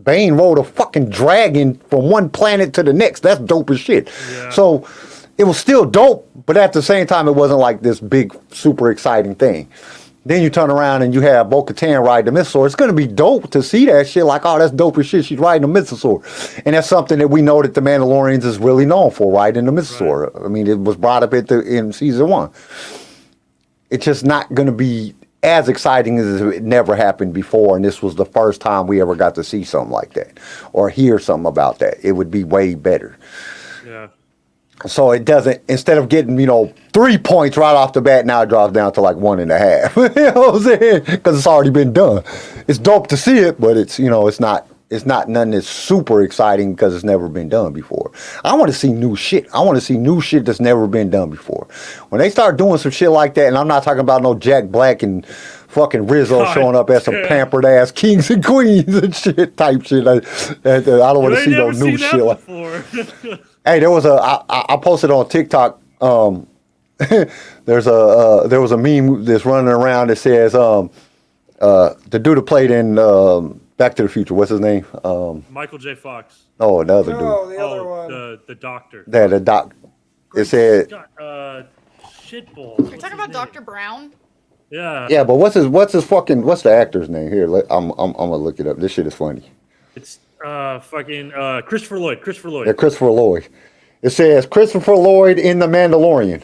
Bane rode a fucking dragon from one planet to the next. That's dope as shit. Yeah. So it was still dope, but at the same time, it wasn't like this big, super exciting thing. Then you turn around and you have Bo-Katan ride the Mythosaur. It's going to be dope to see that shit. Like, oh, that's dope as shit. She's riding the Mythosaur. And that's something that we know that the Mandalorians is really known for, riding the Mythosaur. Right. I mean, it was brought up in season 1. It's just not going to be as exciting as it never happened before. And this was the first time we ever got to see something like that or hear something about that. It would be way better. Yeah. So it doesn't, instead of getting, 3 points right off the bat, now it drops down to like 1.5. You know what I'm saying? Because it's already been done. It's dope to see it, but it's, it's not nothing that's super exciting because it's never been done before. I want to see new shit. I want to see new shit that's never been done before. When they start doing some shit like that, and I'm not talking about no Jack Black and fucking Rizzo showing up as some pampered ass kings and queens and shit type shit. I don't want to see no new shit like that. Hey, there was I posted on TikTok. There was a meme that's running around that says the dude that played in Back to the Future. What's his name? Michael J. Fox. Oh, the other dude. No, the other one. The doctor. Yeah, the doc. It said. Shitballs. You're talking about Dr. Brown? Yeah. Yeah, but what's the actor's name here? I'm gonna look it up. This shit is funny. It's Christopher Lloyd. Yeah, Christopher Lloyd. It says Christopher Lloyd in The Mandalorian,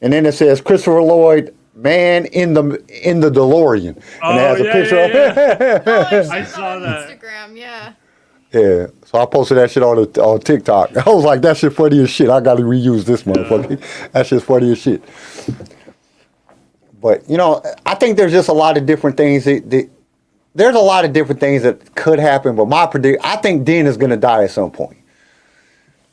and then it says Christopher Lloyd, man in the DeLorean, and it has a picture of it. Oh, I saw that. Instagram, yeah. Yeah, so I posted that shit on TikTok. I was like, that shit funny as shit. I got to reuse this motherfucker. That shit's funny as shit. But I think there's just a lot of different things there's a lot of different things that could happen, but I think Din is going to die at some point.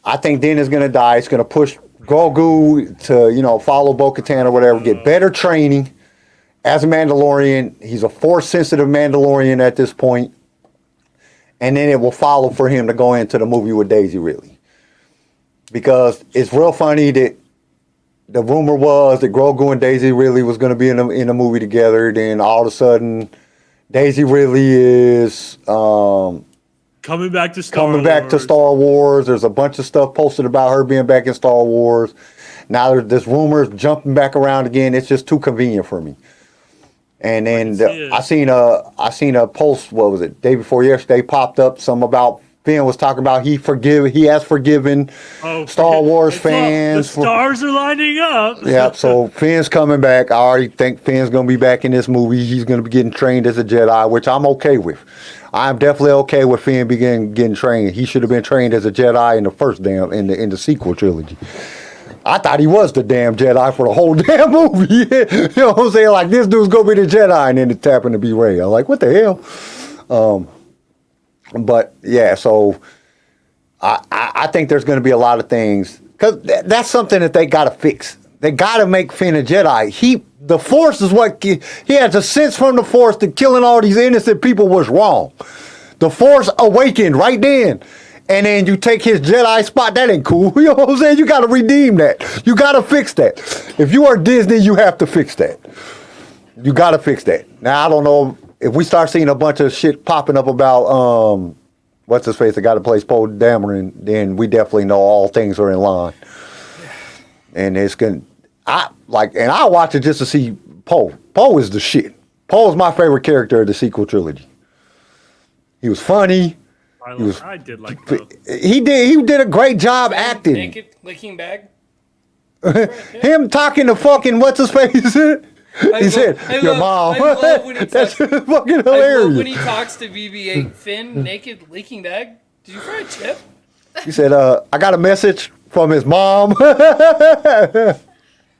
I think Din is going to die. It's going to push Grogu to, follow Bo-Katan or whatever, get better training as a Mandalorian. He's a Force-sensitive Mandalorian at this point. And then it will follow for him to go into the movie with Daisy Ridley. Because it's real funny that the rumor was that Grogu and Daisy Ridley was going to be in a movie together. Then all of a sudden, Daisy Ridley is coming back to Star Wars. There's a bunch of stuff posted about her being back in Star Wars. Now there's this rumors jumping back around again. It's just too convenient for me. And then I seen a post. What was it? Day before yesterday popped up. Some about Finn was talking about he has forgiven Star Wars fans. The stars are lining up. Yeah, so Finn's coming back. I already think Finn's going to be back in this movie. He's going to be getting trained as a Jedi, which I'm okay with. I'm definitely okay with Finn getting trained. He should have been trained as a Jedi in the first in the sequel trilogy. I thought he was the damn Jedi for the whole damn movie. You know what I'm saying? Like, this dude's going to be the Jedi, and then it happened to be Rey. I'm like, what the hell? But yeah, so I think there's going to be a lot of things because that's something that they got to fix. They got to make Finn a Jedi. The Force is what he has a sense from the Force that killing all these innocent people was wrong. The Force awakened right then. And then you take his Jedi spot. That ain't cool. You know what I'm saying? You got to redeem that. You got to fix that. If you are Disney, you have to fix that. You got to fix that. Now, I don't know if we start seeing a bunch of shit popping up about, what's his face, the guy that plays Poe Dameron, then we definitely know all things are in line. And it's going to, I'll watch it just to see Poe. Poe is the shit. Poe is my favorite character of the sequel trilogy. He was funny. I did like Poe. He did a great job acting. Naked licking bag. Him talking to fucking what's his face? He said, "Your mom." I love when he That's talks, fucking I hilarious. love when he talks to BB-8 Finn naked licking bag. Did you fry a chip? He said, "I got a message from his mom."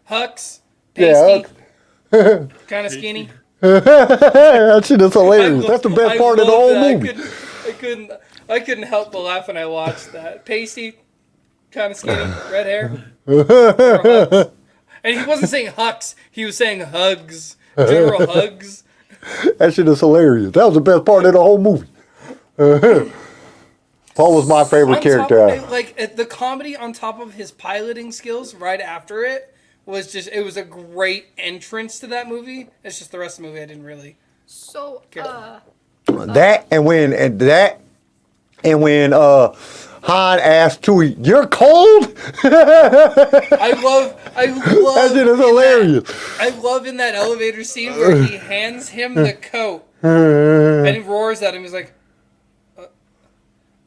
Hux, Yeah, pasty, kind of skinny. that shit is hilarious. That's the best part of the whole that. movie. I couldn't help but laugh when I watched that. Pasty, kind of skinny, red hair. And he wasn't saying Hux, he was saying hugs. General Hugs. That shit is hilarious. That was the best part of the whole movie. Paul was my favorite character. The comedy on top of his piloting skills right after it was it was a great entrance to that movie. It's just the rest of the movie I didn't really. So, That and when Han asked Chewie, "You're cold?" I love That shit is hilarious. I love in that elevator scene where he hands him the coat and he roars at him. He's like,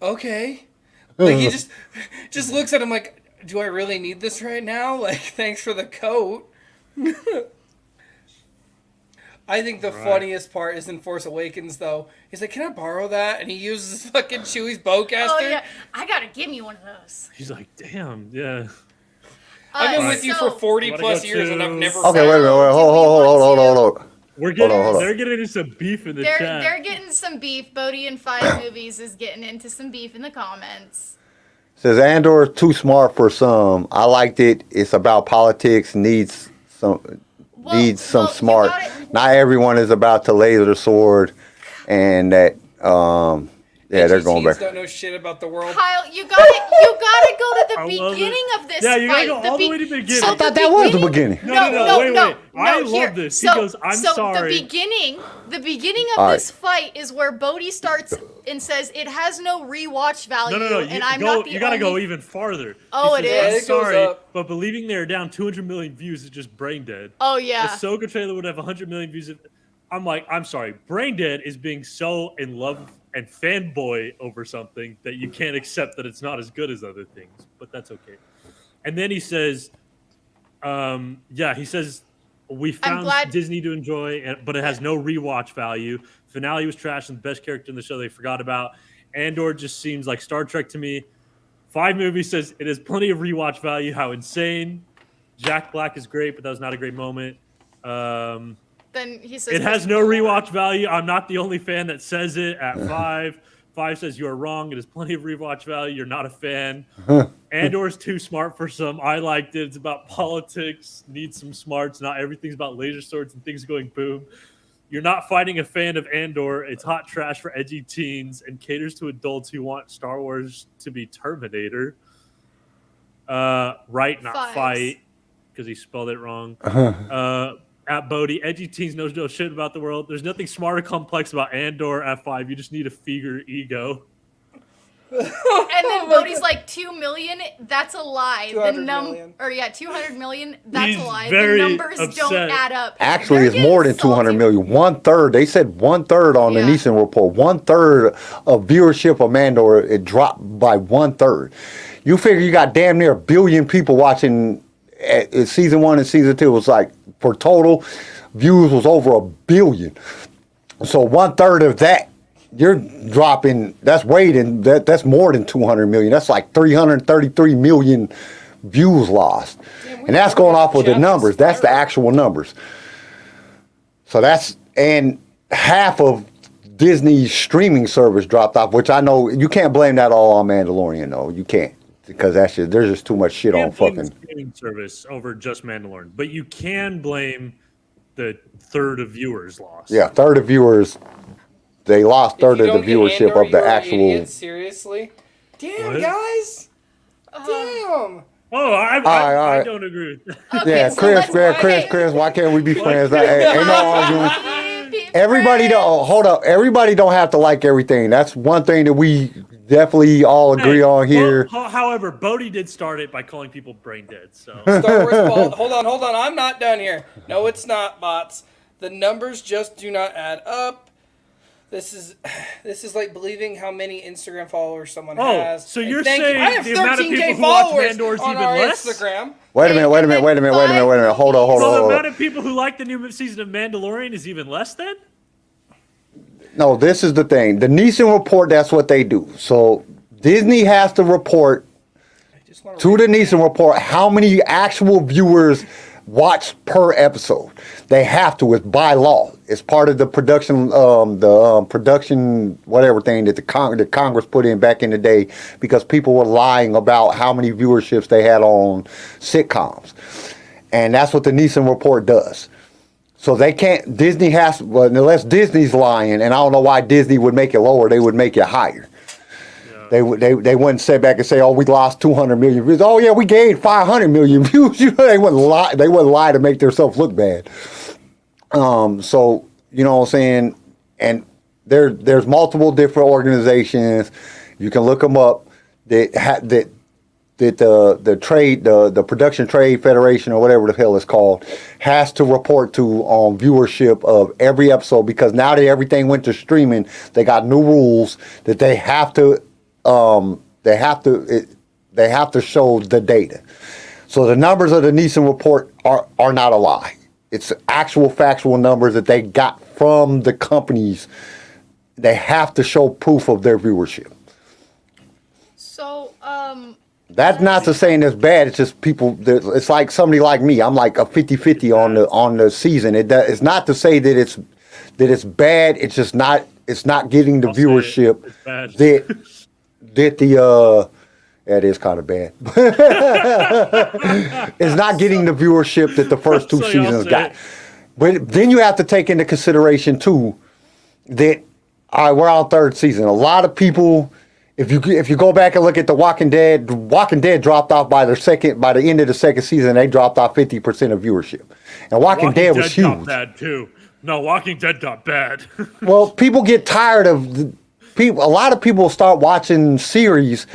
"Okay." Like he just looks at him like, "Do I really need this right now? Like, thanks for the coat." I think the funniest part is in Force Awakens, though. He's like, "Can I borrow that?" And he uses fucking Chewie's bowcaster. oh yeah, I gotta give me one of those. He's like, damn, yeah. I've been with you for 40 Wanna plus go years, to- and I've never. Okay, wait a minute. Hold on. We're getting, hold on. they're getting into some beef in the They're chat. getting some beef. Bodie in 5 movies is getting into some beef in the comments. Says Andor is too smart for some. I liked it. It's about politics. Needs some you smart. gotta- Not everyone is about to laser the sword, and that they're going back. Don't know shit about the world. Kyle, you gotta go to the I love beginning of this Yeah, you gotta fight. go all the way to the beginning. So I thought that was the beginning. No, wait. I here. love this. He goes, "I'm sorry." The beginning of All right. this fight is where Bodhi starts and says it has no rewatch value, No. and I'm not the You gotta go only- even farther. Oh, He it says, is? "I'm It goes sorry, up. but believing they are down 200 million views is just brain dead. Oh yeah. Ahsoka trailer would have 100 million views. I'm like, I'm sorry. Brain dead is being so in love and fanboy over something that you can't accept that it's not as good as other things, but that's okay. And then he says, he says, we found glad- Disney to enjoy, but it has no rewatch value. Finale was trash and the best character in the show they forgot about. Andor just seems like Star Trek to me. 5 movies says it has plenty of rewatch value. How insane. Jack Black is great, but that was not a great moment. Then he says It has no rewatch value. I'm not the only fan that says it at 5. 5 says you are wrong. It has plenty of rewatch value. You're not a fan. Andor's too smart for some. I liked it. It's about politics. Needs some smarts. Not everything's about laser swords and things going boom. You're not fighting a fan of Andor. It's hot trash for edgy teens and caters to adults who want Star Wars to be Terminator. Right, not Fives. fight, because he spelled it wrong. At Bodhi, edgy teens knows no shit about the world. There's nothing smart or complex about Andor at 5. You just need to feed your ego. And then Bodhi's like 2 million. That's a lie. 200 million. 200 million. That's He's a lie. very The numbers don't upset. add up. Actually, They're it's more than getting 200 salty. million. 1/3. They said 1/3 on the Yeah. Neeson report. 1/3 of viewership of Mandor, it dropped by 1/3. You figure you got damn near 1 billion people watching at season 1 and season 2. It was like, for total views was over 1 billion. So 1/3 of that, you're dropping. That's that's more than 200 million. That's like 333 million views lost, and that's going off with the numbers. That's the actual numbers. So and half of Disney's streaming service dropped off, which I know you can't blame that all on Mandalorian, though. You can't, because there's just too much shit on Can't blame fucking. the streaming service over just Mandalorian, but you can blame the third of viewers lost. Yeah, third of viewers. They lost If you third of don't the get viewership Andor, of the you're an actual. idiot, seriously? Damn, What? guys. Damn. Oh, I right. don't agree with that. Okay, Yeah, so Chris, let's- why can't we be friends? Ain't no arguing. Be Everybody friends. don't hold up. Everybody don't have to like everything. That's one thing that we definitely all agree Hey, on here. However, Bodhi did start it by calling people brain dead. So Star Wars ball. Hold on. I'm not done here. No, it's not, bots. The numbers just do not add up. This is like believing how many Instagram followers someone has. so And you're thank you. saying I have the amount of 13K people who watch followers Mandor is on even our less? Instagram. Wait a minute. Hold on. Hold on. So the amount of people who like the new season of Mandalorian is even less then? No, this is the thing. The Neeson report, that's what they do. So Disney has to report Just wanna to the Neeson report how many actual viewers watch per episode. They have to. It's by law. It's part of the production, production whatever thing that the Congress put in back in the day, because people were lying about how many viewerships they had on sitcoms, and that's what the Neeson report does. So they can't. Disney has, well, unless Disney's lying, and I don't know why Disney would make it lower. They would make it higher. They wouldn't sit back and say, "Oh, we lost 200 million views." Oh yeah, we gained 500 million views. You know, they wouldn't lie. They wouldn't lie to make themselves look bad. So you know what I'm saying. And there's multiple different organizations. You can look them up. That the Production Trade Federation or whatever the hell it's called has to report to viewership of every episode, because now that everything went to streaming, they got new rules that they have to show the data. So the numbers of the Nielsen report are not a lie. It's actual factual numbers that they got from the companies. They have to show proof of their viewership. So, That's not to saying it's bad. It's just people. It's like somebody like me. I'm like a 50-50 on the season. It's not to say that it's bad. It's just not. It's not getting the viewership that the. That is kind of bad. It's not getting the viewership that the first two seasons got. But then you have to take into consideration too that we're on third season. A lot of people. If you go back and look at The Walking Dead dropped off by the end of the second season. They dropped off 50% of viewership, and Walking Dead was huge. Got bad too. No, Walking Dead got bad. Well, people get tired of people. A lot of people start watching series,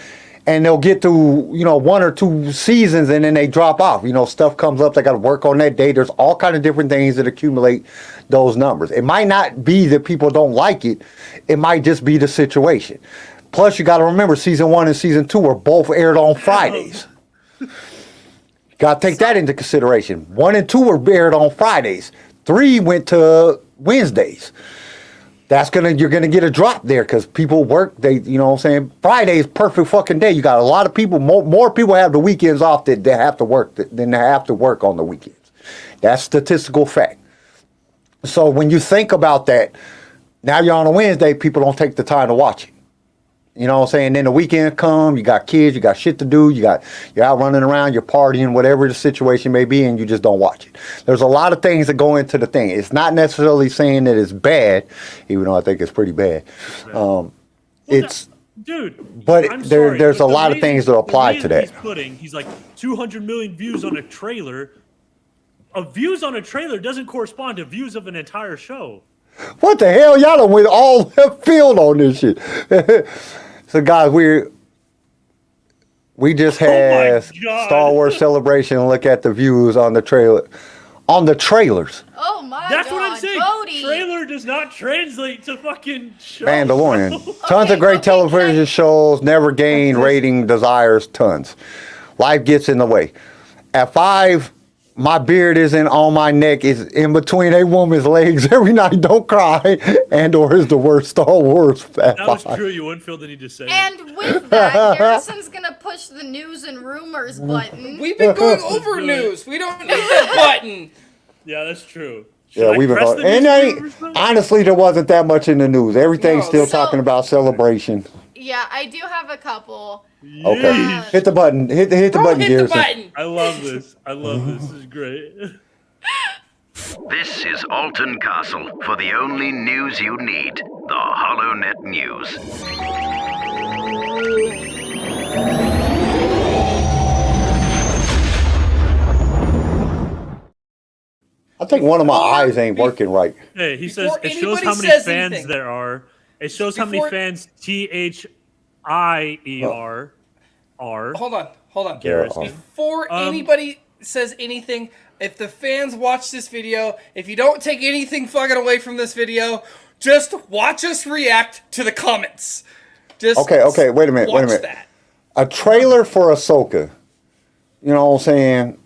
and they'll get through 1 or 2 seasons, and then they drop off. Stuff comes up. They got to work on that day. There's all kind of different things that accumulate those numbers. It might not be that people don't like it. It might just be the situation. Plus, you got to remember, season 1 and season 2 were both aired on Fridays. Got to take that into consideration. 1 and 2 were aired on Fridays. 3 went to Wednesdays. You're gonna get a drop there because people work. Friday is perfect fucking day. You got a lot of people. More people have the weekends off that they have to work than they have to work on the weekends. That's statistical fact. So when you think about that, now you're on a Wednesday. People don't take the time to watch it. You know what I'm saying? Then the weekend come, you got kids, you got shit to do, you're out running around, you're partying, whatever the situation may be, and you just don't watch it. There's a lot of things that go into the thing. It's not necessarily saying that it's bad, even though I think it's pretty bad. Dude, but I'm sorry, there's but a lot of things that apply to that. He's like 200 million views on a trailer. Views on a trailer doesn't correspond to views of an entire show. What the hell? Y'all done went all left field on this shit. So guys, we just had Star Wars Celebration. Look at the views on the trailer, on the trailers. Oh my god. That's what I'm saying. Bodhi. Trailer does not translate to fucking show. Mandalorian. Tons of great television shows, never gain rating desires, tons. Life gets in the way. At 5, my beard isn't on my neck. It's in between a woman's legs every night. Don't cry. Andor is the worst Star Wars. That was true. You wouldn't feel the need to say it. And with that, Harrison's gonna push the news and rumors button. We've been going over news. We don't need that button. Yeah, that's true. Yeah, we've been going. And honestly, there wasn't that much in the news. Everything's still talking about Celebration. Yeah, I do have a couple. Okay, hit the button. Hit the button, Hit the Garrison. button. I love this. This is great. This is Alton Castle for the only news you need, the HoloNet News. I think one of my eyes ain't working right. Hey, he says Before it shows how anybody many says fans anything. there are. It shows how many Before- fans THIER are. Hold on. Garrison. Before anybody says anything, if the fans watch this video, if you don't take anything fucking away from this video, just watch us react to the comments. Just Okay, wait a minute. watch that. A trailer for Ahsoka. You know what I'm saying?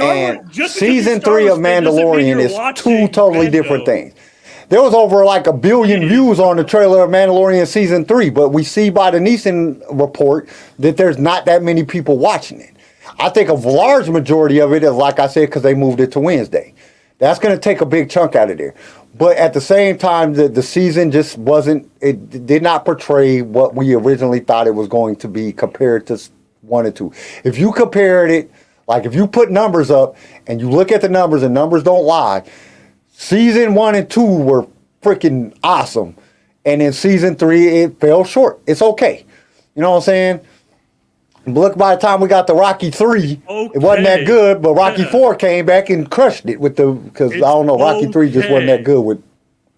And season 3 of Mandalorian is 2 totally different things. There was over like 1 billion views on the trailer of Mandalorian season 3, but we see by the Nielsen report that there's not that many people watching it. I think a large majority of it is, like I said, because they moved it to Wednesday. That's going to take a big chunk out of there. But at the same time, the season just wasn't, it did not portray what we originally thought it was going to be compared to 1 and 2. If you compared it, like if you put numbers up and you look at the numbers and numbers don't lie, Season 1 and 2 were freaking awesome. And in season 3, it fell short. It's okay. You know what I'm saying? But look, by the time we got to Rocky 3, it wasn't that good, but Rocky 4 came back and crushed it with because I don't know, Rocky 3 just wasn't that good with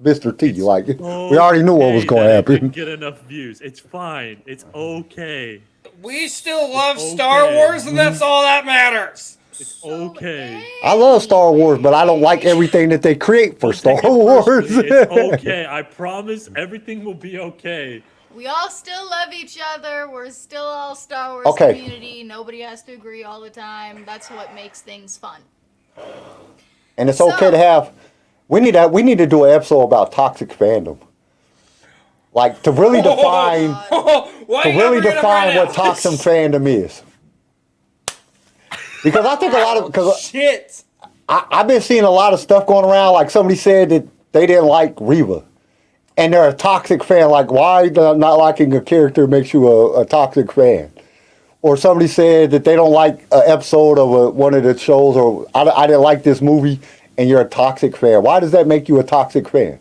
Mr. T. Like, we already knew what was going to happen. Didn't get enough views. It's fine. It's okay. We still love Star Wars, and that's all that matters. It's okay. I love Star Wars, but I don't like everything that they create for Star Wars. It's okay. I promise everything will be okay. We all still love each other. We're still all Star Wars Okay. community. Nobody has to agree all the time. That's what makes things fun. And it's okay to have. We need to do an episode about toxic fandom. Like to really define what toxic fandom is. Because I think a lot of shit. I've been seeing a lot of stuff going around. Like somebody said that they didn't like Reva, and they're a toxic fan. Like why not liking a character makes you a toxic fan? Or somebody said that they don't like an episode of one of the shows, or I didn't like this movie, and you're a toxic fan. Why does that make you a toxic fan?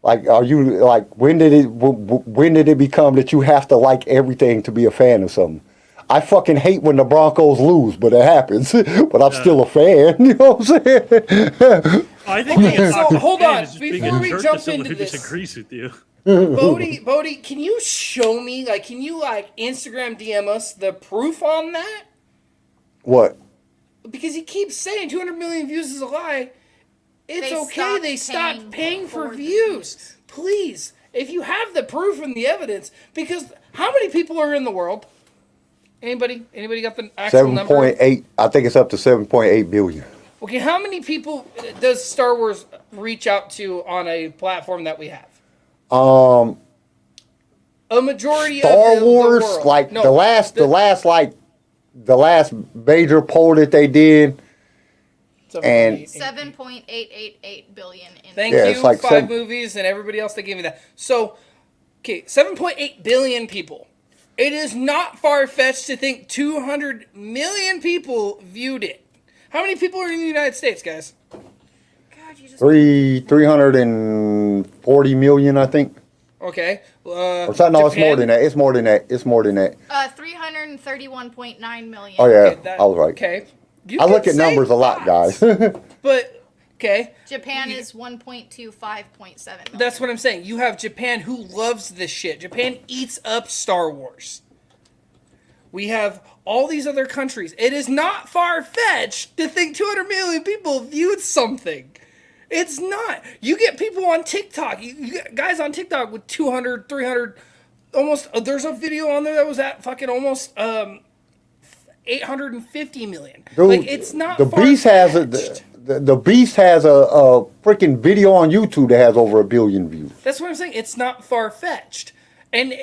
Like, are you like when did it become that you have to like everything to be a fan of something? I fucking hate when the Broncos lose, but it happens. But I'm still a fan. You know what I'm saying? I think hold on. Before we jump into this, disagrees with you. Bodie, can you show me, can you Instagram DM us the proof on that? What? Because he keeps saying 200 million views is a lie. It's okay. They stopped paying for views. Please, if you have the proof and the evidence, because how many people are in the world? Anybody got the actual number? 7.8. I think it's up to 7.8 billion. Okay, how many people does Star Wars reach out to on a platform that we have? A majority Star of the Wars, world. like No, the last major poll that they did, and 7.888 billion. Thank you. it's like 5 movies and everybody else that gave me that. So, okay, 7.8 billion people. It is not far-fetched to think 200 million people viewed it. How many people are in the United States, guys? God, you just 340 million, I think. Okay. No, it's more than that. It's more than that. 331.9 million. Oh yeah, Okay, I was right. Okay. I look at numbers a lot, guys. But, okay. Japan is 1.25.7 million. That's what I'm saying. You have Japan who loves this shit. Japan eats up Star Wars. We have all these other countries. It is not far-fetched to think 200 million people viewed something. It's not. You get people on TikTok. You get guys on TikTok with 200, 300, almost. There's a video on there that was at fucking almost 850 million. Dude, it's not. The Beast has the Beast has a freaking video on YouTube that has over 1 billion views. That's what I'm saying. It's not far-fetched. And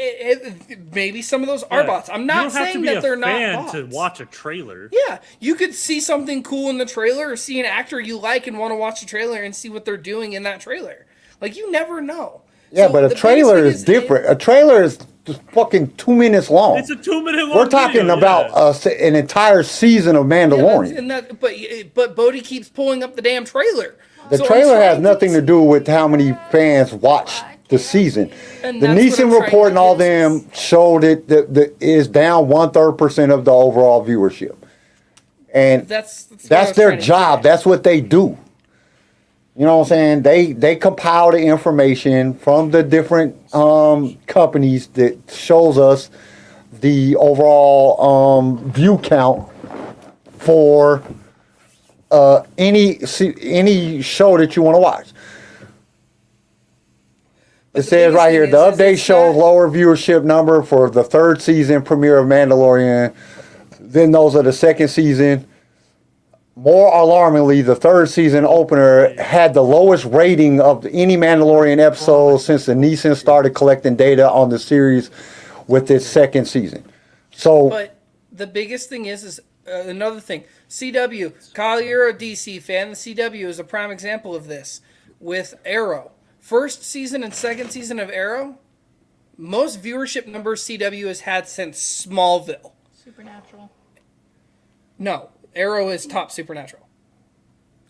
maybe some of those are bots. I'm not saying that they're not bots. To watch a trailer. Yeah, you could see something cool in the trailer or see an actor you like and want to watch the trailer and see what they're doing in that trailer. Like, you never know. Yeah, but a trailer is different. A trailer is just fucking 2 minutes long. It's a 2 minute long We're talking about an entire season of Mandalorian. But Bodhi keeps pulling up the damn trailer. The trailer has nothing to do with how many fans watch the season. And the Neeson report and all them showed it that is down 1/3% of the overall viewership, and that's their job. That's what they do. You know what I'm saying? They compile the information from the different companies that shows us the overall view count for any show that you want to watch. It says right here, the update shows lower viewership number for the 3rd season premiere of Mandalorian than those of the 2nd season. More alarmingly, the 3rd season opener had the lowest rating of any Mandalorian episode since the Neeson started collecting data on the series with its 2nd season. So, but the biggest thing is another thing. CW, Kyle, you're a DC fan. The CW is a prime example of this with Arrow. 1st season and 2nd season of Arrow, most viewership numbers CW has had since Smallville. Supernatural. No, Arrow is top Supernatural.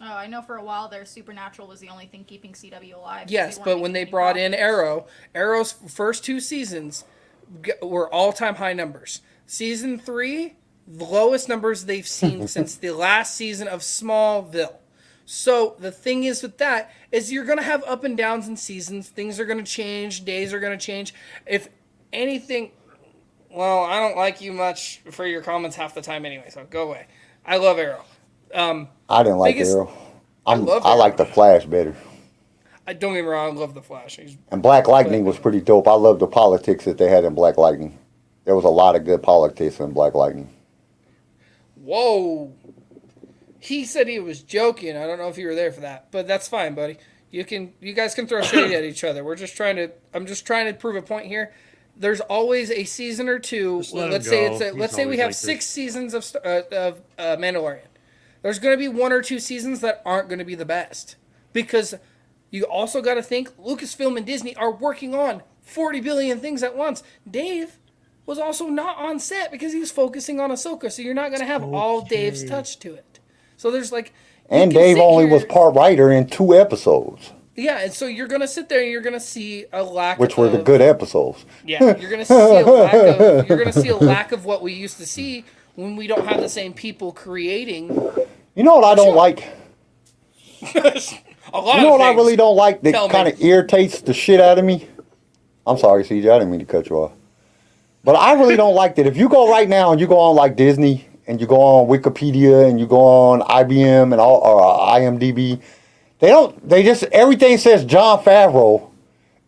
Oh, I know for a while there, Supernatural was the only thing keeping CW alive. Yes, but when they brought in Arrow's first 2 seasons were all-time high numbers. Season 3, the lowest numbers they've seen since the last season of Smallville. So the thing is with that is you're going to have up and downs in seasons. Things are going to change. Days are going to change. If anything, well, I don't like you much for your comments half the time anyway, so go away. I love Arrow. I didn't like Arrow. I like Arrow. the Flash better. Don't get me wrong, I love the Flash. And Black Lightning was pretty dope. I love the politics that they had in Black Lightning. There was a lot of good politics in Black Lightning. Whoa. He said he was joking. I don't know if you were there for that, but that's fine, buddy. You guys can throw shade at each other. I'm just trying to prove a point here. There's always a season or two. Let's say we have 6 seasons of Mandalorian. There's going to be 1 or 2 seasons that aren't going to be the best, because you also got to think Lucasfilm and Disney are working on 40 billion things at once. Dave was also not on set because he was focusing on Ahsoka, so you're not going to have all Dave's touch to it. So there's like... And Dave only was part writer in 2 episodes. Yeah, and so you're going to sit there and you're going to see a lack Which were the good episodes. Yeah, you're going to see a lack of what we used to see when we don't have the same people creating. You know what I don't like? A lot you know of what I things. really don't like that kind of irritates the shit out of me? I'm sorry, CJ, I didn't mean to cut you off. But I really don't like that. If you go right now and you go on like Disney and you go on Wikipedia and you go on IBM and all or IMDb, they just everything says Jon Favreau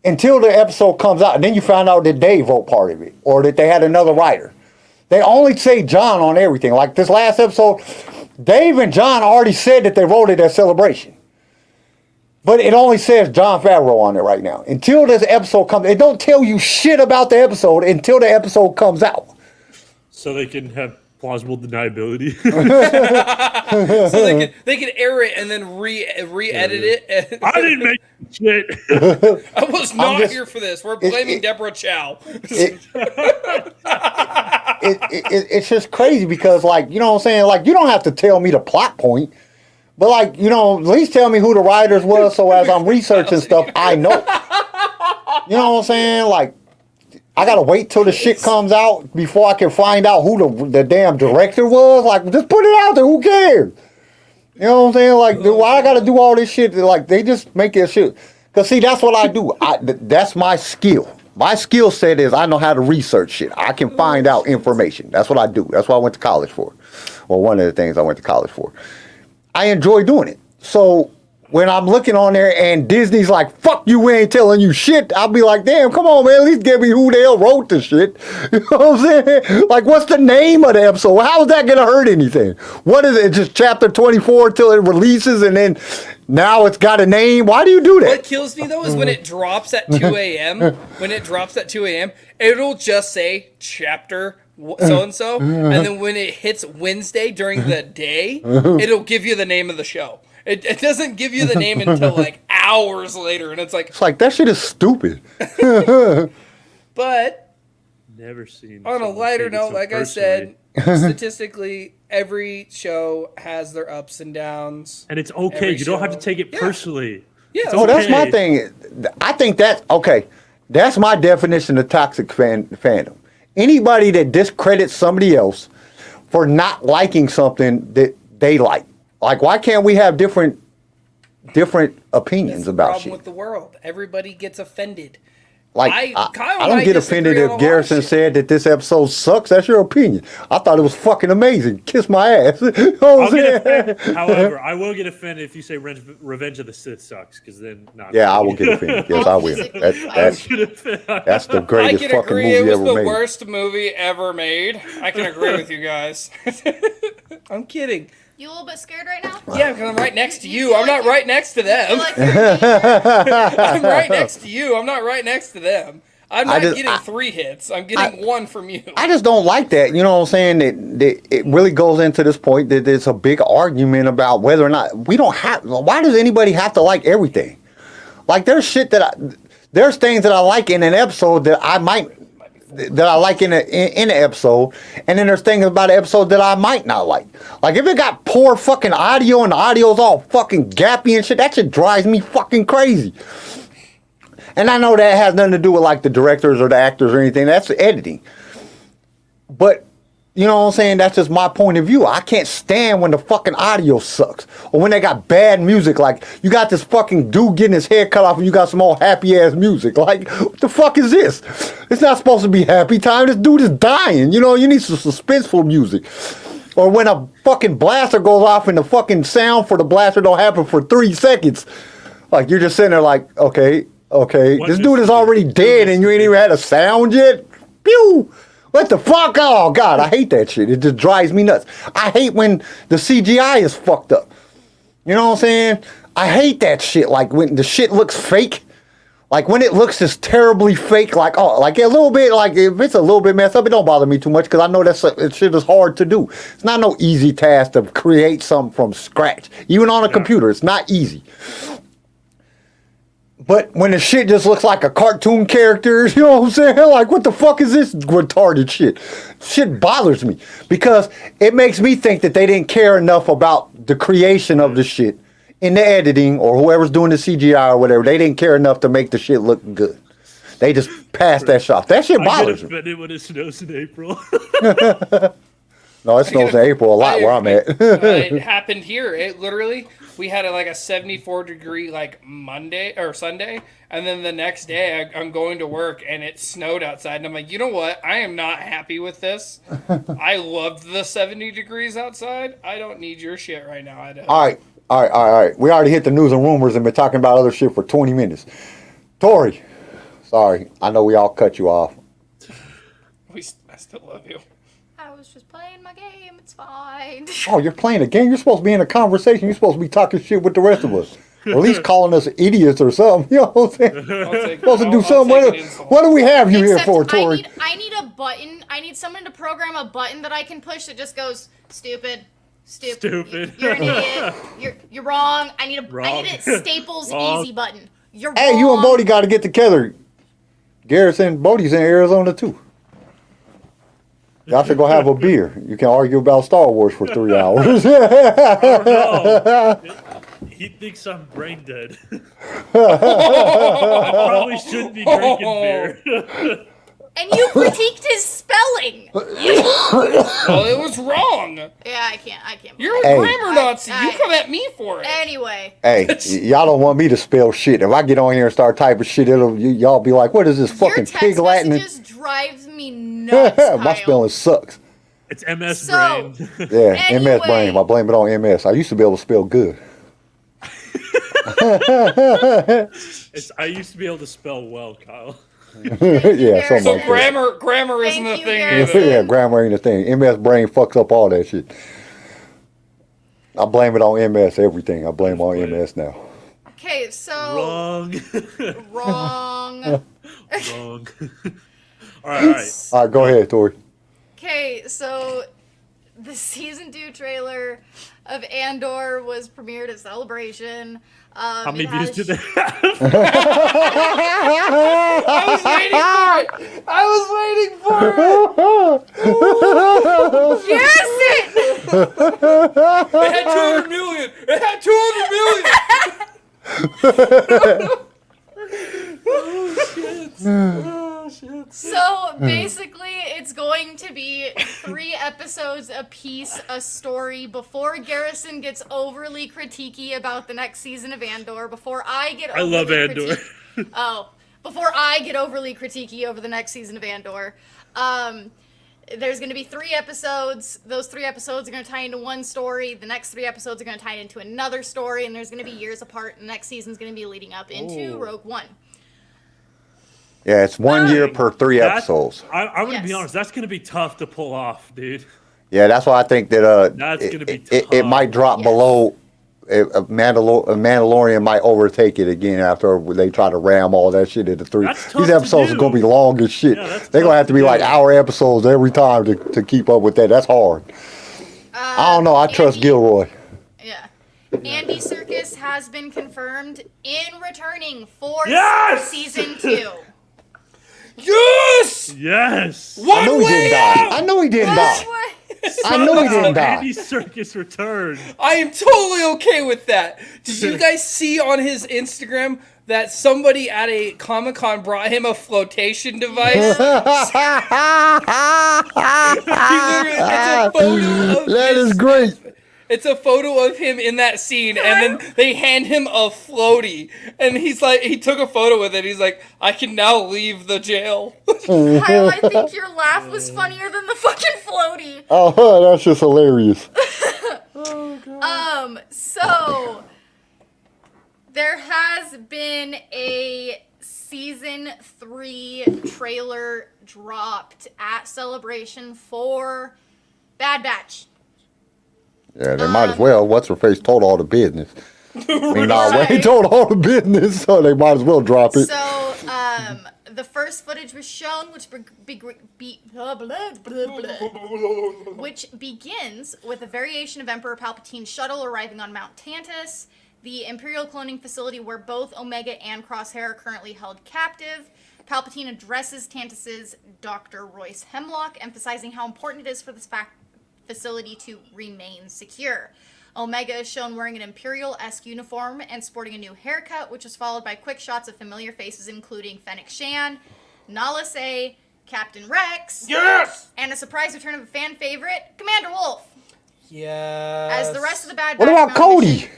until the episode comes out, and then you find out that Dave wrote part of it or that they had another writer. They only say John on everything. Like this last episode, Dave and John already said that they wrote it at Celebration. But it only says Jon Favreau on it right now. Until this episode comes, it don't tell you shit about the episode until the episode comes out. So they can have plausible deniability. So they can air it and then re-edit it. I didn't make shit. I was not here for this. We're blaming Deborah Chow. It's just crazy because, like, you know what I'm saying? Like, you don't have to tell me the plot point. But, like, you know, at least tell me who the writers was so as I'm researching stuff, I know. You know what I'm saying? Like, I got to wait till the shit comes out before I can find out who the damn director was. Like, just put it out there. Who cares? You know what I'm saying? Like, why I got to do all this shit? Like, they just make it shit. Because, see, that's what I do. That's my skill. My skill set is I know how to research shit. I can find out information. That's what I do. That's what I went to college for. Well, one of the things I went to college for. I enjoy doing it. So when I'm looking on there and Disney's like, fuck you, we ain't telling you shit, I'll be like, damn, come on, man, at least give me who the hell wrote the shit. You know what I'm saying? Like, what's the name of the episode? How is that going to hurt anything? What is it, just chapter 24 till it releases and then now it's got a name? Why do you do that? What kills me, though, is when it drops at 2 a.m., it'll just say chapter so-and-so, and then when it hits Wednesday during the day, it'll give you the name of the show. It doesn't give you the name until like hours later, and it's like that shit is stupid. But never seen. On a lighter note, like I said, statistically, every show has their ups and downs, and it's okay. You don't have to take it personally. Yeah, so that's my thing. I think that's okay. That's my definition of toxic fandom. Anybody that discredits somebody else for not liking something that they like. Like, why can't we have different opinions about shit? That's the problem with the world. Everybody gets offended. Like, I don't get offended if Garrison said that this episode sucks. That's your opinion. I thought it was fucking amazing. Kiss my ass. You know what I'm saying? However, I will get offended if you say Revenge of the Sith sucks, because then yeah, I will get offended. Yes, I will. That's the greatest fucking movie ever made. I can agree it was the worst movie ever made. I can agree with you guys. I'm kidding. You a little bit scared right now? Yeah, because I'm right next to you. I'm not right next to them. I'm right next to you. I'm not right next to them. I'm not getting 3 hits. I'm getting 1 from you. I just don't like that. You know what I'm saying? That it really goes into this point that there's a big argument about whether or not we don't have. Why does anybody have to like everything? Like, there's shit there's things that I like in an episode that I might that I like in the episode, and then there's things about the episode that I might not like. Like if it got poor fucking audio and the audio's all fucking gappy and shit, that shit drives me fucking crazy. And I know that has nothing to do with like the directors or the actors or anything. That's editing. But you know what I'm saying? That's just my point of view. I can't stand when the fucking audio sucks. Or when they got bad music. Like, you got this fucking dude getting his head cut off and you got some old happy-ass music. Like, what the fuck is this? It's not supposed to be happy time. This dude is dying. You know, you need some suspenseful music. Or when a fucking blaster goes off and the fucking sound for the blaster don't happen for 3 seconds. Like, you're just sitting there like, okay. This dude is already dead and you ain't even had a sound yet? Pew! What the fuck? Oh, God, I hate that shit. It just drives me nuts. I hate when the CGI is fucked up. You know what I'm saying? I hate that shit. Like, when the shit looks fake. Like, when it looks just terribly fake. Like, oh, like a little bit, like, if it's a little bit messed up, it don't bother me too much because I know that shit is hard to do. It's not no easy task to create something from scratch. Even on a computer, it's not easy. But when the shit just looks like a cartoon character, you know what I'm saying? Like, what the fuck is this retarded shit? Shit bothers me because it makes me think that they didn't care enough about the creation of the shit in the editing or whoever's doing the CGI or whatever. They didn't care enough to make the shit look good. They just passed that shot. That shit bothers me. I get it when it snows in April. No, it snows in April a lot where I'm at. It happened here. It literally, we had like a 74-degree like Monday or Sunday, and then the next day I'm going to work and it snowed outside, and I'm like, you know what? I am not happy with this. I loved the 70 degrees outside. I don't need your shit right now. I don't. All right. We already hit the news and rumors and been talking about other shit for 20 minutes. Tori, sorry, I know we all cut you off. I still love you. I was just playing my game. It's fine. Oh, you're playing a game? You're supposed to be in a conversation. You're supposed to be talking shit with the rest of us. Or at least calling us idiots or something. You know what I'm saying? Supposed to do something. What do we have you here for, Tori? I need a button. I need someone to program a button that I can push that just goes, stupid. You're an idiot. You're wrong. I need a Staples easy button. You're wrong. Hey, you and Bodie got to get together. Garrison, Bodie's in Arizona too. Y'all should go have a beer. You can argue about Star Wars for 3 hours. Oh, no. He thinks I'm brain dead. I probably shouldn't be drinking beer. And you critiqued his spelling. Well, it was wrong. Yeah, I can't. You're a grammar Nazi. You come at me for it. Anyway. Hey, y'all don't want me to spell shit. If I get on here and start typing shit, y'all be like, what is this fucking pig Latin? Your text messages drives me nuts, My spelling sucks. It's MS brain. Yeah, MS brain. I blame it on MS. I used to be able to spell good. I used to be able to spell well, Kyle. Yeah, something So like that. grammar isn't a thing Garrison. either. Yeah, grammar ain't a thing. MS brain fucks up all that shit. I blame it on MS, everything. I blame on MS now. Okay, so Wrong. wrong. All right. All right, go ahead, Tori. Okay, so the season 2 trailer of Andor was premiered at Celebration. How many views did they have? I was waiting for it. Garrison! It had 200 million. It had 200 million. Oh, shit. So basically, it's going to be 3 episodes apiece, a story, before Garrison gets overly critiquey about the next season of Andor, before I get overly love Andor. Before I get overly critiquey over the next season of Andor. There's going to be 3 episodes. Those 3 episodes are going to tie into one story. The next 3 episodes are going to tie into another story, and there's going to be years apart. The next season's going to be leading up into Rogue One. Yeah, it's 1 year per 3 episodes. I'm going to be honest. That's going to be tough to pull off, dude. Yeah, that's why I think that That's going to be tough. it might drop below. A Mandalorian might overtake it again after they try to ram all that shit into 3. That's tough These episodes to are going to be long as shit. Yeah, that's They're going to have to be tough to like do. hour episodes every time to keep up with that. That's hard. I don't know. I trust Gilroy. Yeah. Andy Serkis has been confirmed in returning for Yes! season 2. Yes! Yes. One I know he way didn't out! die. I know he didn't die. What? I know he didn't die. Andy Serkis returned. I am totally okay with that. Did you guys see on his Instagram that somebody at a Comic-Con brought him a flotation device? It's a photo of That his- is great. It's a photo of him in that scene, and then they hand him a floaty, and he's like, he took a photo with it. He's like, I can now leave the jail. Kyle, I think your laugh was funnier than the fucking floaty. Oh, that's just hilarious. So there has been a season 3 trailer dropped at Celebration for Bad Batch. Yeah, they might as well. What's her face told all the business. I mean, Right. he told all the business, so they might as well drop it. So, the first footage was shown, which begins with a variation of Emperor Palpatine's shuttle arriving on Mount Tantus, the Imperial cloning facility where both Omega and Crosshair are currently held captive. Palpatine addresses Tantus's Dr. Royce Hemlock, emphasizing how important it is for this facility to remain secure. Omega is shown wearing an Imperial-esque uniform and sporting a new haircut, which was followed by quick shots of familiar faces including Fennec Shan, Nala Se, Captain Rex, Yes! and a surprise return of a fan favorite, Commander Wolf. Yes. As the rest of the Bad What Batch about mount Cody? mission-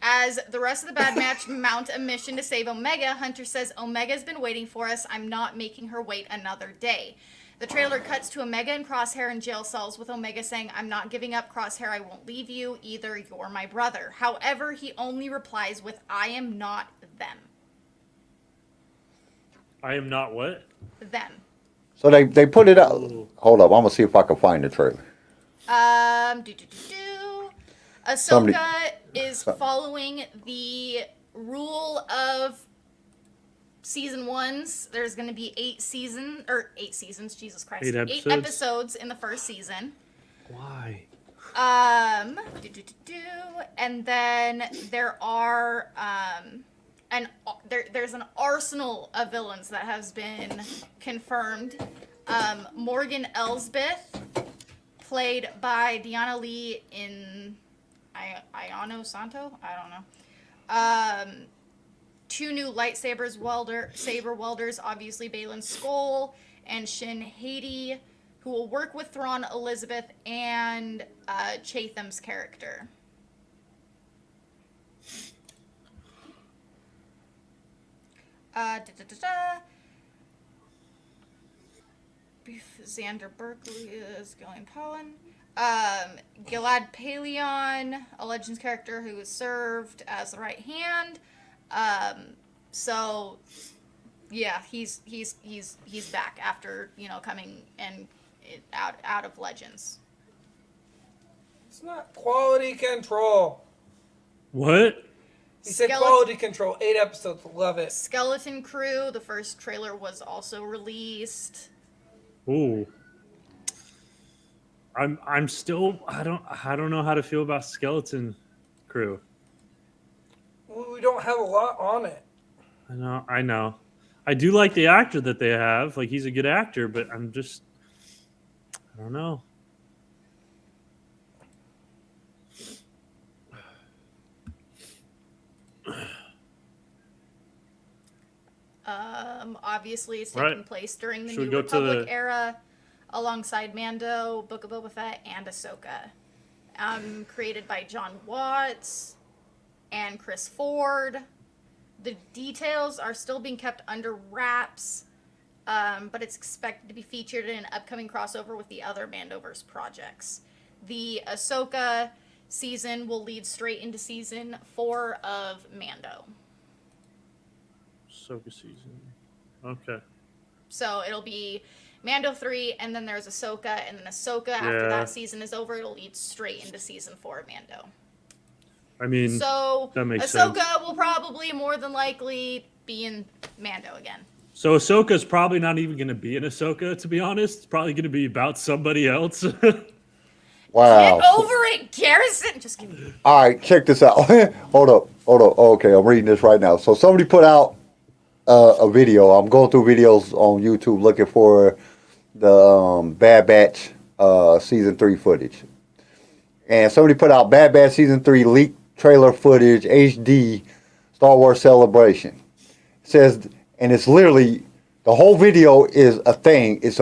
As the rest of the Bad Batch mount a mission to save Omega, Hunter says, Omega's been waiting for us. I'm not making her wait another day. The trailer cuts to Omega and Crosshair in jail cells with Omega saying, I'm not giving up, Crosshair, I won't leave you either, you're my brother. However, he only replies with, I am not them. I am not what? Them. So they put it out. Hold up, I'm gonna see if I can find the trailer. Ahsoka Somebody- is following the rule of season 1's. There's going to be 8 seasons, Jesus Christ. 8 8 episodes? episodes in the first season. Why? And then there are there's an arsenal of villains that has been confirmed. Morgan Elsbeth, played by Deanna Lee in Ayano Santo? I don't know. 2 new lightsabers saber welders, obviously Baylan Skoll and Shin Hati, who will work with Thrawn, Elizabeth, and Chatham's character. Xander Berkeley is Gillian Cullen. Gilad Paleon, a Legends character who was served as the right hand. So yeah, he's back after, coming and out of Legends. It's not quality control. What? He said Skeleton- quality control. 8 episodes. Love it. Skeleton Crew, the first trailer was also released. Ooh. I'm still I don't know how to feel about Skeleton Crew. We don't have a lot on it. I know. I do like the actor that they have. Like, he's a good actor, but I don't know. Obviously, it's Right. taking place during the Should we New go to Republic the- era, alongside Mando, Book of Boba Fett, and Ahsoka. Created by John Watts and Chris Ford. The details are still being kept under wraps, but it's expected to be featured in an upcoming crossover with the other Mandoverse projects. The Ahsoka season will lead straight into season 4 of Mando. Ahsoka season. Okay. So it'll be Mando 3, and then there's Ahsoka, and then Ahsoka, after Yeah. that season is over, it'll lead straight into season 4 of Mando. I mean, So that makes Ahsoka sense. will probably, more than likely, be in Mando again. So Ahsoka's probably not even going to be in Ahsoka, to be honest. It's probably going to be about somebody else. Wow. Get over it, Garrison! Just kidding. All right, check this out. Hold up. Okay, I'm reading this right now. So somebody put out a video. I'm going through videos on YouTube looking for the Bad Batch season 3 footage, and somebody put out Bad Batch season 3 leaked trailer footage HD Star Wars Celebration. It says, and it's literally the whole video is a thing. It's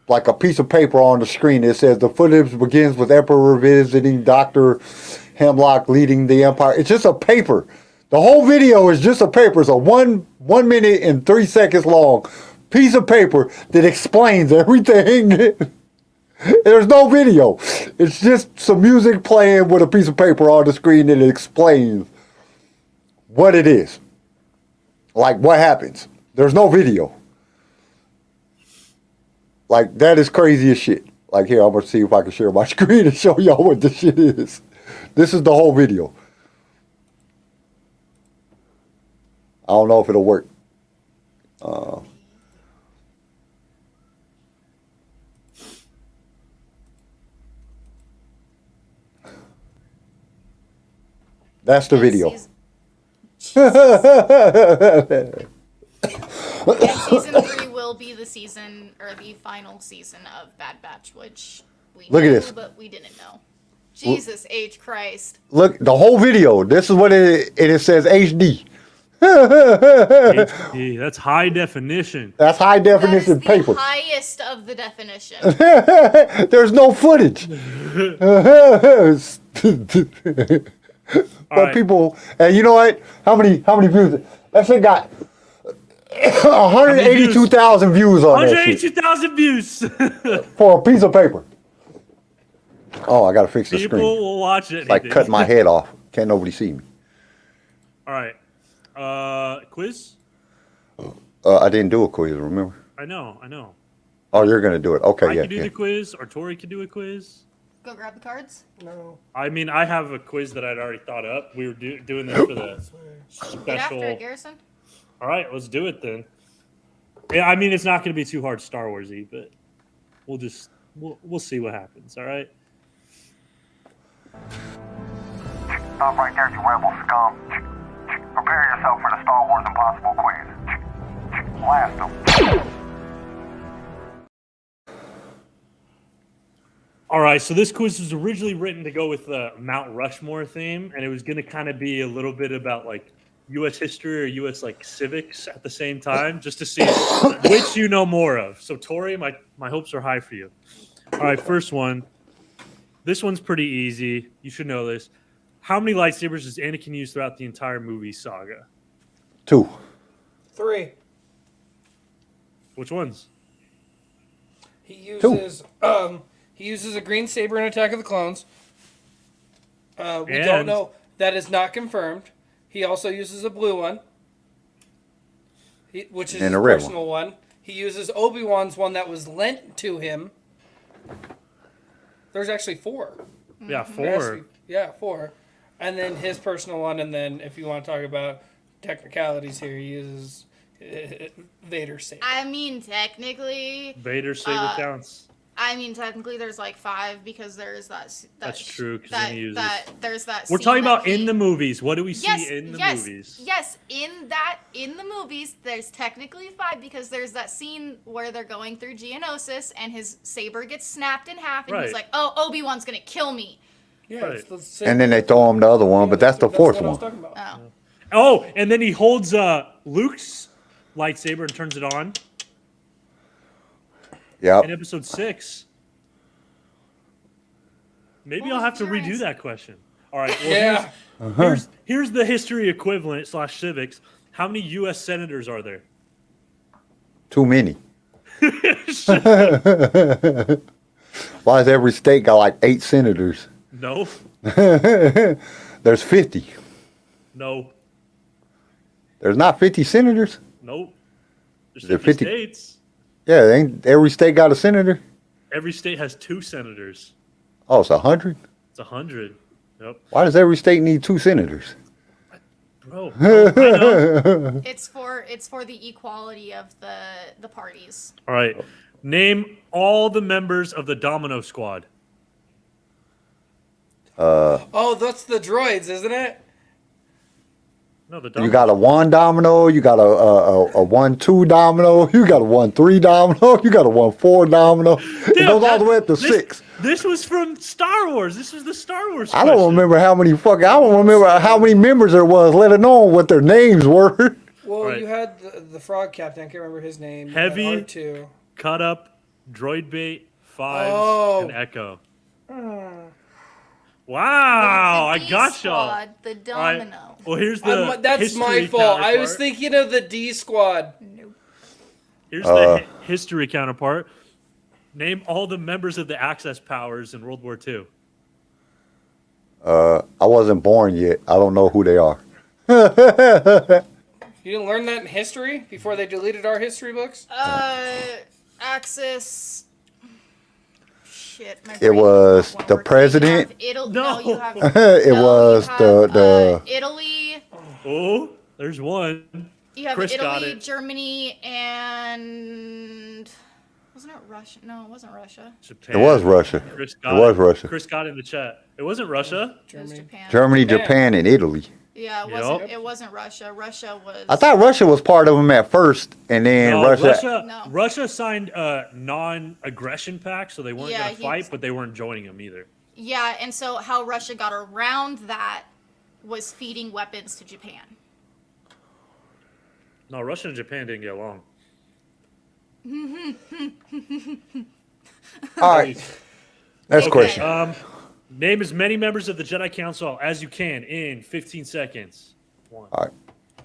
like a piece of paper on the screen. It says the footage begins with Emperor visiting Dr. Hemlock leading the Empire. It's just a paper. The whole video is just a paper. It's a 1 minute and 3 seconds long piece of paper that explains everything. There's no video. It's just some music playing with a piece of paper on the screen that explains what it is. Like what happens. There's no video. Like, that is crazy as shit. Like, here, I'm going to see if I can share my screen and show y'all what this shit is. This is the whole video. I don't know if it'll work. That's the video. And season 3 will be the season, or the final season of Bad Batch, which we Look at knew, this. but we didn't know. Jesus H. Christ. Look, the whole video. This is what it says HD. HD, that's high definition. That's high That is definition the paper. highest of the definition. There's no footage. But right. people, and you know what? How many views? That shit got 182,000 views on that shit 182,000 views. for a piece of paper. Oh, I gotta fix the People screen. will watch it. It's like cutting my head off. Can't nobody see me. All right. Quiz? I didn't do a quiz, remember? I know. Oh, you're gonna do it. Okay, I yeah. can do the quiz, or Tori can do a quiz. Go grab the cards. No. I mean, I have a quiz that I'd already thought up. We were doing this for the Get after special. it, Garrison. All right, let's do it then. Yeah, I mean, it's not going to be too hard Star Wars-y, but we'll see what happens. All right. Stop right there, you rebel scum. Prepare yourself for the Star Wars Impossible quiz. Blast them. All right, so this quiz was originally written to go with the Mount Rushmore theme, and it was going to kind of be a little bit about like U.S. history or U.S. like civics at the same time, just to see which you know more of. So, Tori, my hopes are high for you. All right, first one. This one's pretty easy. You should know this. How many lightsabers does Anakin use throughout the entire movie saga? 2. 3. Which ones? He uses he uses a green saber in Attack of the Clones. We don't And- know. That is not confirmed. He also uses a blue one, which is And his a red personal one. He uses Obi-Wan's one that was lent to him. There's actually 4. Yeah, There has to 4. be- Yeah, 4. And then his personal one, and then if you want to talk about technicalities here, he uses Vader's saber. I mean, technically. Vader saber counts. I mean, technically, there's like 5 because there's That's true, 'cause That, then he uses- there's that. We're scene talking that about in he- the movies. What do we see in the movies? Yes, in the movies, there's technically 5 because there's that scene where they're going through Geonosis and his saber gets snapped in half and he's Right. like, "Oh, Obi-Wan's gonna kill me." Yeah, Right. it's the same. And then they throw him the other one, but that's the fourth what I was one. talking about. Oh, Oh, and then he holds Luke's lightsaber and turns it on in Yep. episode 6. Maybe I'll have to redo that question. All right. Well, Yeah. here's the history equivalent / civics. How many U.S. senators are there? Too many. Why does every state got like 8 senators? No. There's 50. No. There's not 50 senators? Nope. There's Is there 50 50? states. Yeah, ain't every state got a senator? Every state has 2 senators. Oh, it's 100? It's 100. Yep. Why does every state need 2 senators? Bro. I know. it's for the equality of the parties. All right. Name all the members of the Domino Squad. Oh, that's the droids, isn't it? No, the You domino. got a 1 domino, you got a 1-2 domino, you got a 1-3 domino, you got a 1-4 domino. It Damn, goes all the way up to 6. This was from Star Wars. This was the Star Wars. I don't question. remember how many I don't remember how many members there was, let alone what their names were. Well, Right. you had the frog captain. I can't remember his name. You had Heavy. R2. Cut up, droid bait, fives, Oh. and echo. Wow, The I D got y'all. Squad, the All right, domino. well, here's the That's my history fault. I was counterpart. thinking of the D squad. Nope. Here's the history counterpart. Name all the members of the Axis powers in World War II. I wasn't born yet. I don't know who they are. You didn't learn that in history before they deleted our history books? Axis. Shit. My It brain was does not the wanna work. president. You have No. you have. It no, was you have, the Italy. Oh, there's one. You have Chris got Italy, it. Germany, and wasn't it Russia? No, it wasn't Russia. Japan. it was Russia. Chris It got was Russia. Chris got in the chat. It wasn't Russia. It was Japan. Germany, Japan. Japan, and Italy. Yeah, it Yup. wasn't. It wasn't Russia. Russia was. I thought Russia was part of them at first, and then No, Russia. No. Russia signed a non-aggression pact, so they weren't Yeah, going to fight, but they weren't joining them either. Yeah, and so how Russia got around that was feeding weapons to Japan. No, Russia and Japan didn't get along. All right. Next Okay. question. Name as many members of the Jedi Council as you can in 15 seconds. 1, All right.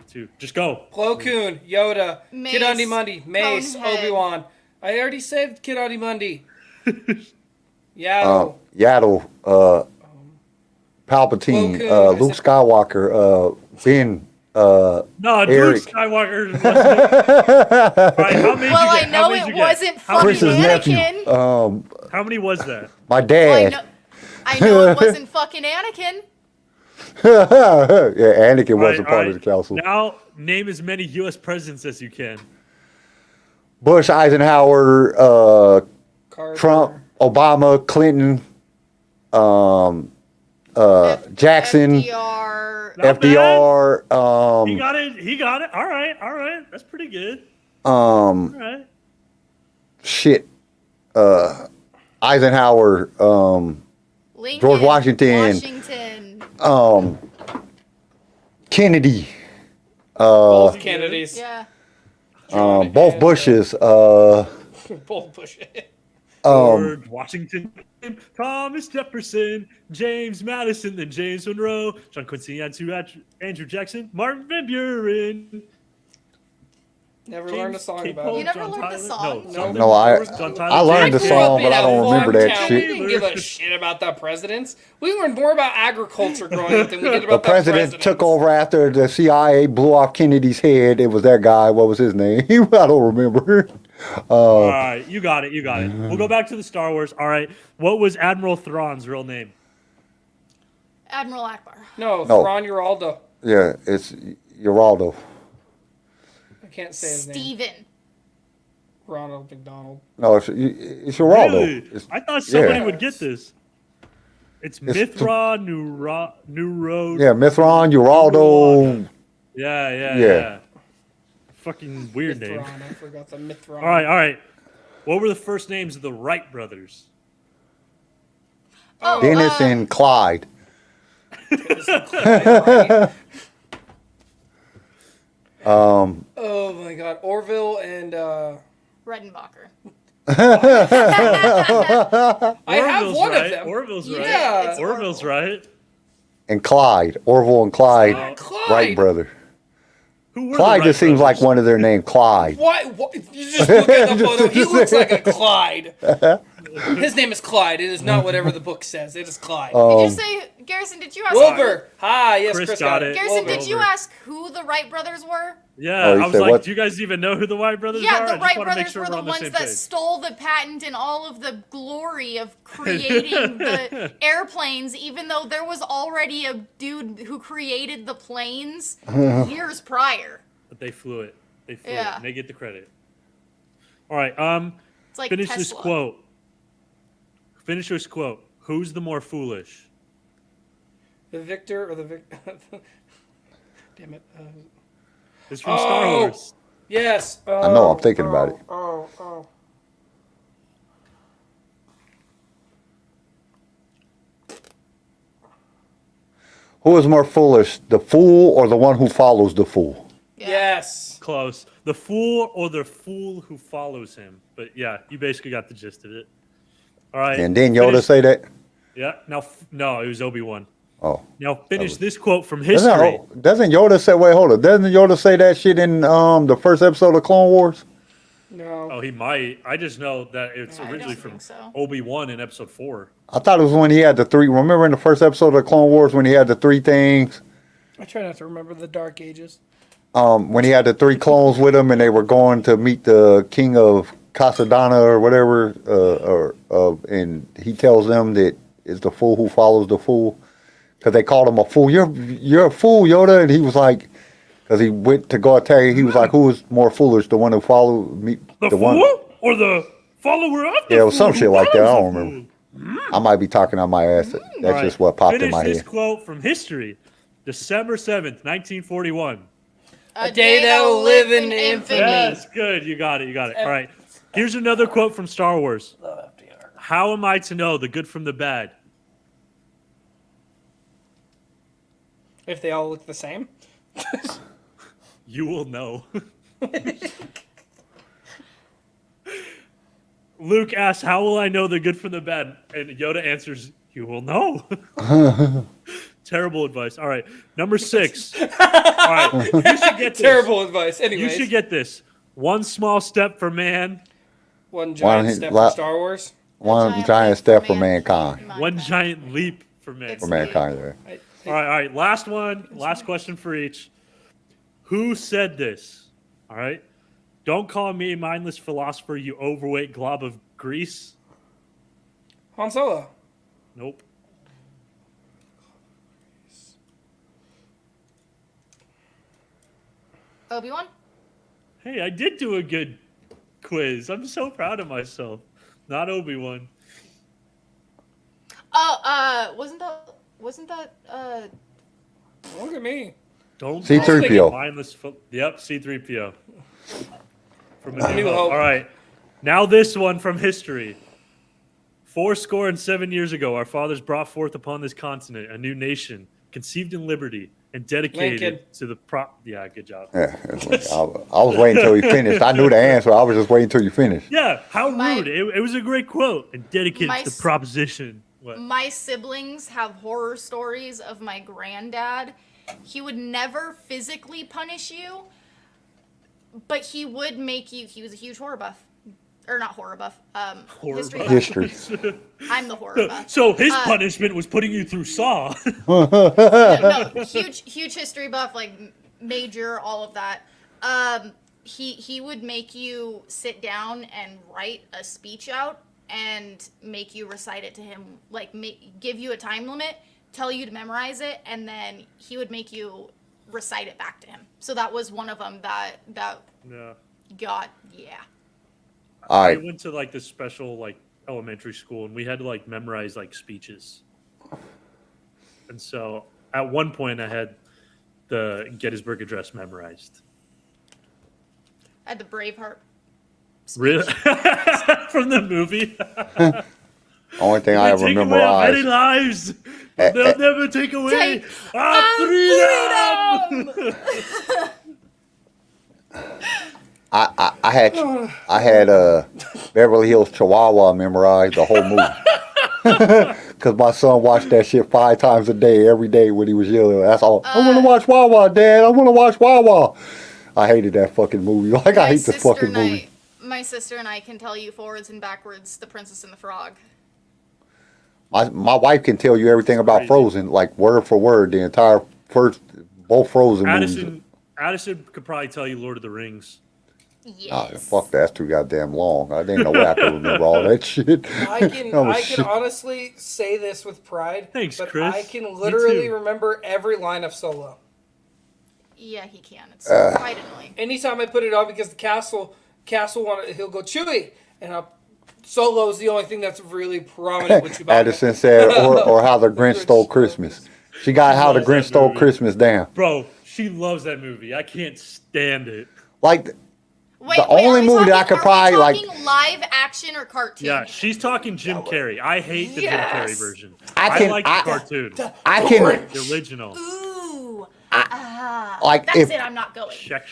2, just go. Plo Koon, Yoda, Mace, Kid Mundi, Mace, Conehead. Obi-Wan. I already said Kid Mundi. Yaddle. Yaddle, Palpatine, Plo Koon, I Luke said- Skywalker, Ben, No, Eric. Luke Skywalker. Wasn't All right, how many Well, you I get? How know many it you get? wasn't How fucking many- Chris's nephew. Anakin. How many was that? My Well, dad. I know it wasn't fucking Anakin. Yeah, Anakin wasn't All part right. of the council. Now, name as many U.S. presidents as you can. Bush, Eisenhower, Carter. Trump, Obama, Clinton, Jackson, FDR. Not bad. FDR, He got it. He got it. All right. That's pretty good. All right. shit, Eisenhower, Lincoln, George Washington. Kennedy, Both Kennedys. Yeah. both Bushes, Both Bush. George Washington, Thomas Jefferson, James Madison, then James Monroe, John Quincy Andrew Jackson, Martin Van Buren. Never learned a song about You it. never learned the song? No, I learned the grew song, up but in I a don't remember farm that town. shit. We didn't give a shit about the presidents. We learned more about agriculture growing up than we did The about president took over after the CIA blew off Kennedy's head. It was that guy. What was his name? I don't remember. All right, you got it. We'll go back to the Star Wars. All right, what was Admiral Thrawn's real name? Admiral Akbar. No, No. Thrawn Uraldo. Yeah, it's Geraldo. I can't say his name. Steven. Ronald McDonald. No, it's Geraldo. Really? It's, I thought somebody yeah. would get this. It's It's Mithra Neuro. yeah, Mithron, Geraldo. Yeah. Fucking weird name. Mithron. I forgot the Mithron. All right. What were the first names of the Wright brothers? Oh, Dennis and Clyde. Right. Oh my God, Orville and Redenbacher. I have one right. of them. Orville's right. Yeah. It's Orville's right. And Clyde. Orville and Clyde. Clyde. Wright brother. Who were Clyde the Wright just seems like brothers? one of their name, Clyde. Why? You just look at the photo. He looks like a Clyde. His name is Clyde. It is not whatever the book says. It is Clyde. Did you say, Garrison, did you ask Wilbur. Hi, yes, Chris Chris got got it. it. Garrison, Wilbur. did you ask who the Wright brothers were? Yeah, Oh, you I was said like, what? do you guys even know who the Wright brothers are? Yeah, I the just Wright wanna make brothers sure were we're the on the ones same that page. stole the patent and all of the glory of creating the airplanes, even though there was already a dude who created the planes years prior. But they flew it. Yeah. And they get the credit. All right. It's like Finish Tesla. this quote. Finish this quote. Who's the more foolish? The victor or the Damn it. It's from Star Wars. Yes. I know, I'm thinking about it. Oh. Who is more foolish, the fool or the one who follows the fool? Yeah. Yes. Close. The fool or the fool who follows him. But yeah, you basically got the gist of it. All right. And then Yoda finish- say that? Yeah. Now, no, it was Obi-Wan. Oh. Now finish this quote from history. Doesn't Yoda say, wait, hold on. Doesn't Yoda say that shit in the first episode of Clone Wars? No. Oh, he might. I just know that it's I originally don't from think so. Obi-Wan in episode 4. I thought it was when he had the 3. Remember in the first episode of Clone Wars when he had the 3 things? I try not to remember the Dark Ages. When he had the 3 clones with him and they were going to meet the king of Casadana or whatever, and he tells them that it's the fool who follows the fool. Because they called him a fool. You're a fool, Yoda. And he was like, because he went to go attack, he was like, who is more foolish, the one who followed me? The fool one? or the follower of the Yeah, it was some fool shit who like that. I follows don't the remember. fool? I might be talking on my ass. That's All right, just what popped in finish my this head. quote from history. December 7th, 1941. A day that will live in infamy. Yes, good. You got it. All right. Here's another quote from Star Wars. How am I to know the good from the bad? If they all look the same. You will know. Luke asks, how will I know the good from the bad? And Yoda answers, you will know. Terrible advice. All right. Number 6. All right. You should get this. Terrible advice. Anyways. You should get this. One small step for man. One giant step for Star Wars. One giant step for mankind. One giant leap for man. For mankind, yeah. All right. Last one. Last question for each. Who said this? All right. Don't call me a mindless philosopher, you overweight glob of grease. Han Solo. Nope. Obi-Wan? Hey, I did do a good quiz. I'm so proud of myself. Not Obi-Wan. Oh, wasn't that Look at me. Don't C-3PO. mindless. Yep, C-3PO. From A New Hope. All right. Now this one from history. 7 years ago, our fathers brought forth upon this continent a new nation, conceived in liberty and dedicated Lincoln. to the Yeah, good job. Yeah, I was waiting until you finished. I knew the answer. I was just waiting until you finished. Yeah, how My- rude. It was a great quote. And dedicated My to the s- proposition. What? my siblings have horror stories of my granddad. He would never physically punish you, but he would make you. He was a huge horror buff, or not horror buff. Horror History buff. buff. History. I'm the horror buff. So his punishment was putting you through Saw. No, huge history buff, like major, all of that. He would make you sit down and write a speech out and make you recite it to him, like give you a time limit, tell you to memorize it, and then he would make you recite it back to him. So that was one of them that Yeah. got All I right. went to like this special like elementary school and we had to like memorize like speeches. And so at one point I had the Gettysburg Address memorized. I had the Braveheart. Really? From the movie? Only thing I ever Take away our many memorized. lives, but they'll never take away our freedom! I had Beverly Hills Chihuahua memorized the whole movie. Because my son watched that shit 5 times a day, every day when he was young. That's all. I want to watch Wawa, Dad. I want to watch Wawa. I hated that fucking movie. Like, I hate this fucking movie. My sister and I can tell you forwards and backwards The Princess and the Frog. My wife can tell you everything about Crazy. Frozen, like word for word, the entire both Frozen movies. Addison could probably tell you Lord of the Rings. Yes. Fuck, that's too goddamn long. I didn't know way I could remember all that shit. I can Oh, I shit. can honestly say this with pride. Thanks, but Chris. I can Me literally too. remember every line of Solo. Yeah, he can. It's quite annoying. Anytime I put it on, because the castle wanted, he'll go Chewie, and Solo's the only thing that's really prominent with Chewbacca. Addison said, or how the Grinch stole Christmas. She got how the loves that Grinch stole movie. Christmas down. Bro, She loves that movie. I can't stand it. Like, Wait, the wait, only are we movie that I talking- could probably, are we like- talking live action or cartoon? Yeah, she's talking Jim Carrey. I hate the Jim Carrey version. I like the cartoon. I can, The original. Ooh. like, That's if, it. I'm not going. Check.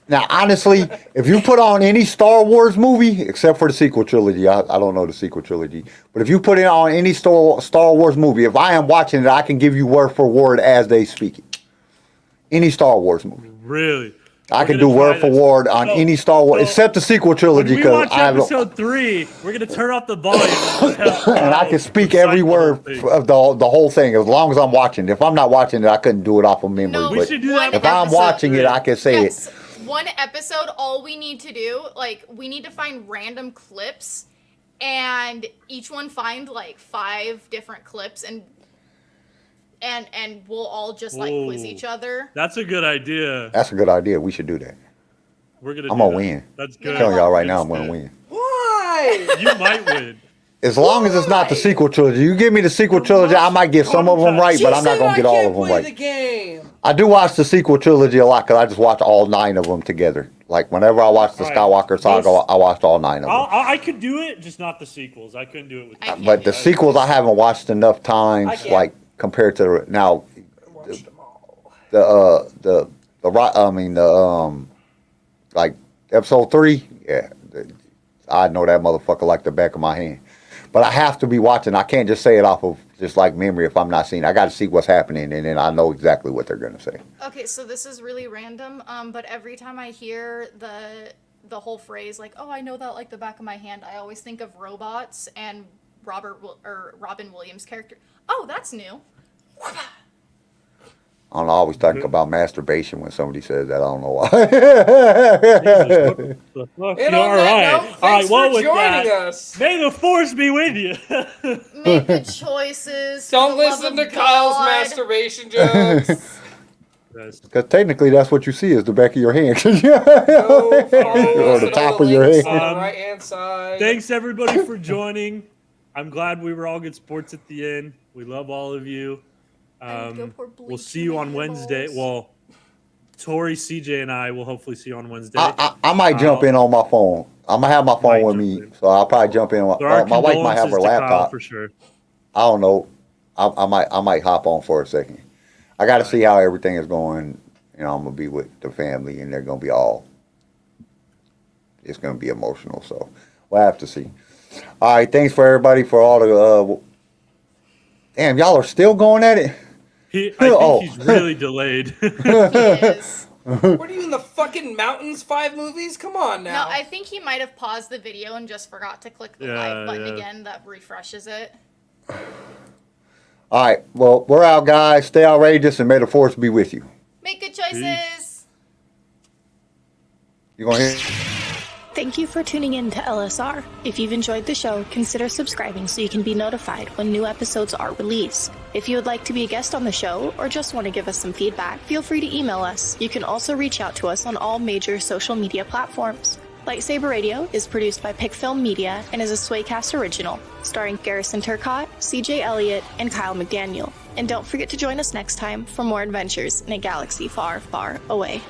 now, honestly, if you put on any Star Wars movie, except for the sequel trilogy, I don't know the sequel trilogy, but if you put it on any Star Wars movie, if I am watching it, I can give you word for word as they speak it. Any Star Wars movie. Really? I can do word for word on any Star Wars, except the sequel trilogy, When we because watch episode 3, we're gonna turn off the volume and I can speak every word of the whole thing as long as I'm watching it. If I'm not watching it, I couldn't do it off of memory. No, We but should do that. if I'm watching it, I can say Yes. it. One episode, all we need to do, like, we need to find random clips, and each one find like 5 different clips, and we'll all just like quiz Ooh. each other. That's a good idea. That's a good idea. We should do that. We're gonna. I'm do gonna that. win. That's I'm good. telling y'all right now, I'm gonna win. Why? You might win. As long as it's not the sequel trilogy. You give me the sequel trilogy, I might get some of them right, but I'm not gonna get all of them The right. game. I do watch the sequel trilogy a lot because I just watch all 9 of them together. Like whenever I watch the Right. Skywalker saga, I watched all 9 of them. I could do it, just not the sequels. I couldn't do it with. I can't But the do it. sequels I haven't watched enough I times, can't. like compared to now Watch them all. like episode 3, yeah, I know that motherfucker like the back of my hand. But I have to be watching. I can't just say it off of just like memory if I'm not seeing. I got to see what's happening, and then I know exactly what they're gonna say. Okay, so this is really random, but every time I hear the whole phrase like, "Oh, I know that like the back of my hand," I always think of robots and Robin Williams' character. Oh, that's new. I don't know, I always think about masturbation when somebody says that. I don't know why. And All on that right. note, thanks well, for with joining that, us. May the force be with you. Make good choices. for Don't the love listen of to Kyle's God. masturbation jokes. Because technically, that's what you see is the back of your hand. Go follow Or us the at top all of the your links head. on the right-hand side. Thanks everybody for joining. I'm glad we were all good sports at the end. We love all of you. And go pour We'll bleach see in you the on Wednesday. eyeballs. Well, Tori, CJ, and I will hopefully see you on Wednesday. I might jump in on my phone. I'm gonna have my phone Might with jump me, in. so I'll probably jump in. So our My wife might have her condolences to Kyle laptop. for sure. I don't know. I might hop on for a second. I got to see how everything is going. You know, I'm gonna be with the family, and they're gonna be all. It's gonna be emotional, so we'll have to see. All right, thanks for everybody for all the. Damn, y'all are still going at it. I think Oh. he's really delayed. He is. What are you in the fucking mountains 5 movies? Come on No, now. I think he might have paused the video and just forgot to click the Yeah, live button yeah. again that refreshes it. All right, well, we're out, guys. Stay outrageous, and may the force be with you. Make good choices. You gonna hear? Thank you for tuning in to LSR. If you've enjoyed the show, consider subscribing so you can be notified when new episodes are released. If you would like to be a guest on the show or just want to give us some feedback, feel free to email us. You can also reach out to us on all major social media platforms. LightSaber Radio is produced by PicFilm Media and is a Swaycast original, starring Garrison Turcott, CJ Elliott, and Kyle McDaniel. And don't forget to join us next time for more adventures in a galaxy far, far away.